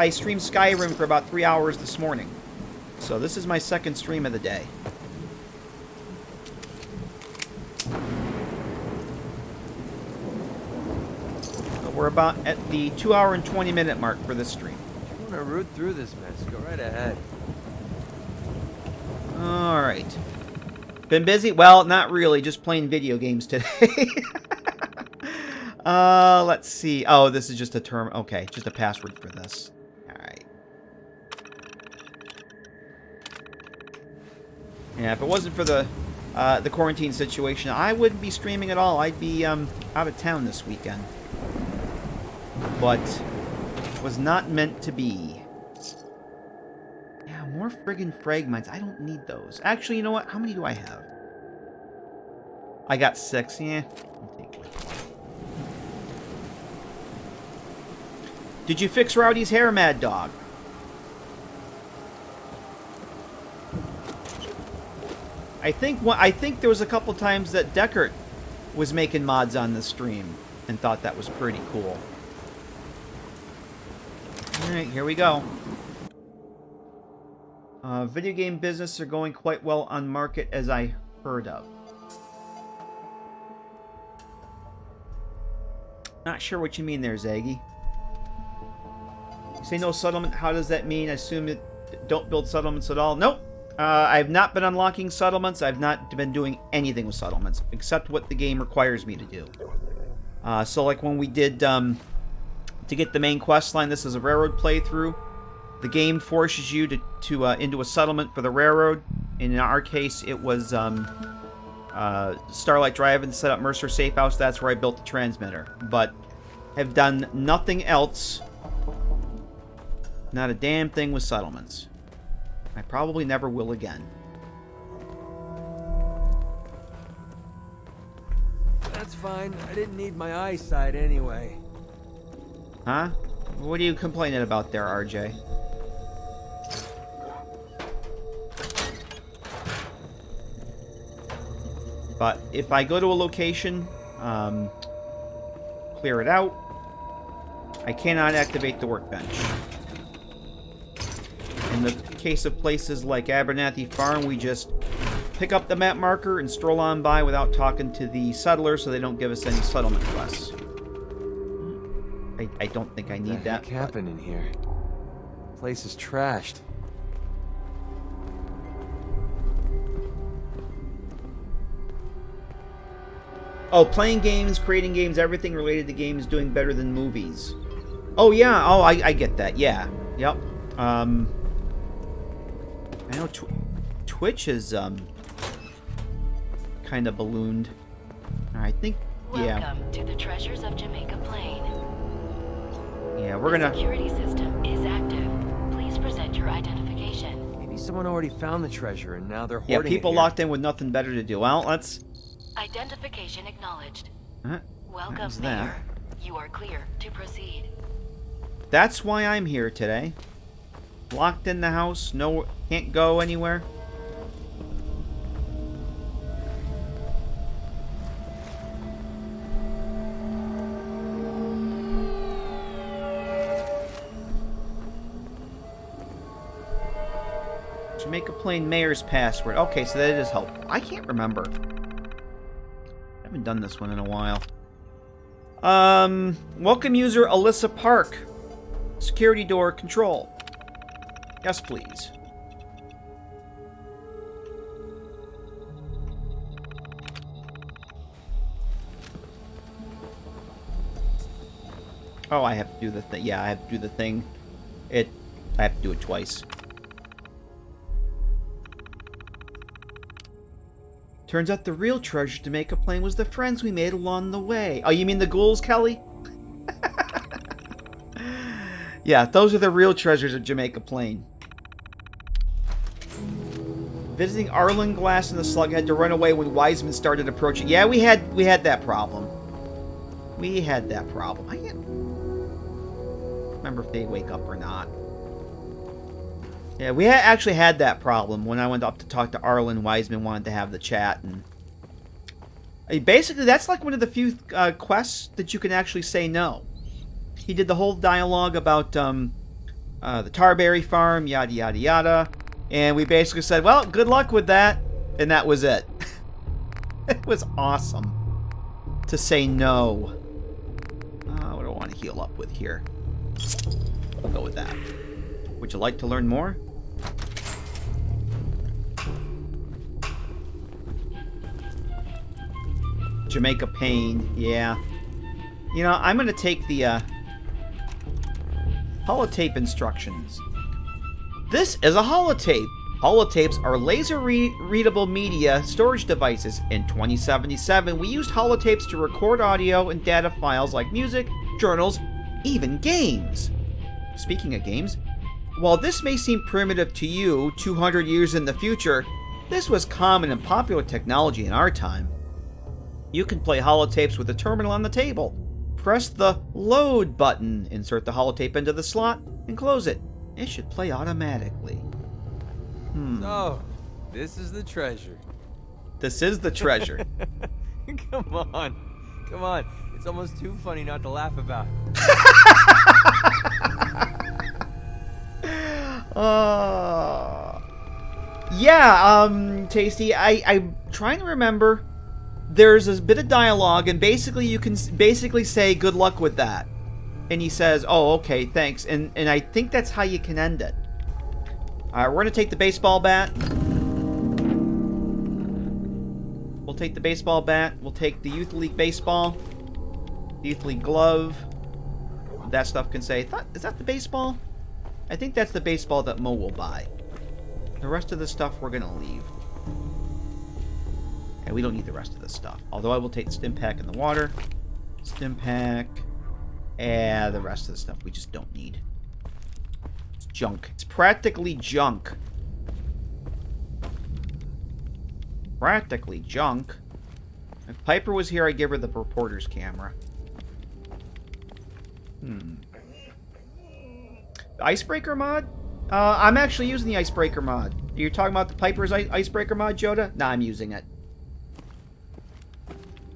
streamed Skyrim for about 3 hours this morning. So this is my second stream of the day. So we're about at the 2 hour and 20 minute mark for this stream. I want to root through this mess. Go right ahead. Alright. Been busy? Well, not really. Just playing video games today. Let's see. Oh, this is just a term. Okay, just a password for this. Alright. Yeah, if it wasn't for the quarantine situation, I wouldn't be streaming at all. I'd be out of town this weekend. But it was not meant to be. Yeah, more friggin' fragments. I don't need those. Actually, you know what? How many do I have? I got 6. Yeah, I'll take it. Did you fix Rowdy's hair, Mad Dog? I think there was a couple times that Deckert was making mods on the stream and thought that was pretty cool. Alright, here we go. Video game business are going quite well on market, as I heard of. Not sure what you mean there, Zaggy. You say no settlement, how does that mean? I assume it don't build settlements at all? Nope. I've not been unlocking settlements. I've not been doing anything with settlements, except what the game requires me to do. So like when we did, to get the main quest line, this is a railroad playthrough. The game forces you to into a settlement for the railroad. And in our case, it was Starlight Drive and set up Mercer Safe House. That's where I built the transmitter. But have done nothing else. Not a damn thing with settlements. I probably never will again. That's fine. I didn't need my eyesight anyway. Huh? What are you complaining about there, RJ? But if I go to a location, clear it out, I cannot activate the workbench. In the case of places like Abernathy Farm, we just pick up the map marker and stroll on by without talking to the settlers so they don't give us any settlement quests. I don't think I need that. What happened in here? The place is trashed. Oh, playing games, creating games, everything related to games doing better than movies. Oh, yeah. Oh, I get that. Yeah. Yep. I know Twitch is, kind of ballooned. I think, yeah. Welcome to the Treasures of Jamaica Plain. Yeah, we're gonna... The security system is active. Please present your identification. Maybe someone already found the treasure and now they're hoarding it. Yeah, people locked in with nothing better to do. Well, let's... Identification acknowledged. Welcome, Mayor. You are clear to proceed. That's why I'm here today. Locked in the house, can't go anywhere. Jamaica Plain Mayor's password. Okay, so that is helpful. I can't remember. I haven't done this one in a while. Welcome user Alyssa Park. Security door control. Yes, please. Oh, I have to do the thing. Yeah, I have to do the thing. I have to do it twice. Turns out the real treasure to make a plane was the friends we made along the way. Oh, you mean the ghouls, Kelly? Yeah, those are the real treasures of Jamaica Plain. Visiting Arlen Glass and the Slug had to run away when Wiseman started approaching. Yeah, we had that problem. We had that problem. I can't remember if they wake up or not. Yeah, we actually had that problem when I went up to talk to Arlen. Wiseman wanted to have the chat, and Basically, that's like one of the few quests that you can actually say no. He did the whole dialogue about the Tarberry farm, yada, yada, yada. And we basically said, well, good luck with that. And that was it. It was awesome to say no. What do I want to heal up with here? We'll go with that. Would you like to learn more? Jamaica Pain, yeah. You know, I'm going to take the holotape instructions. This is a holotape. Holotapes are laser-readable media storage devices. In 2077, we used holotapes to record audio and data files like music, journals, even games. Speaking of games, while this may seem primitive to you 200 years in the future, this was common and popular technology in our time. You can play holotapes with a terminal on the table. Press the load button, insert the holotape into the slot, and close it. It should play automatically. So, this is the treasure. This is the treasure. Come on. Come on. It's almost too funny not to laugh about. Yeah, Tasty, I'm trying to remember. There's a bit of dialogue, and basically you can basically say good luck with that. And he says, oh, okay, thanks. And I think that's how you can end it. We're going to take the baseball bat. We'll take the baseball bat. We'll take the Youth League baseball. The Youth League glove. That stuff can say, is that the baseball? I think that's the baseball that Mo will buy. The rest of the stuff we're going to leave. And we don't need the rest of this stuff. Although I will take the stim pack in the water. Stim pack. And the rest of the stuff we just don't need. It's junk. It's practically junk. Practically junk. If Piper was here, I'd give her the reporter's camera. The icebreaker mod? I'm actually using the icebreaker mod. You're talking about the Piper's icebreaker mod, Joda? Nah, I'm using it.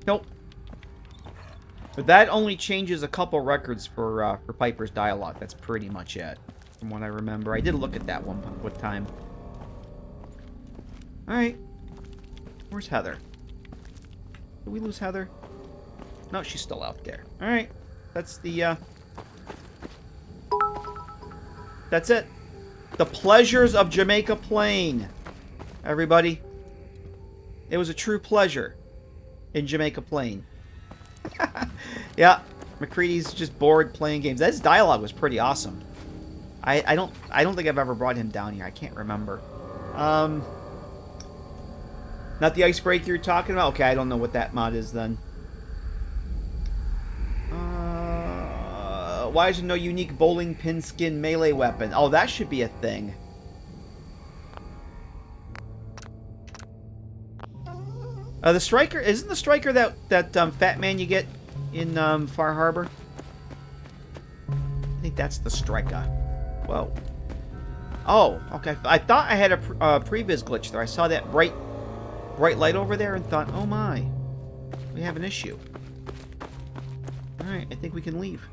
Nope. But that only changes a couple records for Piper's dialogue. That's pretty much it, from what I remember. I did look at that one time. Alright. Where's Heather? Did we lose Heather? No, she's still out there. Alright. That's the, That's it. The pleasures of Jamaica Plain. Everybody. It was a true pleasure in Jamaica Plain. Yeah, McCready's just bored playing games. His dialogue was pretty awesome. I don't think I've ever brought him down here. I can't remember. Not the icebreaker you're talking about? Okay, I don't know what that mod is then. Why is there no unique bowling pin skin melee weapon? Oh, that should be a thing. The striker, isn't the striker that fat man you get in Far Harbor? I think that's the striker. Whoa. Oh, okay. I thought I had a previs glitch there. I saw that bright light over there and thought, oh my, we have an issue. Alright, I think we can leave.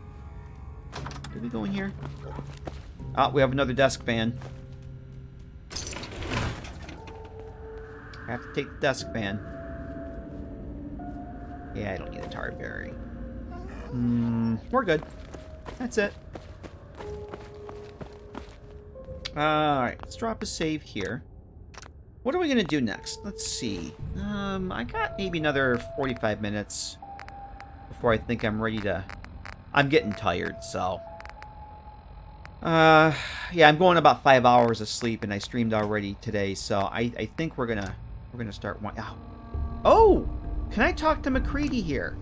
Did we go in here? Oh, we have another desk fan. I have to take the desk fan. Yeah, I don't need a Tarberry. We're good. That's it. Alright, let's drop a save here. What are we going to do next? Let's see. I got maybe another 45 minutes before I think I'm ready to... I'm getting tired, so... yeah, I'm going about 5 hours of sleep, and I streamed already today, so I think we're gonna start one... Oh! Can I talk to McCready here?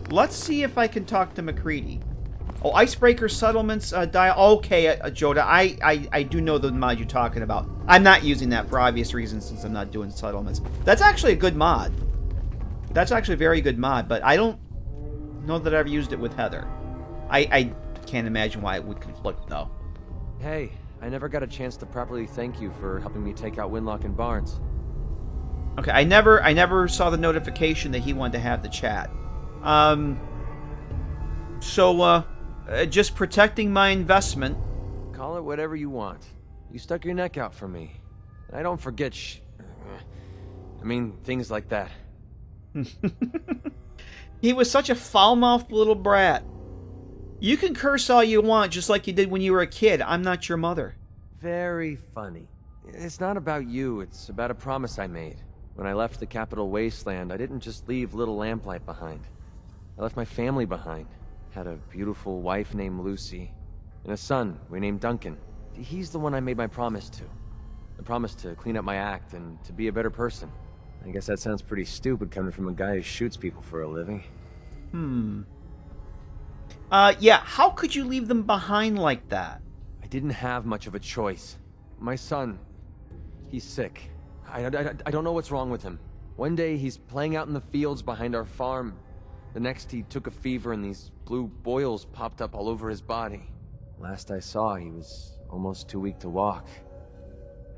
Let's see if I can talk to McCready. Oh, Icebreaker Settlements, okay, Joda, I do know the mod you're talking about. I'm not using that for obvious reasons since I'm not doing settlements. That's actually a good mod. That's actually a very good mod, but I don't know that I've used it with Heather. I can't imagine why it would conflict, though. Hey, I never got a chance to properly thank you for helping me take out Winlock and Barnes. Okay, I never saw the notification that he wanted to have the chat. Just protecting my investment. Call it whatever you want. You stuck your neck out for me. I don't forget things like that. He was such a foul-mouthed little brat. You can curse all you want, just like you did when you were a kid. I'm not your mother. Very funny. It's not about you, it's about a promise I made. When I left the Capital Wasteland, I didn't just leave little Lamplight behind. I left my family behind. Had a beautiful wife named Lucy, and a son we named Duncan. He's the one I made my promise to. I promised to clean up my act and to be a better person. I guess that sounds pretty stupid coming from a guy who shoots people for a living. Yeah, how could you leave them behind like that? I didn't have much of a choice. My son, he's sick. I don't know what's wrong with him. One day he's playing out in the fields behind our farm. The next he took a fever and these blue boils popped up all over his body. Last I saw, he was almost too weak to walk.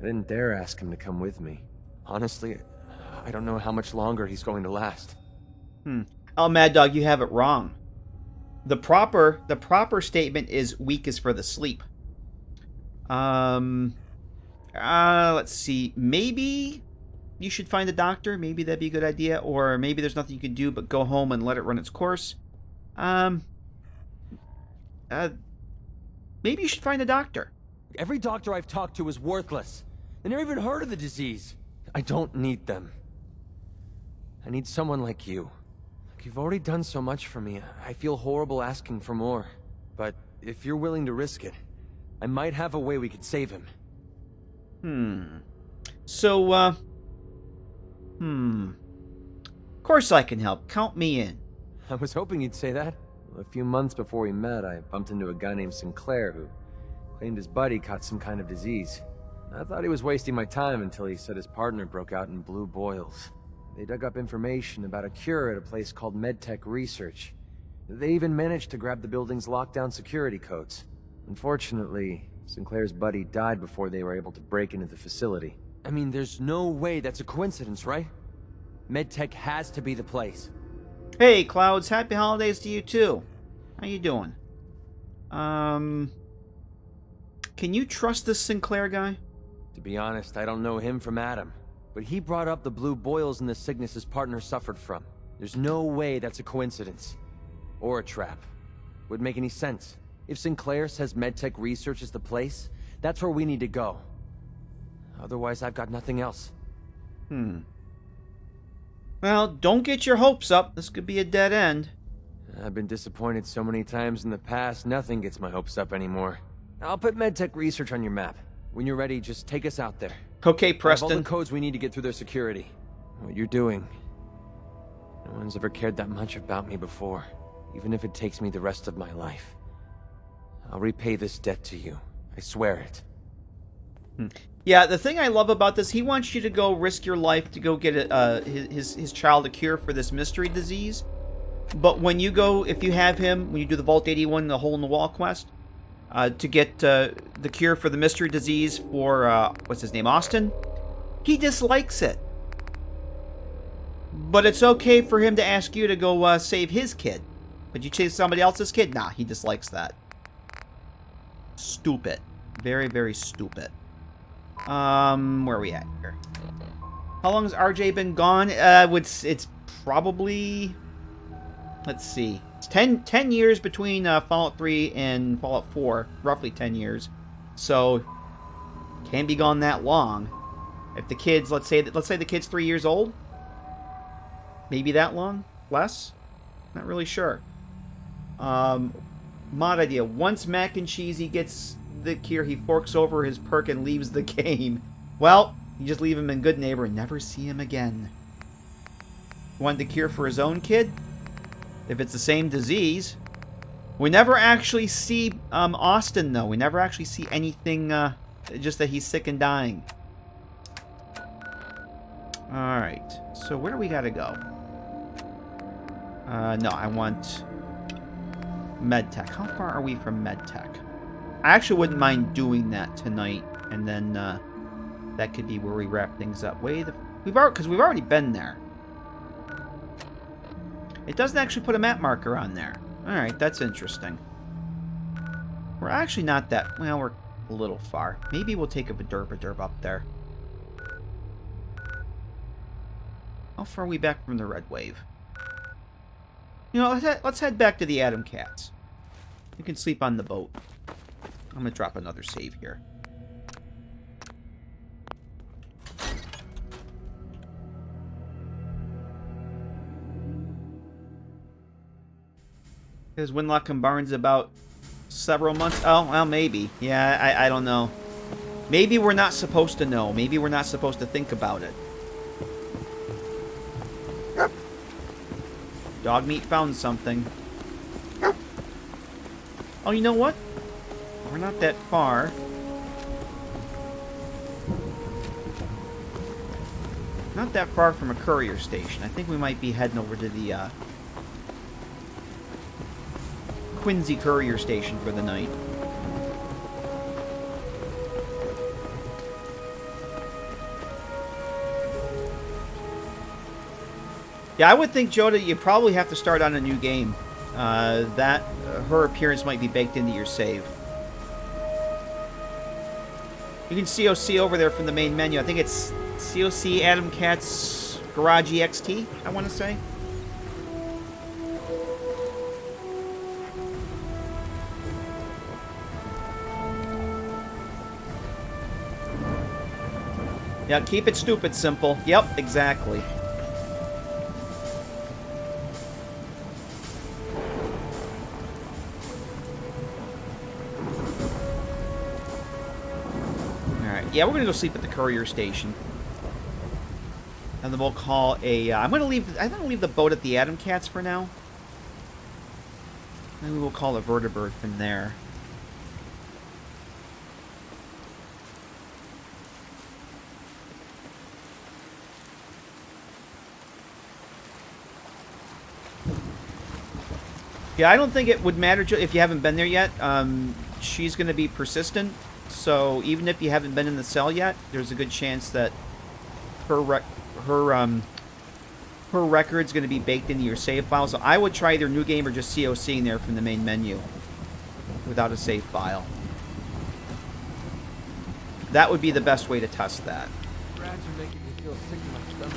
I didn't dare ask him to come with me. Honestly, I don't know how much longer he's going to last. Oh, Mad Dog, you have it wrong. The proper statement is weak is for the sleep. Let's see. Maybe you should find a doctor. Maybe that'd be a good idea. Or maybe there's nothing you can do but go home and let it run its course. Maybe you should find a doctor. Every doctor I've talked to is worthless. They never even heard of the disease. I don't need them. I need someone like you. You've already done so much for me. I feel horrible asking for more. But if you're willing to risk it, I might have a way we could save him. So, of course I can help. Count me in. I was hoping you'd say that. A few months before we met, I bumped into a guy named Sinclair who claimed his buddy caught some kind of disease. I thought he was wasting my time until he said his partner broke out in blue boils. They dug up information about a cure at a place called MedTech Research. They even managed to grab the building's lockdown security codes. Unfortunately, Sinclair's buddy died before they were able to break into the facility. I mean, there's no way that's a coincidence, right? MedTech has to be the place. Hey, Clouds. Happy holidays to you, too. How you doing? Can you trust this Sinclair guy? To be honest, I don't know him from Adam. But he brought up the blue boils and the sickness his partner suffered from. There's no way that's a coincidence. Or a trap. Wouldn't make any sense. If Sinclair says MedTech Research is the place, that's where we need to go. Otherwise, I've got nothing else. Well, don't get your hopes up. This could be a dead end. I've been disappointed so many times in the past, nothing gets my hopes up anymore. I'll put MedTech Research on your map. When you're ready, just take us out there. Okay, I have Preston. all the codes we need to get through their security. What you're doing. No one's ever cared that much about me before, even if it takes me the rest of my life. I'll repay this debt to you. I swear it. Yeah, the thing I love about this, he wants you to go risk your life to go get his child a cure for this mystery disease. But when you go, if you have him, when you do the Vault 81, the Hole in the Wall quest, to get the cure for the mystery disease for, what's his name, Austin, he dislikes it. But it's okay for him to ask you to go save his kid. But you chase somebody else's kid? Nah, he dislikes that. Stupid. Very, very stupid. Where are we at here? How long has RJ been gone? It's probably... Let's see. It's 10 years between Fallout 3 and Fallout 4. Roughly 10 years. So, can't be gone that long. If the kid's, let's say the kid's 3 years old? Maybe that long? Less? Not really sure. Mod idea. Once Mac and Cheesy gets the cure, he forks over his perk and leaves the game. Well, you just leave him in Good Neighbor and never see him again. Want the cure for his own kid? If it's the same disease. We never actually see Austin, though. We never actually see anything, just that he's sick and dying. Alright. So where do we gotta go? No, I want MedTech. How far are we from MedTech? I actually wouldn't mind doing that tonight, and then that could be where we wrap things up. Who we've already been there. It doesn't actually put a map marker on there. Alright, that's interesting. We're actually not that... Well, we're a little far. Maybe we'll take a derp up there. How far are we back from the red wave? You know, let's head back to the Atom Cats. You can sleep on the boat. I'm going to drop another save here. Is Winlock and Barnes about several months? Oh, well, maybe. Yeah, I don't know. Maybe we're not supposed to know. Maybe we're not supposed to think about it. Dog meat found something. Oh, you know what? We're not that far. Not that far from a courier station. I think we might be heading over to the Quincy courier station for the night. Yeah, I would think, Joda, you probably have to start on a new game. Her appearance might be baked into your save. You can COC over there from the main menu. I think it's COC Atom Cat's Garage EXT, I want to say. Yeah, keep it stupid simple. Yep, exactly. Yeah, we're gonna go sleep at the courier station, and then we'll call a. I'm gonna leave the boat at the Atom Cats for now. Maybe we'll call a vertibird from there. Yeah, I don't think it would matter if you haven't been there yet. She's gonna be persistent. So even if you haven't been in the cell yet, there's a good chance that her record's going to be baked into your save file. So I would try either new game or just COCing there from the main menu without a save file. That would be the best way to test that. Rats are making me feel sick in my stomach.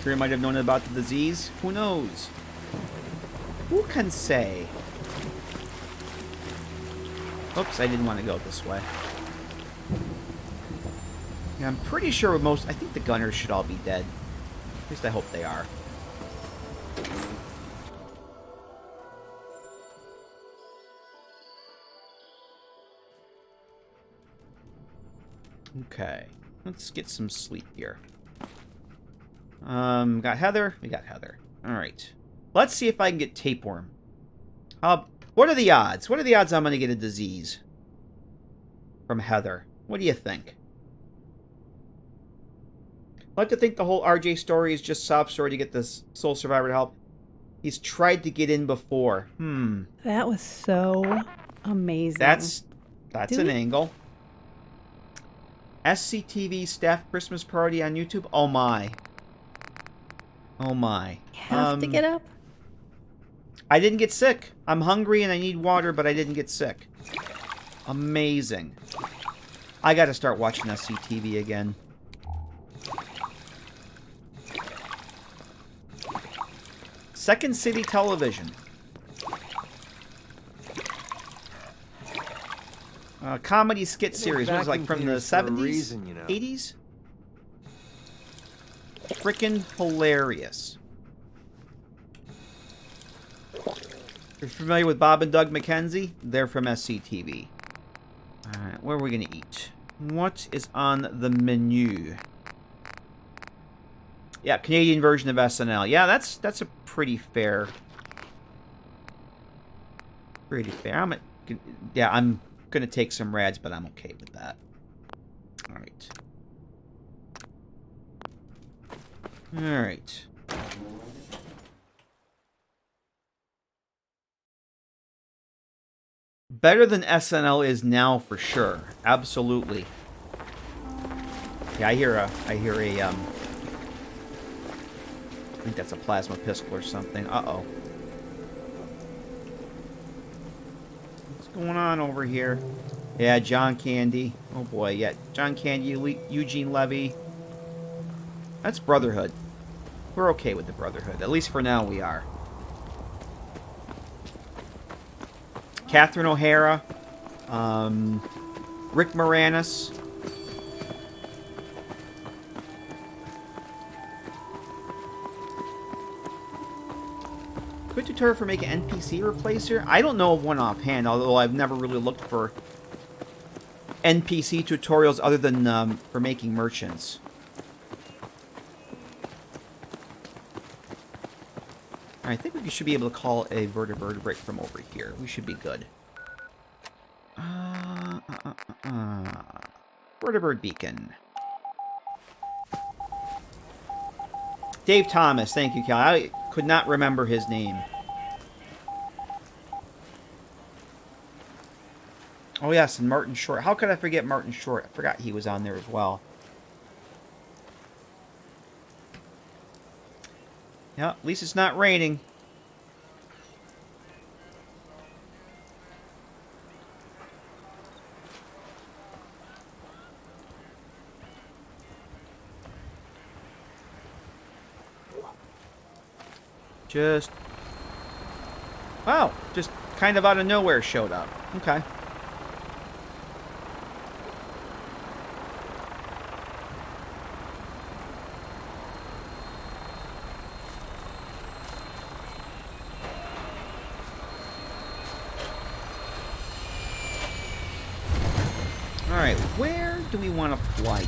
Kira might have known about the disease. Who knows? Who can say? Oops, I didn't want to go this way. Yeah, I'm pretty sure I think the gunners should all be dead. At least I hope they are. Okay, let's get some sleep here. Got Heather? We got Heather. Alright. Let's see if I can get tapeworm. What are the odds? What are the odds I'm going to get a disease from Heather? What do you think? I'd like to think the whole RJ story is just sob story to get this sole survivor to help. He's tried to get in before. That was so amazing. That's an angle. SCTV staff Christmas party on YouTube? Oh my. Oh my. You have to get up. I didn't get sick. I'm hungry and I need water, but I didn't get sick. Amazing. I gotta start watching SCTV again. Second City Television. Comedy skit series. What was it, like from the 70s? 80s? Frickin' hilarious. You're familiar with Bob and Doug McKenzie? They're from SCTV. Alright, what are we going to eat? What is on the menu? Yeah, Canadian version of SNL. Yeah, that's a pretty fair. Pretty fair. I'm going to take some rads, but I'm okay with that. Alright. Alright. Better than SNL is now, for sure. Absolutely. Yeah, I hear a, I think that's a plasma pistol or something. Uh-oh. What's going on over here? Yeah, John Candy. Oh boy, yeah. John Candy, Eugene Levy. That's Brotherhood. We're okay with the Brotherhood. At least for now we are. Catherine O'Hara. Rick Moranis. Good tutorial for making NPC replacer? I don't know of one offhand, although I've never really looked for NPC tutorials other than for making merchants. I think we should be able to call a vertebrate from over here. We should be good. Vertebrate beacon. Dave Thomas, thank you, Cal. I could not remember his name. Oh yes, and Martin Short. How could I forget Martin Short? I forgot he was on there as well. Yeah, at least it's not raining. Just... wow, just kind of out of nowhere showed up. Okay. Alright, where do we want to fly to?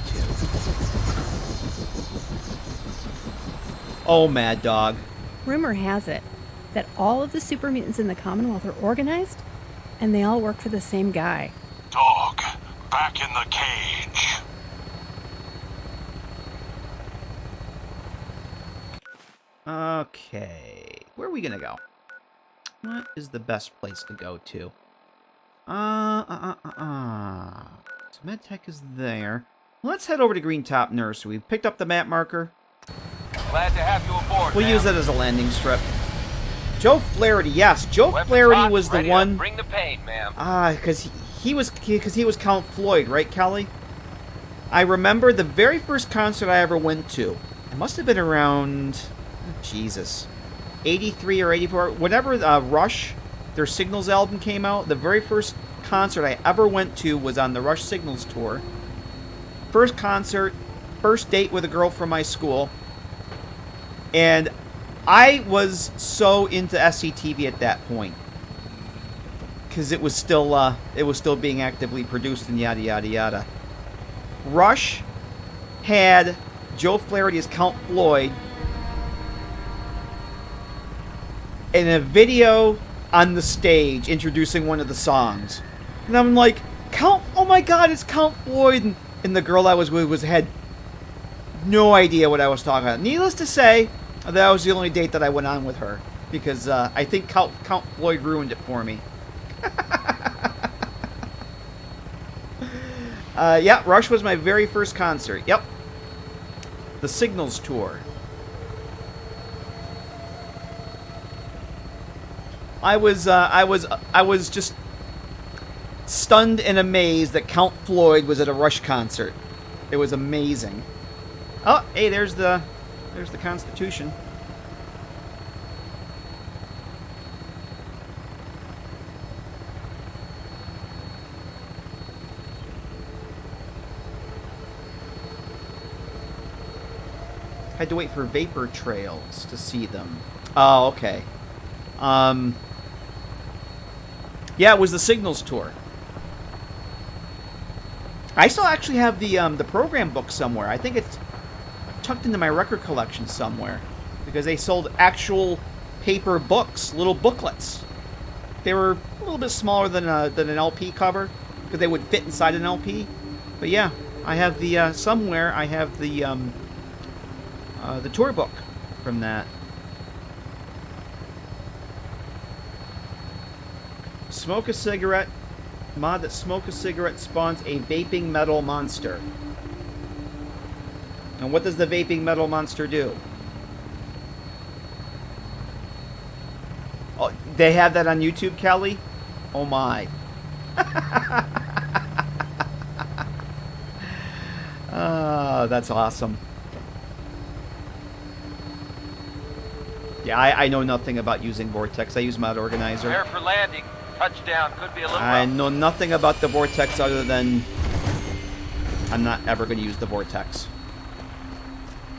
Oh, Mad Dog. Rumor has it that all of the super mutants in the Commonwealth are organized, and they all work for the same guy. Dog, back in the cage. Okay, where are we gonna go? What is the best place to go to? So MedTech is there. Let's head over to Green Top Nursery. We've picked up the map marker. Glad to have you aboard. We'll use it as a landing strip. Joe Flaherty, yes, Joe Flaherty was the one. Bring the pain, ma'am. Because he was Count Floyd, right, Kelly? I remember the very first concert I ever went to. It must have been around, Jesus, 83 or 84. Whenever Rush, their Signals album came out, the very first concert I ever went to was on the Rush Signals tour. First concert, first date with a girl from my school. And I was so into SCTV at that point, because it was still being actively produced and yada yada yada. Rush had Joe Flaherty as Count Floyd in a video on the stage introducing one of the songs, and I'm like, Count! Oh my God, it's Count Floyd! And the girl I was with had no idea what I was talking about. Needless to say, that was the only date that I went on with her, because I think Count Floyd ruined it for me. Yeah, Rush was my very first concert. Yep. The Signals tour. I was just stunned and amazed that Count Floyd was at a Rush concert. It was amazing. Oh, hey, there's the Constitution. Had to wait for vapor trails to see them. Oh, okay. Yeah, it was the Signals tour. I still actually have the program book somewhere. I think it's tucked into my record collection somewhere, because they sold actual paper books, little booklets. They were a little bit smaller than an LP cover, because they would fit inside an LP. But yeah, I have the somewhere. I have the tour book from that. Smoke a cigarette. Mod that smoke a cigarette spawns a vaping metal monster. And what does the vaping metal monster do? Oh, they have that on YouTube, Kelly? Oh my. Oh, that's awesome. Yeah, I know nothing about using Vortex. I use Mod Organizer. Prepare for landing. Touchdown could be a little I rough. know nothing about the Vortex other than I'm not ever going to use the Vortex.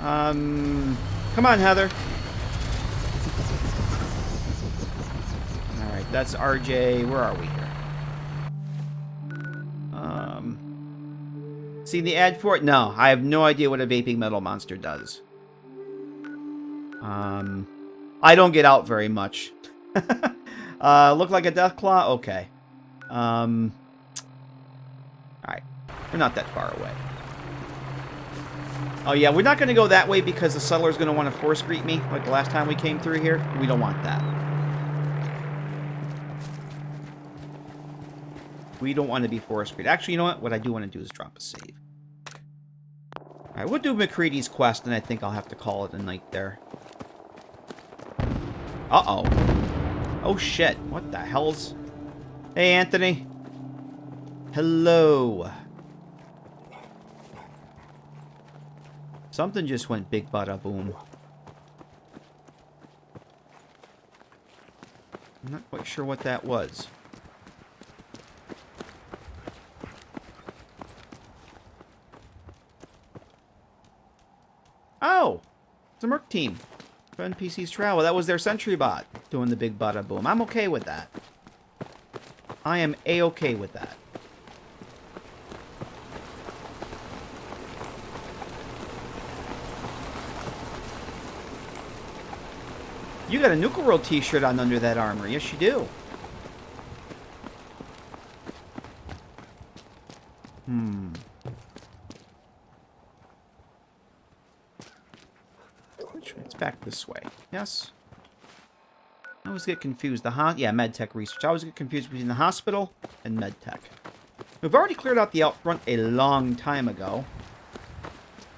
Come on, Heather. Alright, that's RJ. Where are we here? See the ad for it? No, I have no idea what a vaping metal monster does. I don't get out very much. Look like a deathclaw? Okay. Alright. We're not that far away. Oh yeah, we're not going to go that way because the settler's going to want to force greet me like the last time we came through here. We don't want that. We don't want to be force greet. Actually, you know what? What I do want to do is drop a save. Alright, we'll do McCready's quest, and I think I'll have to call it a night there. Uh-oh. Oh, shit. What the hell's... Hey, Anthony. Hello. Something just went big bada boom. I'm not quite sure what that was. Oh! It's a Merc team. For NPC's travel. That was their sentry bot doing the big bada boom. I'm okay with that. I am A-okay with that. You got a Nuka World t-shirt on under that armor. Yes, you do. It's back this way. Yes? I always get confused. Yeah, MedTech research. I always get confused between the hospital and MedTech. We've already cleared out the out front a long time ago.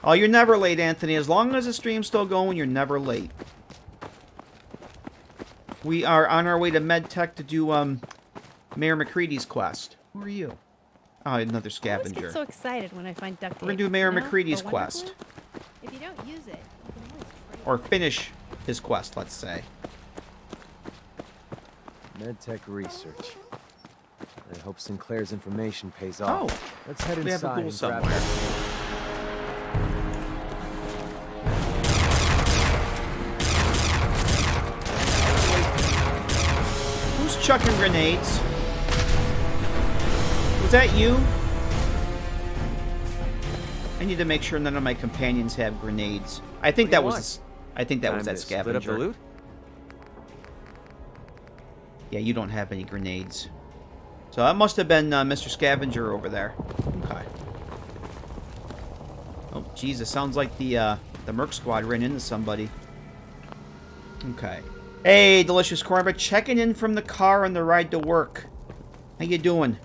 Oh, you're never late, Anthony. As long as the stream's still going, you're never late. We are on our way to MedTech to do Mayor McCready's quest. Who are you? Oh, another scavenger. I always get so excited when I find duct tape. We're gonna do Mayor McCready's quest. If you don't use it, you can always trade. Or finish his quest, let's say. MedTech research. I hope Sinclair's information pays off. Oh, let's head we have a inside goal and somewhere. grab that. Who's chucking grenades? Was that you? I need to make sure none of my companions have grenades. I think that was. I think that was that scavenger. Split up the loot? Yeah, you don't have any grenades. So that must have been Mr. Scavenger over there. Okay. Oh, Jesus! Sounds like the Merc Squad ran into somebody. Okay. Hey, Delicious Cornbread, checking in from the car on the ride to work. How you doing?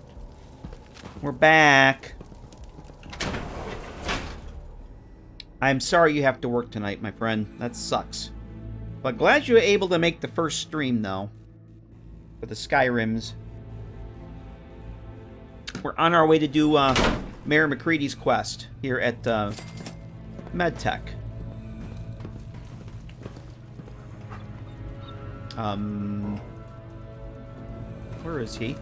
We're back. I'm sorry you have to work tonight, my friend. That sucks. But glad you were able to make the first stream, though. For the Skyrims. We're on our way to do Mayor McCready's quest here at MedTech. Where is he?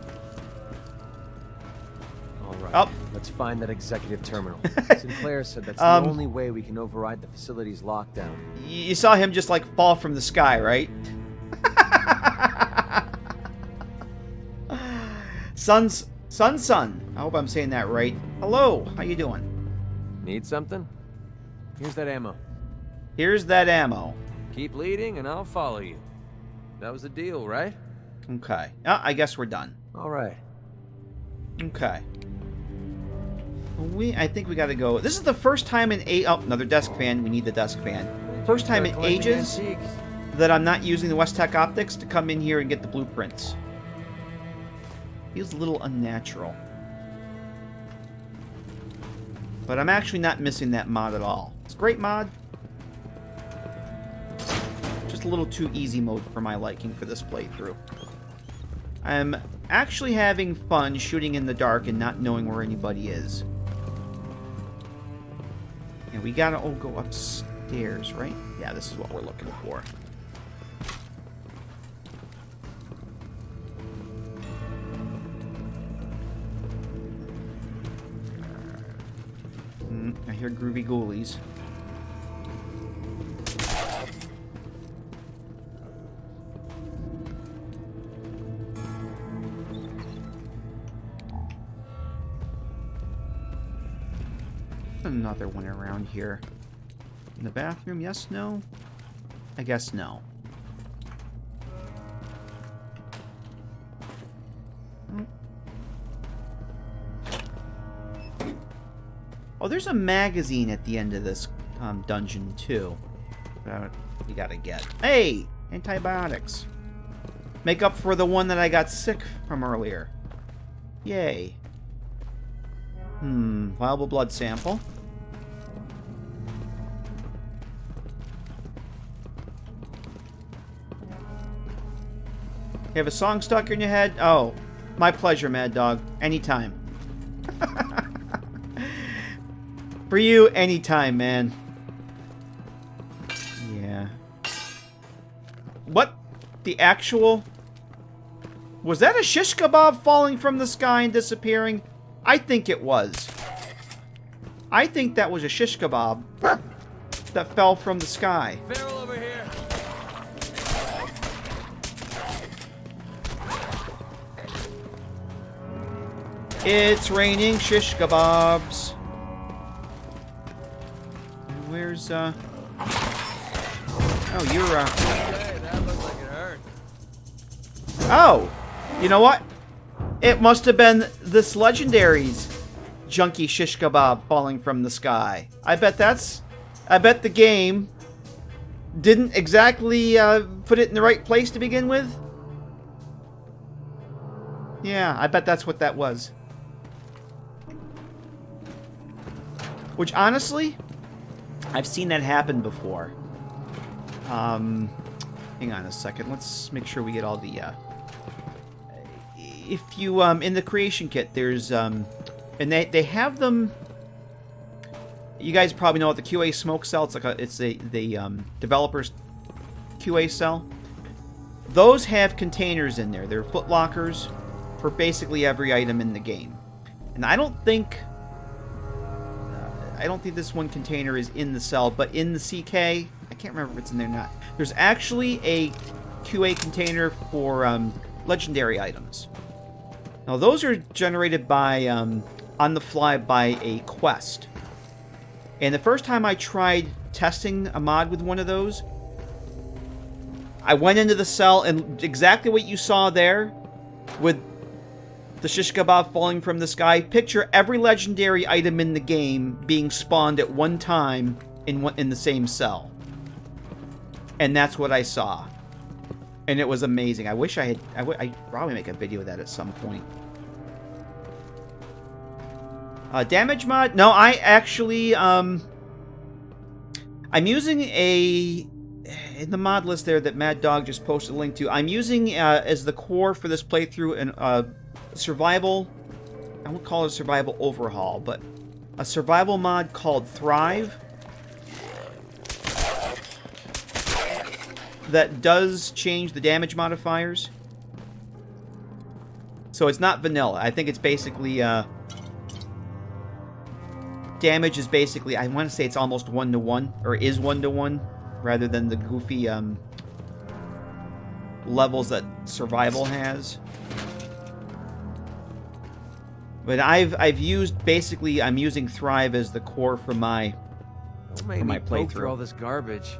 All right. Oh. Let's find that executive terminal. Sinclair said that's the only way we can override the facility's lockdown. You saw him just like fall from the sky, right? Son. I hope I'm saying that right. Hello, how you doing? Need something? Here's that ammo. Here's that ammo. Keep leading and I'll follow you. That was the deal, right? Okay. I guess we're done. All right. Okay. I think we gotta go. This is the first time in oh, another desk fan. We need the desk fan. First time in ages that I'm not using the West Tech optics to come in here and get the blueprints. Feels a little unnatural. But I'm actually not missing that mod at all. It's Great mod. Just a little too easy mode for my liking for this playthrough. I'm actually having fun shooting in the dark and not knowing where anybody is. And we gotta go upstairs, right? Yeah, this is what we're looking for. I hear groovy ghoulies. Another one around here. In the bathroom? Yes, no? I guess no. Oh, there's a magazine at the end of this dungeon, too. You gotta get. Hey! Antibiotics. Make up for the one that I got sick from earlier. Yay. Viable blood sample. You have a song stuck in your head? Oh, my pleasure, Mad Dog. Anytime. For you, anytime, man. Yeah. What? The actual... Was that a shish kebab falling from the sky and disappearing? I think it was. I think that was a shish kebab that fell from the sky. Barrel over here. It's raining shish kebabs. Where's, Oh, you're, Hey, that looked like it hurt. Oh! You know what? It must have been this Legendaries junky shish kebab falling from the sky. I bet the game didn't exactly put it in the right place to begin with. Yeah, I bet that's what that was. Which, honestly, I've seen that happen before. Hang on a second. Let's make sure we get all the, if you, in the creation kit, there's, and they have them, you guys probably know what the QA smoke cell, it's the developer's QA cell. Those have containers in there. They're foot lockers for basically every item in the game. And I don't think this one container is in the cell, but in the CK, I can't remember if it's in there or not. There's actually a QA container for legendary items. Now, those are generated by on the fly by a quest. And the first time I tried testing a mod with one of those, I went into the cell and exactly what you saw there with the shish kebab falling from the sky. Picture every legendary item in the game being spawned at one time in the same cell. And that's what I saw. And it was amazing. I wish I'd probably make a video of that at some point. Damage mod? No, I actually, I'm using in the mod list there that Mad Dog just posted a link to, I'm using as the core for this playthrough an survival, I won't call it a survival overhaul, but a survival mod called Thrive that does change the damage modifiers. So it's not vanilla. I think it's basically damage is basically, I want to say it's almost 1-to-1, or is 1-to-1, rather than the goofy levels that survival has. But I've used, basically, I'm using Thrive as the core for my playthrough. All this garbage.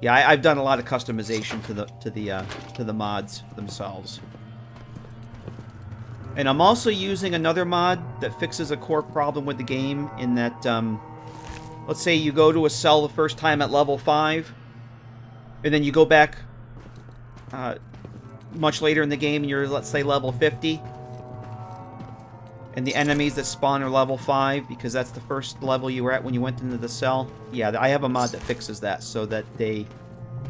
Yeah, I've done a lot of customization to the mods themselves. And I'm also using another mod that fixes a core problem with the game in that, let's say you go to a cell the first time at level 5, and then you go back much later in the game and you're, let's say, level 50. And the enemies that spawn are level 5, because that's the first level you were at when you went into the cell. Yeah, I have a mod that fixes that, so that they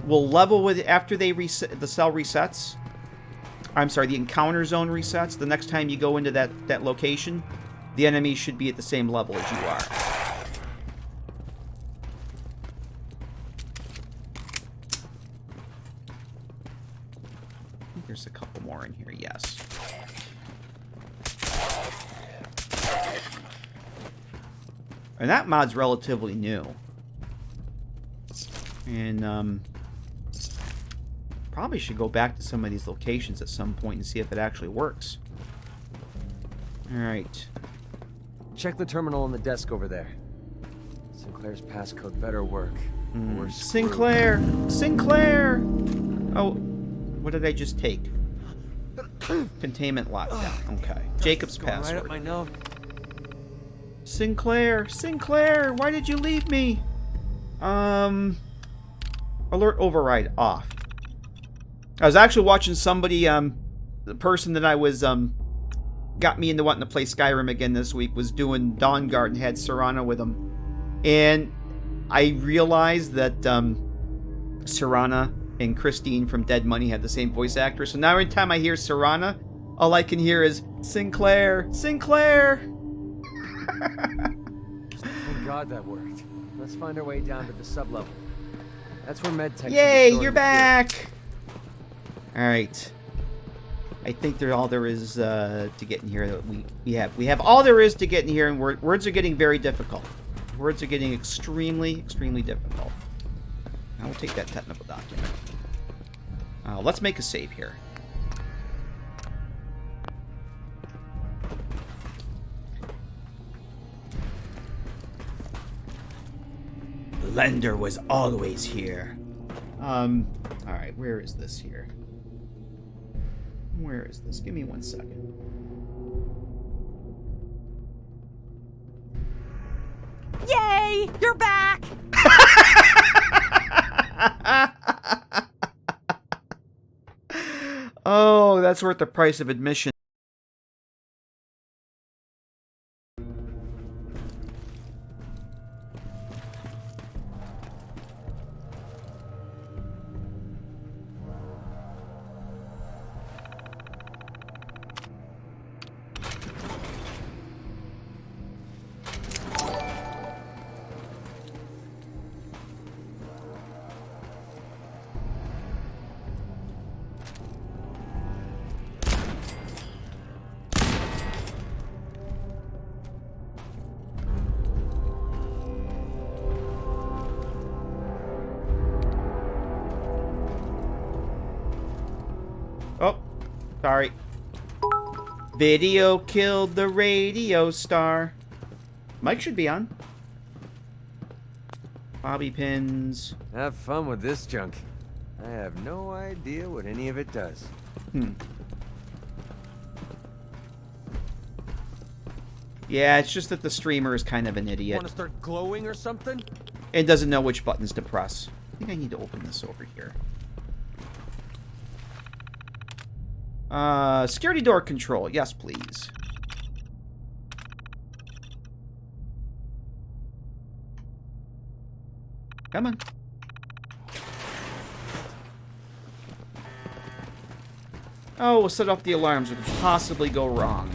will level with after they reset, the cell resets. I'm sorry, the encounter zone resets. The next time you go into that location, the enemies should be at the same level as you are. I think there's a couple more in here, yes. And that mod's relatively new. And, probably should go back to some of these locations at some point and see if it actually works. Alright. Check the terminal on the desk over there. Sinclair's passcode better work. We're screwed. Sinclair! Sinclair! Oh, what did I just take? Containment lockdown. Okay. Jacob's Going password. right up my nose. Sinclair! Sinclair! Why did you leave me? Alert override off. I was actually watching somebody, the person that I was, got me into wanting to play Skyrim again this week was doing Dawnguard and had Serana with him. And I realized that, Serana and Christine from Dead Money had the same voice actor. So now every time I hear Serana, all I can hear is, Sinclair! Sinclair! Thank God that worked. Let's find our way down to the sublevel. That's where medtech. Yay, you're back! Alright. I think all there is to get in here that we have all there is to get in here, and words are getting very difficult. Words are getting extremely, extremely difficult. I will take that technical document. Let's make a save here. The lender was always here. Alright, where is this here? Where is this? Give me 1 second. Yay! You're back! Oh, that's worth the price of admission. Oh, sorry. Video killed the radio star. Mic should be on. Bobby pins. Have fun with this junk. I have no idea what any of it does. Yeah, it's just that the streamer is kind of an idiot. Want to start glowing or something? And doesn't know which buttons to press. I think I need to open this over here. Security door control. Yes, please. Come on. Oh, we'll set off the alarms. What could possibly go wrong?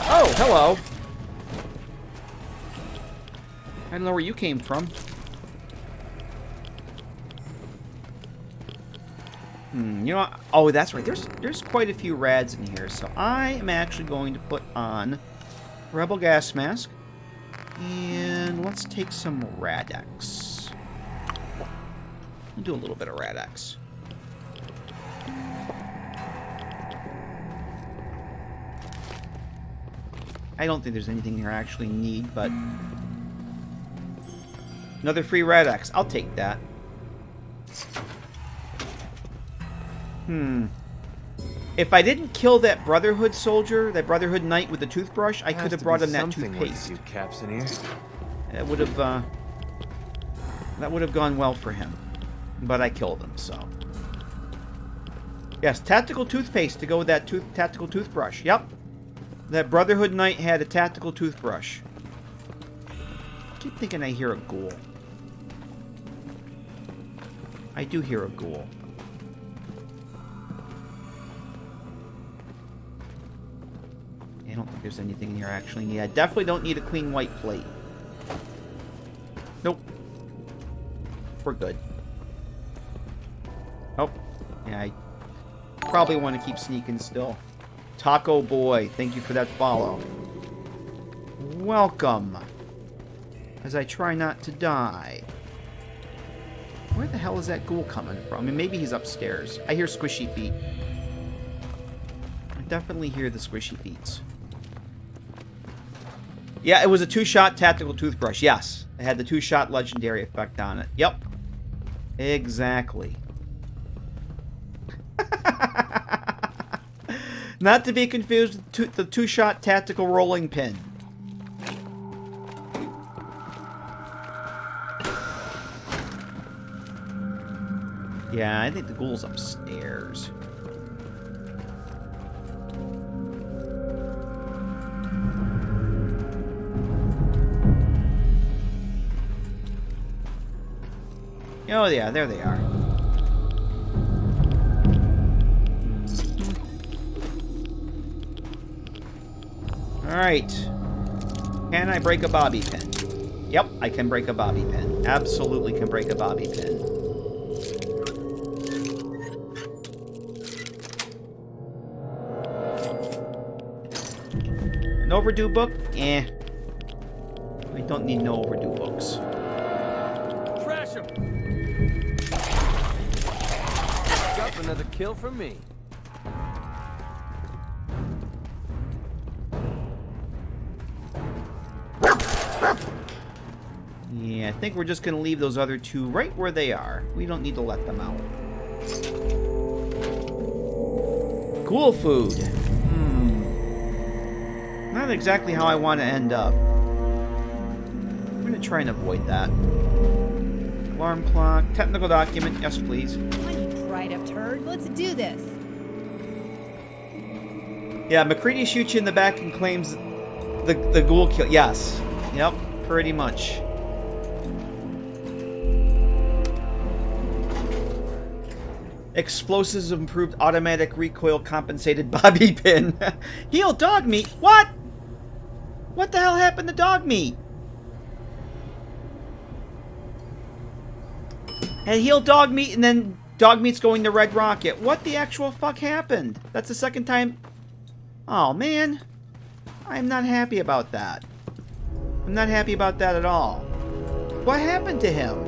Oh, hello. I don't know where you came from. You know what? Oh, that's right. There's quite a few rads in here, so I am actually going to put on Rebel Gas Mask. And let's take some Rad-X. We'll do a little bit of Rad-X. I don't think there's anything here I actually need, but... Another free Rad-X. I'll take that. If I didn't kill that Brotherhood soldier, that Brotherhood knight with the toothbrush, I could have brought him that something with toothpaste. you caps in here. That would have gone well for him. But I killed him, so. Yes, tactical toothpaste to go with that tactical toothbrush. Yep. That Brotherhood knight had a tactical toothbrush. I keep thinking I hear a ghoul. I do hear a ghoul. I don't think there's anything in here actually. Yeah, I definitely don't need a clean white plate. Nope. We're good. Oh. Yeah, I probably want to keep sneaking still. Taco Boy, thank you for that follow. Welcome. As I try not to die. Where the hell is that ghoul coming from? I mean, maybe he's upstairs. I hear squishy feet. I definitely hear the squishy feet. Yeah, it was a 2-shot tactical toothbrush. Yes. It had the 2-shot legendary effect on it. Yep. Exactly. Not to be confused with the 2-shot tactical rolling pin. Yeah, I think the ghoul's upstairs. Oh yeah, there they are. Alright. Can I break a bobby pin? Yep, I can break a bobby pin. Absolutely can break a bobby pin. An overdue book? Eh. I don't need no overdue books. Trash him! Got another kill from me. Yeah, I think we're just going to leave those other two right where they are. We don't need to let them out. Cool food. Not exactly how I want to end up. I'm going to try and avoid that. Alarm clock. Technical document. Yes, please. Come on, you dried up turd. Let's do this. Yeah, McCready shoots you in the back and claims the ghoul kill. Yes. Yep, pretty much. Explosives improved automatic recoil compensated bobby pin. Heal dog meat. What? What the hell happened to dog meat? And heal dog meat and then dog meat's going to Red Rocket. What the actual fuck happened? That's the second time. Oh man. I'm not happy about that. I'm not happy about that at all. What happened to him?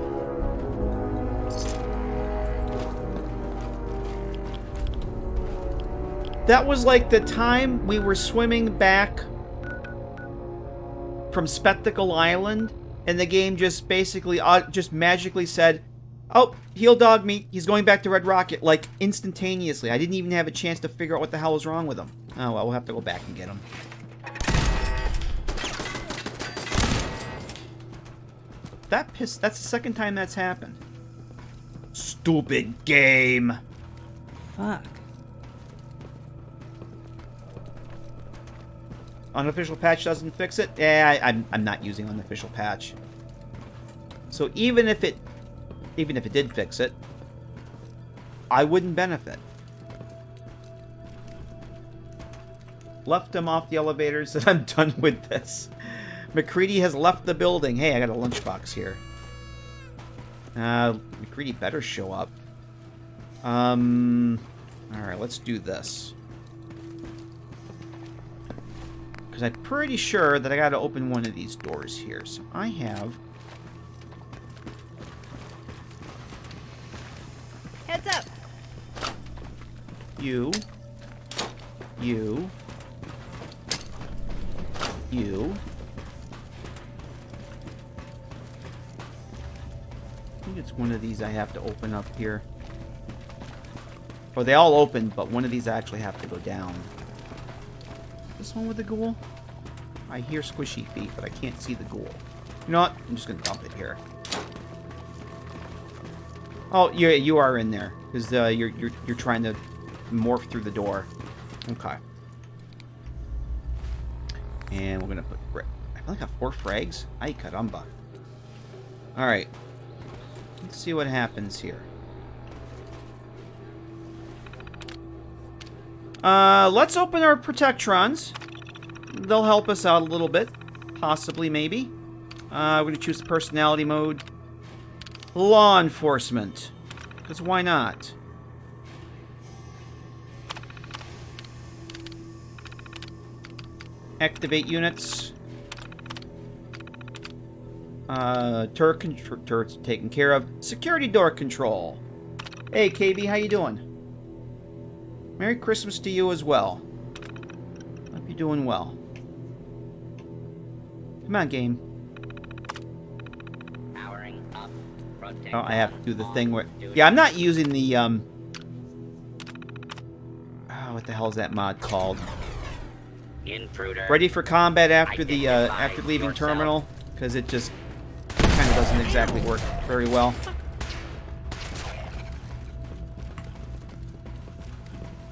That was like the time we were swimming back from Spectacle Island, and the game just basically, just magically said, oh, heal dog meat, he's going back to Red Rocket, like, instantaneously. I didn't even have a chance to figure out what the hell was wrong with him. Oh, well, we'll have to go back and get him. That's the second time that's happened. Stupid game. Fuck. Unofficial patch doesn't fix it? Yeah, I'm not using unofficial patch. So even if it did fix it, I wouldn't benefit. Left him off the elevator, said I'm done with this. McCready has left the building. Hey, I got a lunchbox here. McCready better show up. Alright, let's do this. Because I'm pretty sure that I got to open one of these doors here. So I have... Heads up! You. I think it's one of these I have to open up here. Or they all open, but one of these actually have to go down. This one with the ghoul? I hear squishy feet, but I can't see the ghoul. You know what? I'm just gonna dump it here. Oh, you are in there because you're trying to morph through the door. Okay. And we're gonna put. I only got 4 frags. Ay caramba. All right. Let's see what happens here. Let's open our protectrons. They'll help us out a little bit, possibly, maybe. We're gonna choose the personality mode. Law enforcement. Because why not? Activate units. Turret's taken care of. Security door control. Hey, KB, how you doing? Merry Christmas to you as well. Hope you're doing well. Come on, game. Oh, I have to do the thing where... Yeah, I'm not using the, Oh, what the hell is that mod called? Intruder. Ready for combat after the, after leaving terminal? Because it just kind of doesn't exactly work very well.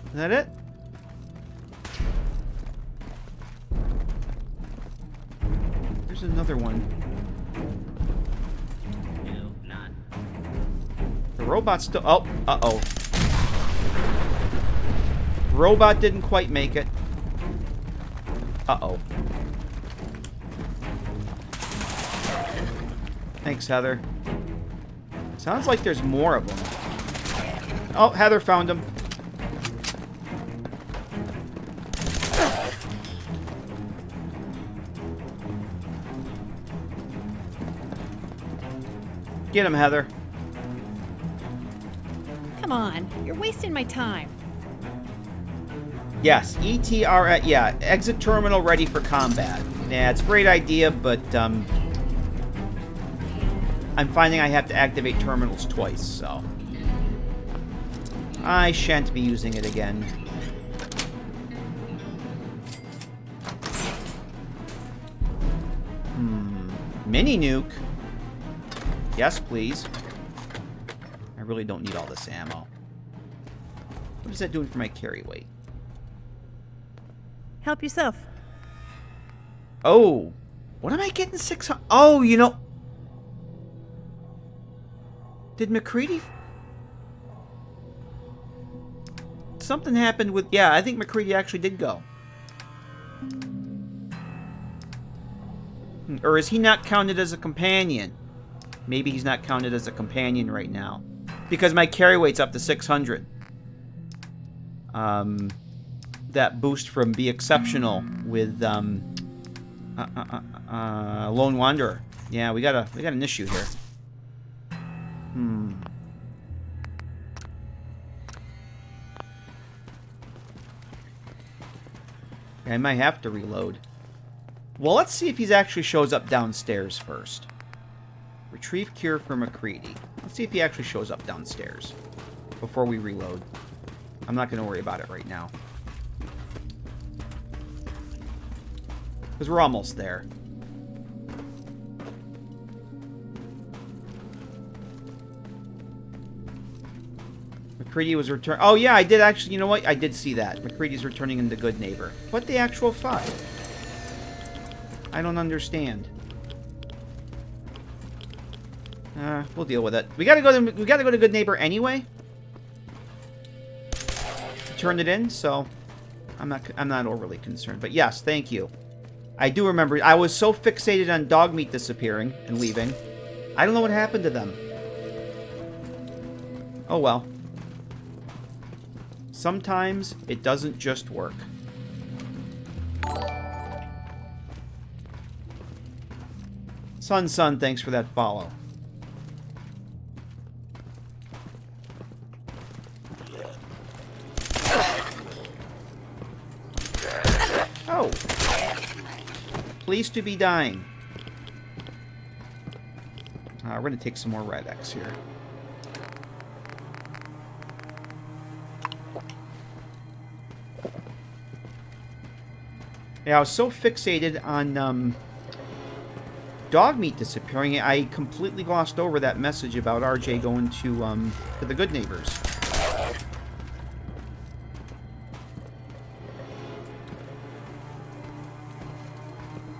Is that it? There's another one. The robot's still... Oh, uh-oh. Robot didn't quite make it. Uh-oh. Thanks, Heather. Sounds like there's more of them. Oh, Heather found him. Get him, Heather. Come on, you're wasting my time. Yes, ETR, yeah, exit terminal ready for combat. Yeah, it's a great idea, but I'm finding I have to activate terminals twice, so I shan't be using it again. Mini nuke. Yes, please. I really don't need all this ammo. What is that doing for my carry weight? Help yourself. Oh, what am I getting 600? Oh, you know, did McCready? Something happened with, yeah, I think McCready actually did go. Or is he not counted as a companion? Maybe he's not counted as a companion right now. Because my carry weight's up to 600. That boost from Be Exceptional with Lone Wanderer. Yeah, we got an issue here. I might have to reload. Well, let's see if he actually shows up downstairs first. Retrieve cure for McCready. Let's see if he actually shows up downstairs before we reload. I'm not going to worry about it right now. Because we're almost there. McCready was returned. Oh, yeah, I did actually. You know what? I did see that. McCready's returning into Good Neighbor. What the actual fuck? I don't understand. We'll deal with it. We gotta go to Good Neighbor anyway. Turned it in, so I'm not overly concerned. But yes, thank you. I do remember. I was so fixated on dog meat disappearing and leaving. I don't know what happened to them. Oh well. Sometimes it doesn't just work. Sun, thanks for that follow. Oh. Pleased to be dying. We're going to take some more Red X here. Yeah, I was so fixated on dog meat disappearing, I completely glossed over that message about RJ going to the Good Neighbors.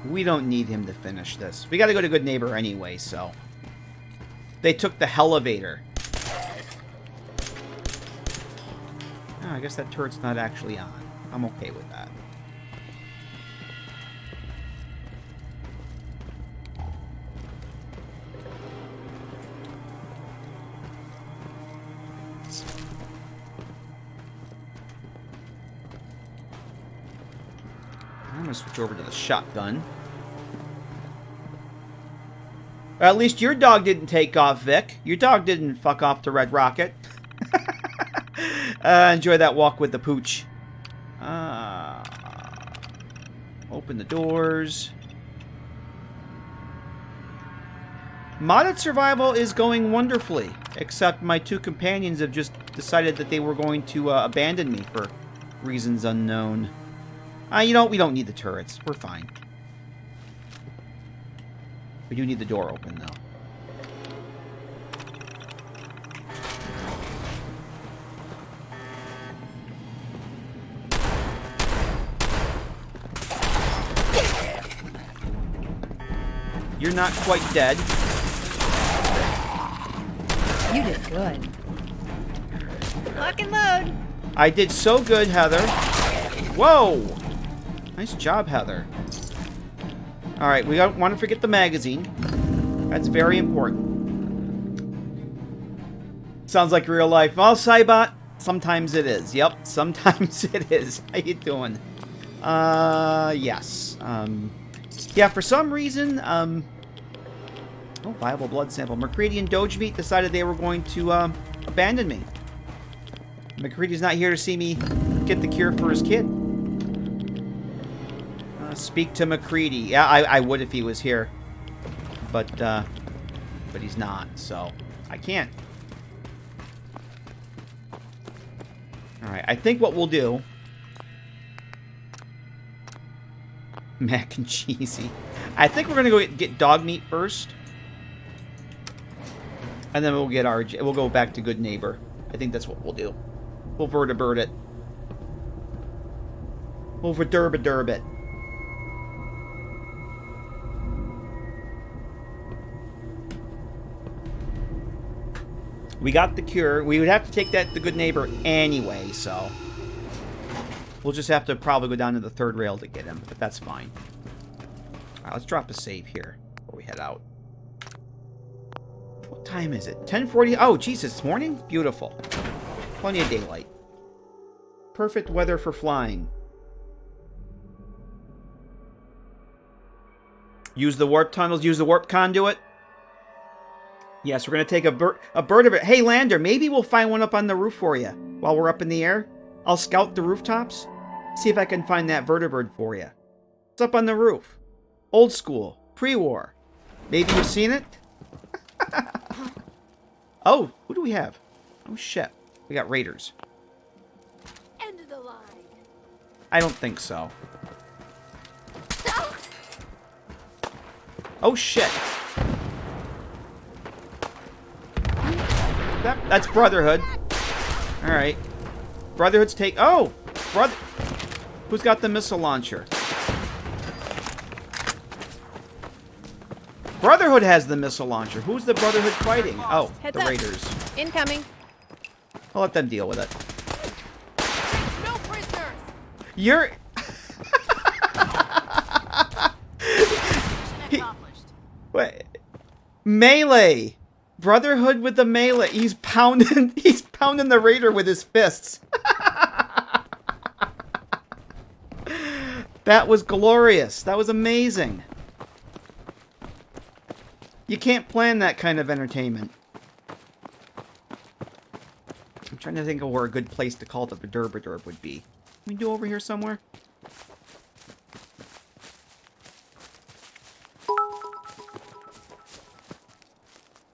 We don't need him to finish this. We gotta go to Good Neighbor anyway, so. They took the elevator. Oh, I guess that turret's not actually on. I'm okay with that. I'm gonna switch over to the shotgun. At least your dog didn't take off, Vic. Your dog didn't fuck off to Red Rocket. Enjoy that walk with the pooch. Open the doors. Modded survival is going wonderfully, except my two companions have just decided that they were going to abandon me for reasons unknown. You know what? We don't need the turrets. We're fine. We do need the door open, though. You're not quite dead. You did good. Lock and load. I did so good, Heather. Whoa! Nice job, Heather. Alright, we don't want to forget the magazine. That's very important. Sounds like real life. Well, Cybot, sometimes it is. Yep, sometimes it is. How you doing? Yes. Yeah, for some reason, oh, viable blood sample. McCready and Dogemeat decided they were going to, abandon me. McCready's not here to see me get the cure for his kid. Speak to McCready. Yeah, I would if he was here. But he's not, so I can't. Alright, I think what we'll do... Mac and cheesy. I think we're gonna go get dog meat first. And then we'll get RJ. We'll go back to Good Neighbor. I think that's what we'll do. We'll vertibird it. We'll verderb it. We got the cure. We would have to take that to Good Neighbor anyway, so... We'll just have to probably go down to the third rail to get him, but that's fine. Alright, let's drop a save here before we head out. What time is it? 10:40? Oh, Jesus, it's morning? Beautiful. Plenty of daylight. Perfect weather for flying. Use the warp tunnels, use the warp conduit. Yes, we're going to take a bird of it. Hey, Lander, maybe we'll find one up on the roof for you while we're up in the air. I'll scout the rooftops. See if I can find that vertibird for you. It's up on the roof. Old school. Pre-war. Maybe you've seen it? Oh, who do we have? Oh, shit. We got raiders. End of the line. I don't think so. Oh, shit. That's Brotherhood. Alright. Brotherhood's take... Oh! Brother... Who's got the missile launcher? Brotherhood has the missile launcher. Who's the Brotherhood fighting? Oh, Heads the up. Raiders. Incoming. I'll let them deal with it. No prisoners. You're... Wait. Melee. Brotherhood with the melee. He's pounding the Raider with his fists. That was glorious. That was amazing. You can't plan that kind of entertainment. I'm trying to think of where a good place to call the Verderb would be. Can we do over here somewhere?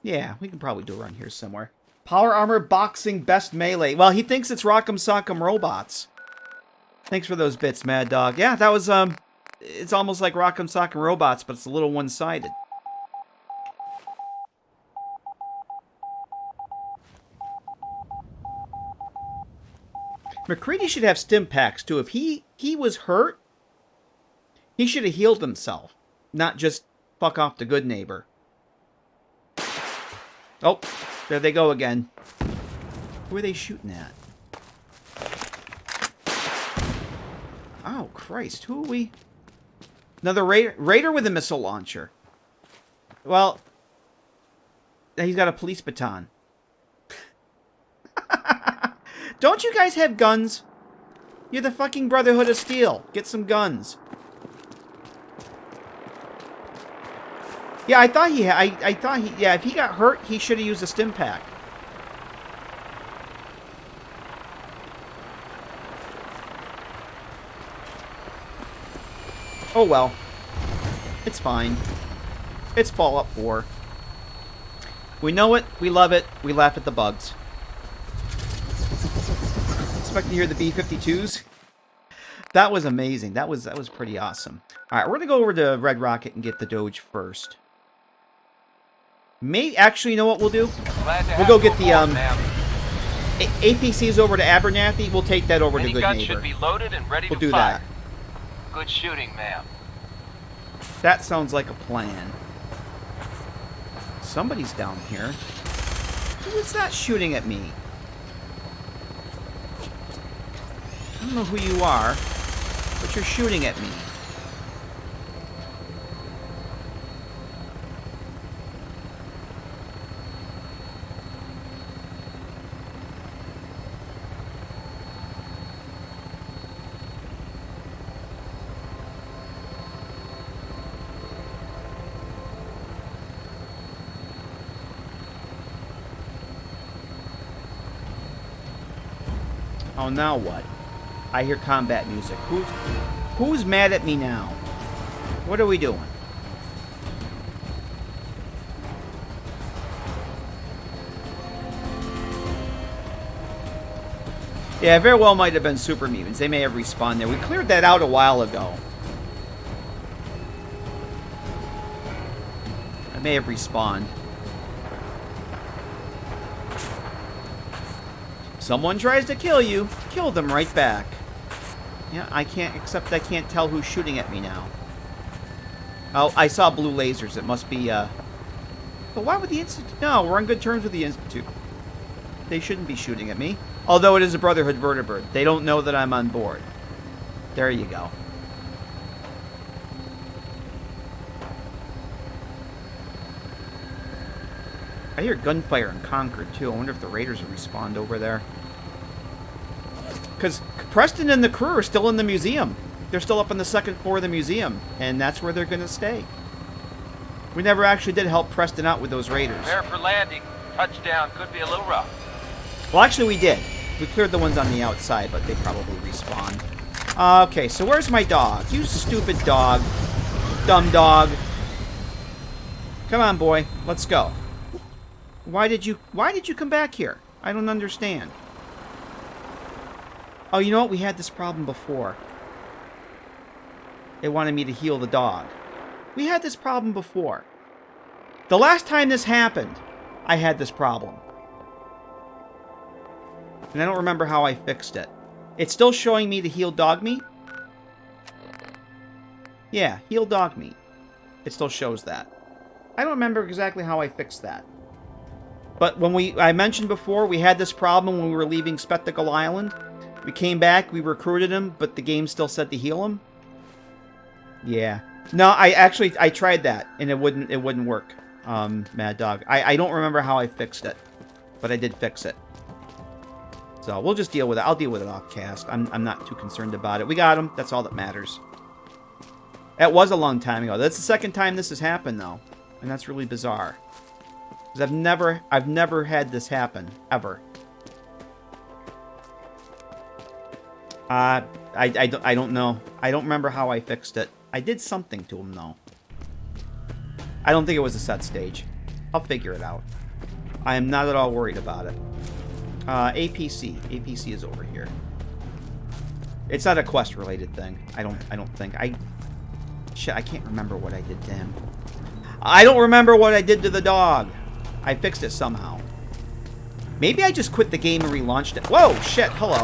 Yeah, we can probably do around here somewhere. Power armor, boxing, best melee. Well, he thinks it's Rock'em Sock'em Robots. Thanks for those bits, Mad Dog. Yeah, that was it's almost like Rock'em Sock'em Robots, but it's a little one-sided. McCready should have stim packs, too. If he was hurt, he should have healed himself, not just fuck off the good neighbor. Oh, there they go again. Who are they shooting at? Oh, Christ. Who are we? Another raider with a missile launcher. Well, he's got a police baton. Don't you guys have guns? You're the fucking Brotherhood of Steel. Get some guns. Yeah, I thought he had... I thought he... Yeah, if he got hurt, he should have used a stim pack. Oh, well. It's fine. It's Fallout 4. We know it. We love it. We laugh at the bugs. Expect to hear the B-52s. That was amazing. That was pretty awesome. All right, we're gonna go over to Red Rocket and get the Doge first. Actually, you know what we'll do? We'll go get the APCs over to Abernathy. We'll take that over to Good Neighbor. Should be loaded and ready we'll to do fire. that. Good shooting, ma'am. That sounds like a plan. Somebody's down here. Who is that shooting at me? I don't know who you are, but you're shooting at me. Oh, now what? I hear combat music. Who's mad at me now? What are we doing? Yeah, very well might have been super mutants. They may have respawned there. We cleared that out a while ago. I may have respawned. Someone tries to kill you, kill them right back. Yeah, I can't tell who's shooting at me now. Oh, I saw blue lasers. It must be, But why would the Institute... No, we're on good terms with the Institute. They shouldn't be shooting at me. Although it is a Brotherhood vertibird. They don't know that I'm on board. There you go. I hear gunfire in Concord, too. I wonder if the Raiders will respawn over there. Because Preston and the crew are still in the museum. They're still up on the second floor of the museum. And that's where they're going to stay. We never actually did help Preston out with those Raiders. Prepare for landing. Touchdown could be a little rough. Well, actually, we did. We cleared the ones on the outside, but they probably respawn. Okay, so where's my dog? You stupid dog. Dumb dog. Come on, boy. Let's go. Why did you come back here? I don't understand. Oh, you know what? We had this problem before. They wanted me to heal the dog. We had this problem before. The last time this happened, I had this problem. And I don't remember how I fixed it. It's still showing me to heal dog meat? Yeah, heal dog meat. It still shows that. I don't remember exactly how I fixed that. But when I mentioned before, we had this problem when we were leaving Spectacle Island. We came back, we recruited him, but the game still said to heal him. Yeah. No, I tried that, and it wouldn't work. Mad Dog. I don't remember how I fixed it, but I did fix it. So we'll just deal with it. I'll deal with it off cast. I'm not too concerned about it. We got him. That's all that matters. That was a long time ago. That's the second time this has happened, though, and that's really bizarre. Because I've never had this happen ever. I don't know. I don't remember how I fixed it. I did something to him, though. I don't think it was a set stage. I'll figure it out. I am not at all worried about it. APC. APC is over here. It's not a quest-related thing. I don't think. Shit, I can't remember what I did to him. I don't remember what I did to the dog. I fixed it somehow. Maybe I just quit the game and relaunched it. Whoa, shit, hello.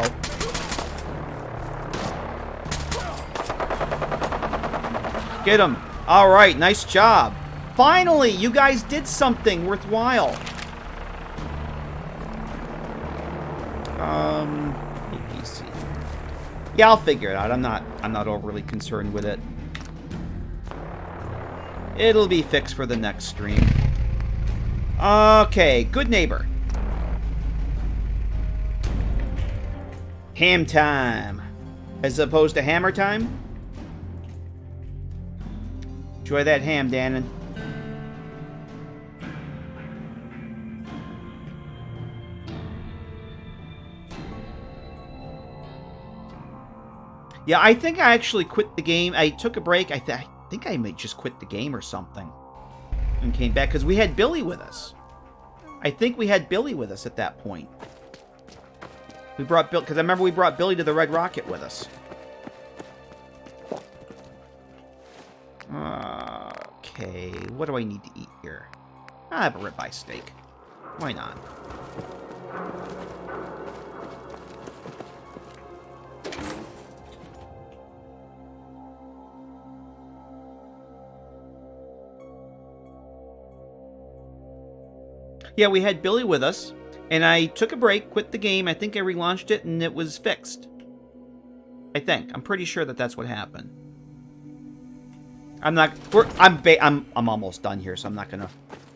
Get him. All right, nice job. Finally, you guys did something worthwhile. ABC. Yeah, I'll figure it out. I'm not overly concerned with it. It'll be fixed for the next stream. Okay, good neighbor. Ham time. As opposed to hammer time? Enjoy that ham, Dannon. Yeah, I think I actually quit the game. I took a break. I think I may just quit the game or something. And came back, because we had Billy with us. I think we had Billy with us at that point. We brought Bill, because I remember we brought Billy to the Red Rocket with us. Okay, what do I need to eat here? I have a ribeye steak. Why not? Yeah, we had Billy with us, and I took a break, quit the game. I think I relaunched it, and it was fixed. I think. I'm pretty sure that that's what happened. I'm almost done here, so I'm not gonna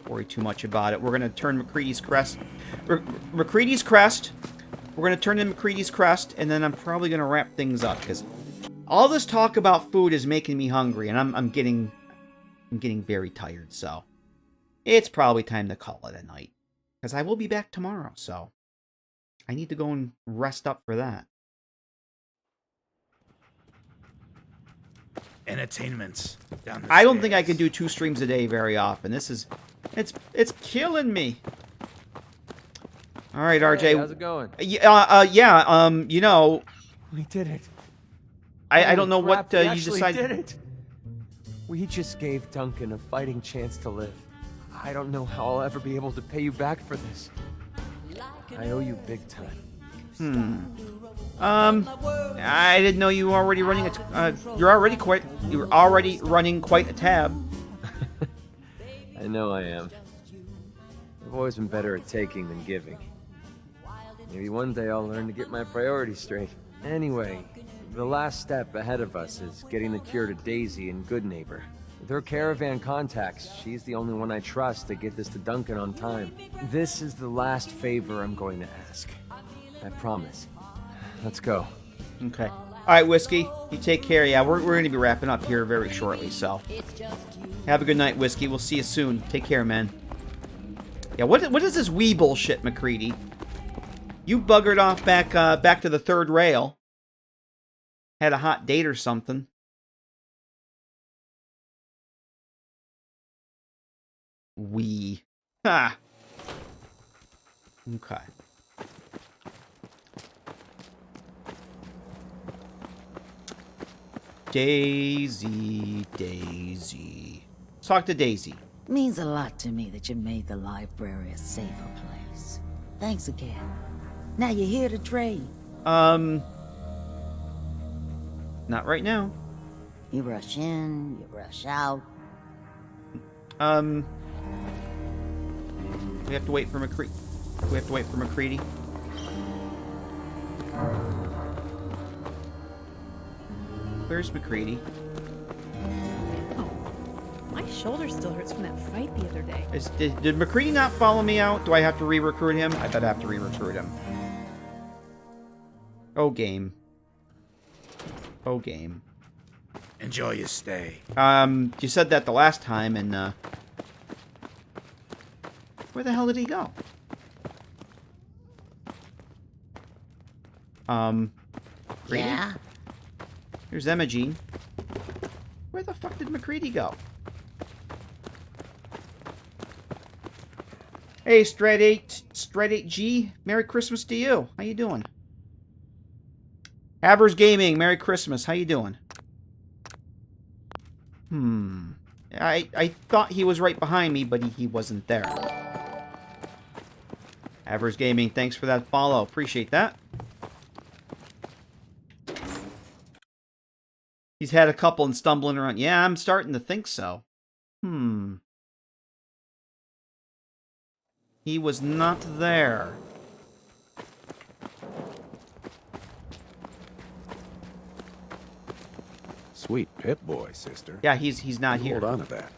worry too much about it. We're gonna turn McCready's Crest. McCready's Crest. We're gonna turn in McCready's Crest, and then I'm probably gonna wrap things up because all this talk about food is making me hungry, and I'm getting very tired. So it's probably time to call it a night because I will be back tomorrow. So I need to go and rest up for that. Entertainments. I don't think I can do 2 streams a day very often. This is, it's killing me. All right, RJ. Hey, how's it going? Yeah. You know, we did it. I don't know Crap, what we you actually decided. did it. We just gave Duncan a fighting chance to live. I don't know how I'll ever be able to pay you back for this. I owe you big time. I didn't know you were already running you were already running quite a tab. I know I am. I've always been better at taking than giving. Maybe one day I'll learn to get my priorities straight. Anyway, the last step ahead of us is getting the cure to Daisy and Good Neighbor. With her caravan contacts, she's the only one I trust to get this to Duncan on time. This is the last favor I'm going to ask. I promise. Let's go. Okay. All right, Whiskey. You take care. Yeah, we're going to be wrapping up here very shortly, so. Have a good night, Whiskey. We'll see you soon. Take care, man. Yeah, what is this wee bullshit, McCready? You buggered off back to the 3rd rail. Had a hot date or something. Ha! Okay. Daisy, Daisy. Let's talk to Daisy. Means a lot to me that you made the library a safer place. Thanks again. Now you're here to trade. Not right now. You rush in, you rush out. We have to wait for McCready. We have to wait for McCready. Where's McCready? Oh, my shoulder still hurts from that fight the other day. Did McCready not follow me out? Do I have to re-recruit him? I bet I have to re-recruit him. Oh, game. Oh, game. Enjoy your stay. You said that the last time, and, where the hell did he go? McCready? Yeah? Here's Emogene. Where the fuck did McCready go? Hey, Strat 8G. Merry Christmas to you. How you doing? Havers Gaming. Merry Christmas. How you doing? I thought he was right behind me, but he wasn't there. Avers Gaming, thanks for that follow. Appreciate that. He's had a couple and stumbling around. Yeah, I'm starting to think so. He was not there. Sweet Pip-Boy, sister. Yeah, he's not here. Hold on to that.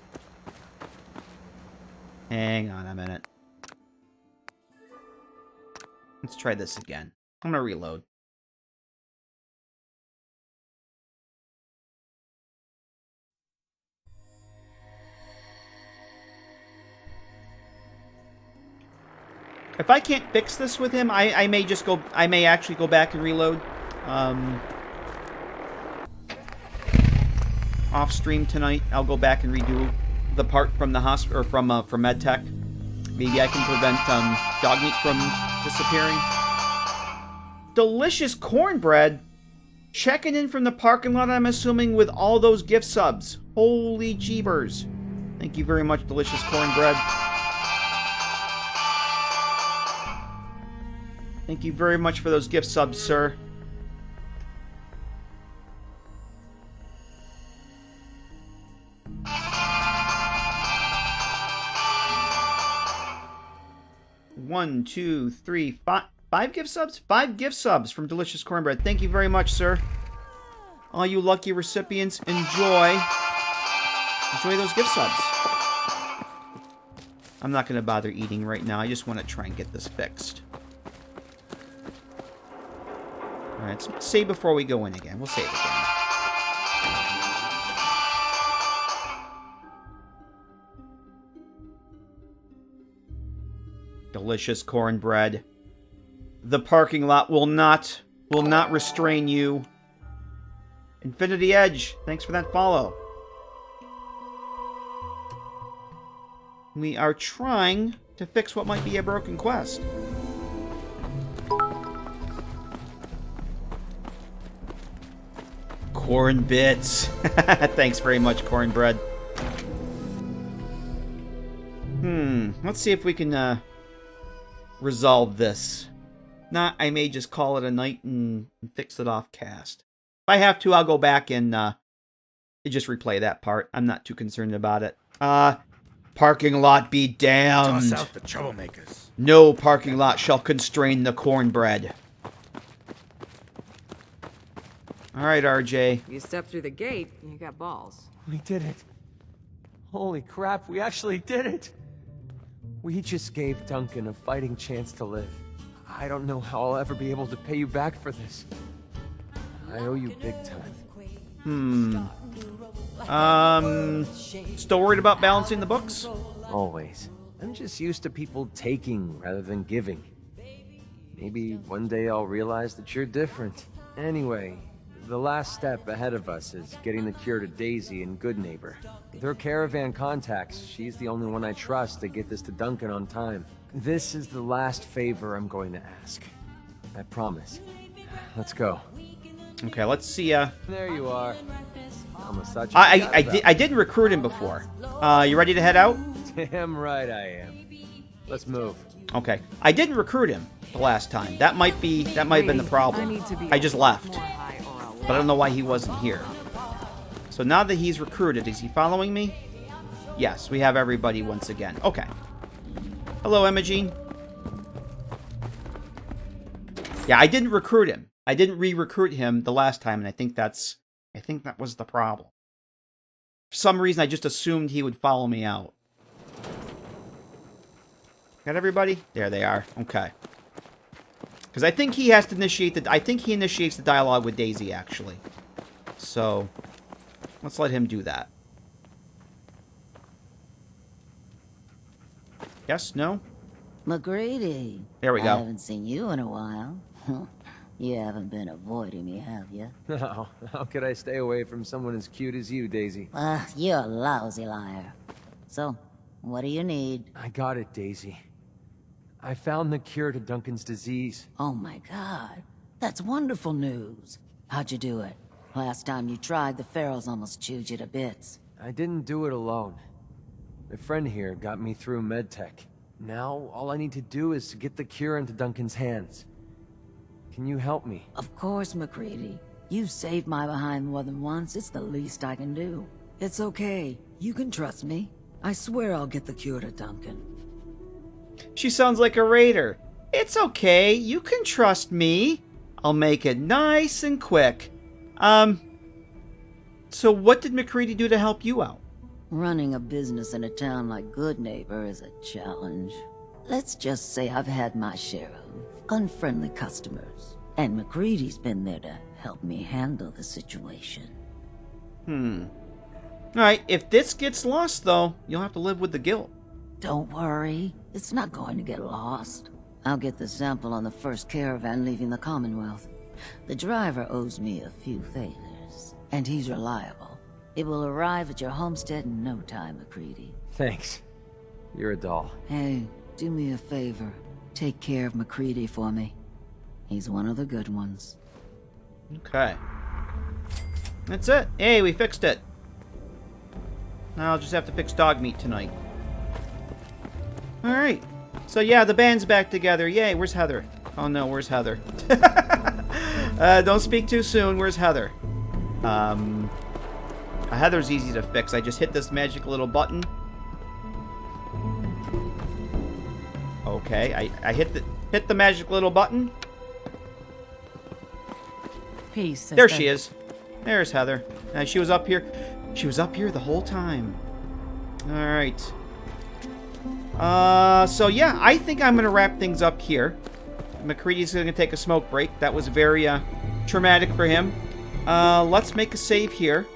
Hang on a minute. Let's try this again. I'm gonna reload. If I can't fix this with him, I may just go. I may actually go back and reload. Off stream tonight, I'll go back and redo the part from the hospital or from MedTech. Maybe I can prevent dog meat from disappearing. Delicious cornbread. Checking in from the parking lot, I'm assuming, with all those gift subs. Holy jeebers. Thank you very much, Delicious Cornbread. Thank you very much for those gift subs, sir. One, two, three, five gift subs? 5 gift subs from Delicious Cornbread. Thank you very much, sir. All you lucky recipients, enjoy those gift subs. I'm not going to bother eating right now. I just want to try and get this fixed. Alright, let's save before we go in again. We'll save again. Delicious cornbread. The parking lot will not restrain you. Infinity Edge, thanks for that follow. We are trying to fix what might be a broken quest. Corn bits. Thanks very much, cornbread. Let's see if we can resolve this. Not, I may just call it a night and fix it off cast. If I have to, I'll go back and just replay that part. I'm not too concerned about it. Parking lot be damned. Toss out the troublemakers. No parking lot shall constrain the cornbread. Alright, RJ. You step through the gate, you got balls. We did it. Holy crap, we actually did it. We just gave Duncan a fighting chance to live. I don't know how I'll ever be able to pay you back for this. I owe you big time. Still worried about balancing the books? Always. I'm just used to people taking rather than giving. Maybe one day I'll realize that you're different. Anyway, the last step ahead of us is getting the cure to Daisy and Good Neighbor. With her caravan contacts, she's the only one I trust to get this to Duncan on time. This is the last favor I'm going to ask. I promise. Let's go. Okay, let's see. There you are. I didn't recruit him before. You ready to head out? Damn right I am. Let's move. Okay. I didn't recruit him the last time. That might have been the problem. I just left. But I don't know why he wasn't here. So now that he's recruited, is he following me? Yes, we have everybody once again. Okay. Hello, Imogene. Yeah, I didn't recruit him. I didn't re-recruit him the last time, and I think that was the problem. For some reason, I just assumed he would follow me out. Got everybody? There they are. Okay. Because I think he has to initiate I think he initiates the dialogue with Daisy, actually. So, let's let him do that. Yes? No? McGrady. There we go. I haven't seen you in a while. You haven't been avoiding me, have you? No. How could I stay away from someone as cute as you, Daisy? You're a lousy liar. So, what do you need? I got it, Daisy. I found the cure to Duncan's disease. Oh my god. That's wonderful news. How'd you do it? Last time you tried, the ferals almost chewed you to bits. I didn't do it alone. My friend here got me through medtech. Now, all I need to do is to get the cure into Duncan's hands. Can you help me? Of course, McCready. You've saved my behind more than once. It's the least I can do. It's okay. You can trust me. I swear I'll get the cure to Duncan. She sounds like a raider. It's okay. You can trust me. I'll make it nice and quick. So what did McCready do to help you out? Running a business in a town like Good Neighbor is a challenge. Let's just say I've had my share of unfriendly customers, and McCready's been there to help me handle the situation. Alright, if this gets lost, though, you'll have to live with the guilt. Don't worry, it's not going to get lost. I'll get the sample on the first caravan leaving the Commonwealth. The driver owes me a few favors, and he's reliable. It will arrive at your homestead in no time, McCready. Thanks. You're a doll. Hey, do me a favor. Take care of McCready for me. He's one of the good ones. Okay. That's it. Hey, we fixed it. Now I'll just have to fix dog meat tonight. Alright. So yeah, the band's back together. Yay, where's Heather? Oh no, where's Heather? Don't speak too soon. Where's Heather? Heather's easy to fix. I just hit this magic little button. Okay, I hit the magic little button. Peace, sister. There she is. There's Heather. And she was up here. She was up here the whole time. Alright. So yeah, I think I'm gonna wrap things up here. McCready's gonna take a smoke break. That was very traumatic for him. Let's make a save here.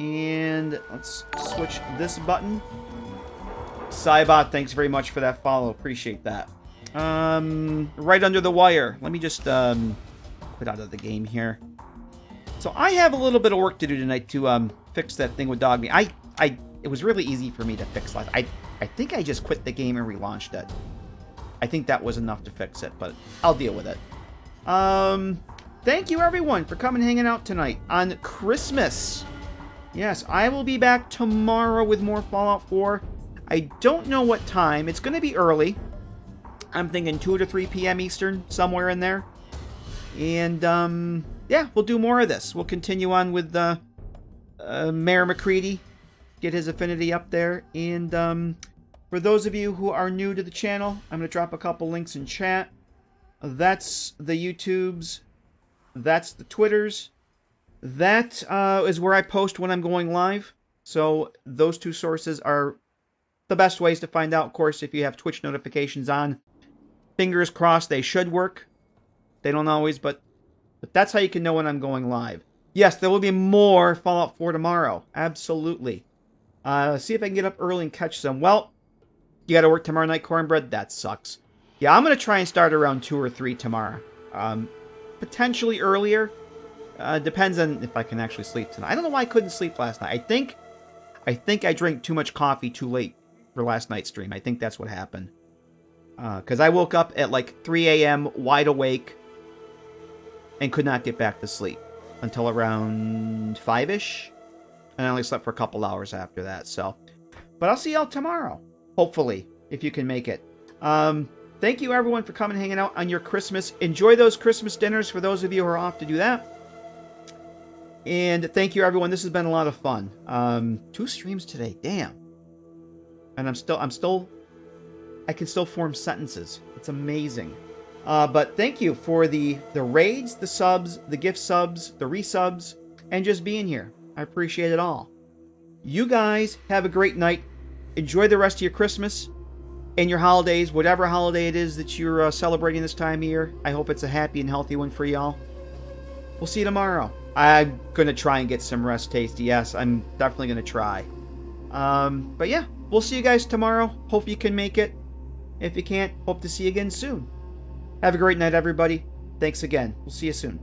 And let's switch this button. Cybot, thanks very much for that follow. Appreciate that. Right under the wire. Let me just quit out of the game here. So I have a little bit of work to do tonight to fix that thing with dog meat. It was really easy for me to fix. Like I think I just quit the game and relaunched it. I think that was enough to fix it, but I'll deal with it. Thank you everyone for coming and hanging out tonight on Christmas. Yes, I will be back tomorrow with more Fallout 4. I don't know what time. It's going to be early. I'm thinking 2 to 3 p.m. Eastern, somewhere in there. And, yeah, we'll do more of this. We'll continue on with Mayor McCready. Get his affinity up there. And, for those of you who are new to the channel, I'm going to drop a couple links in chat. That's the YouTubes. That's the Twitters. That is where I post when I'm going live. So those two sources are the best ways to find out. Of course, if you have Twitch notifications on, fingers crossed they should work. They don't always, but that's how you can know when I'm going live. Yes, there will be more Fallout 4 tomorrow. Absolutely. See if I can get up early and catch some. Well, you got to work tomorrow night, Cornbread? That sucks. Yeah, I'm going to try and start around 2 or 3 tomorrow. Potentially earlier. Depends on if I can actually sleep tonight. I don't know why I couldn't sleep last night. I think I drank too much coffee too late for last night's stream. I think that's what happened. Because I woke up at like 3 a.m. wide awake and could not get back to sleep until around 5-ish. And I only slept for a couple hours after that. So, but I'll see y'all tomorrow. Hopefully, if you can make it. Thank you everyone for coming and hanging out on your Christmas. Enjoy those Christmas dinners for those of you who are off to do that. And thank you everyone. This has been a lot of fun. 2 streams today. Damn. And I can still form sentences. It's amazing. But thank you for the raids, the subs, the gift subs, the resubs, and just being here. I appreciate it all. You guys have a great night. Enjoy the rest of your Christmas and your holidays, whatever holiday it is that you're celebrating this time of year. I hope it's a happy and healthy one for y'all. We'll see you tomorrow. I'm going to try and get some rest, Tasty. Yes, I'm definitely going to try. But yeah, we'll see you guys tomorrow. Hope you can make it. If you can't, hope to see you again soon. Have a great night, everybody. Thanks again. We'll see you soon.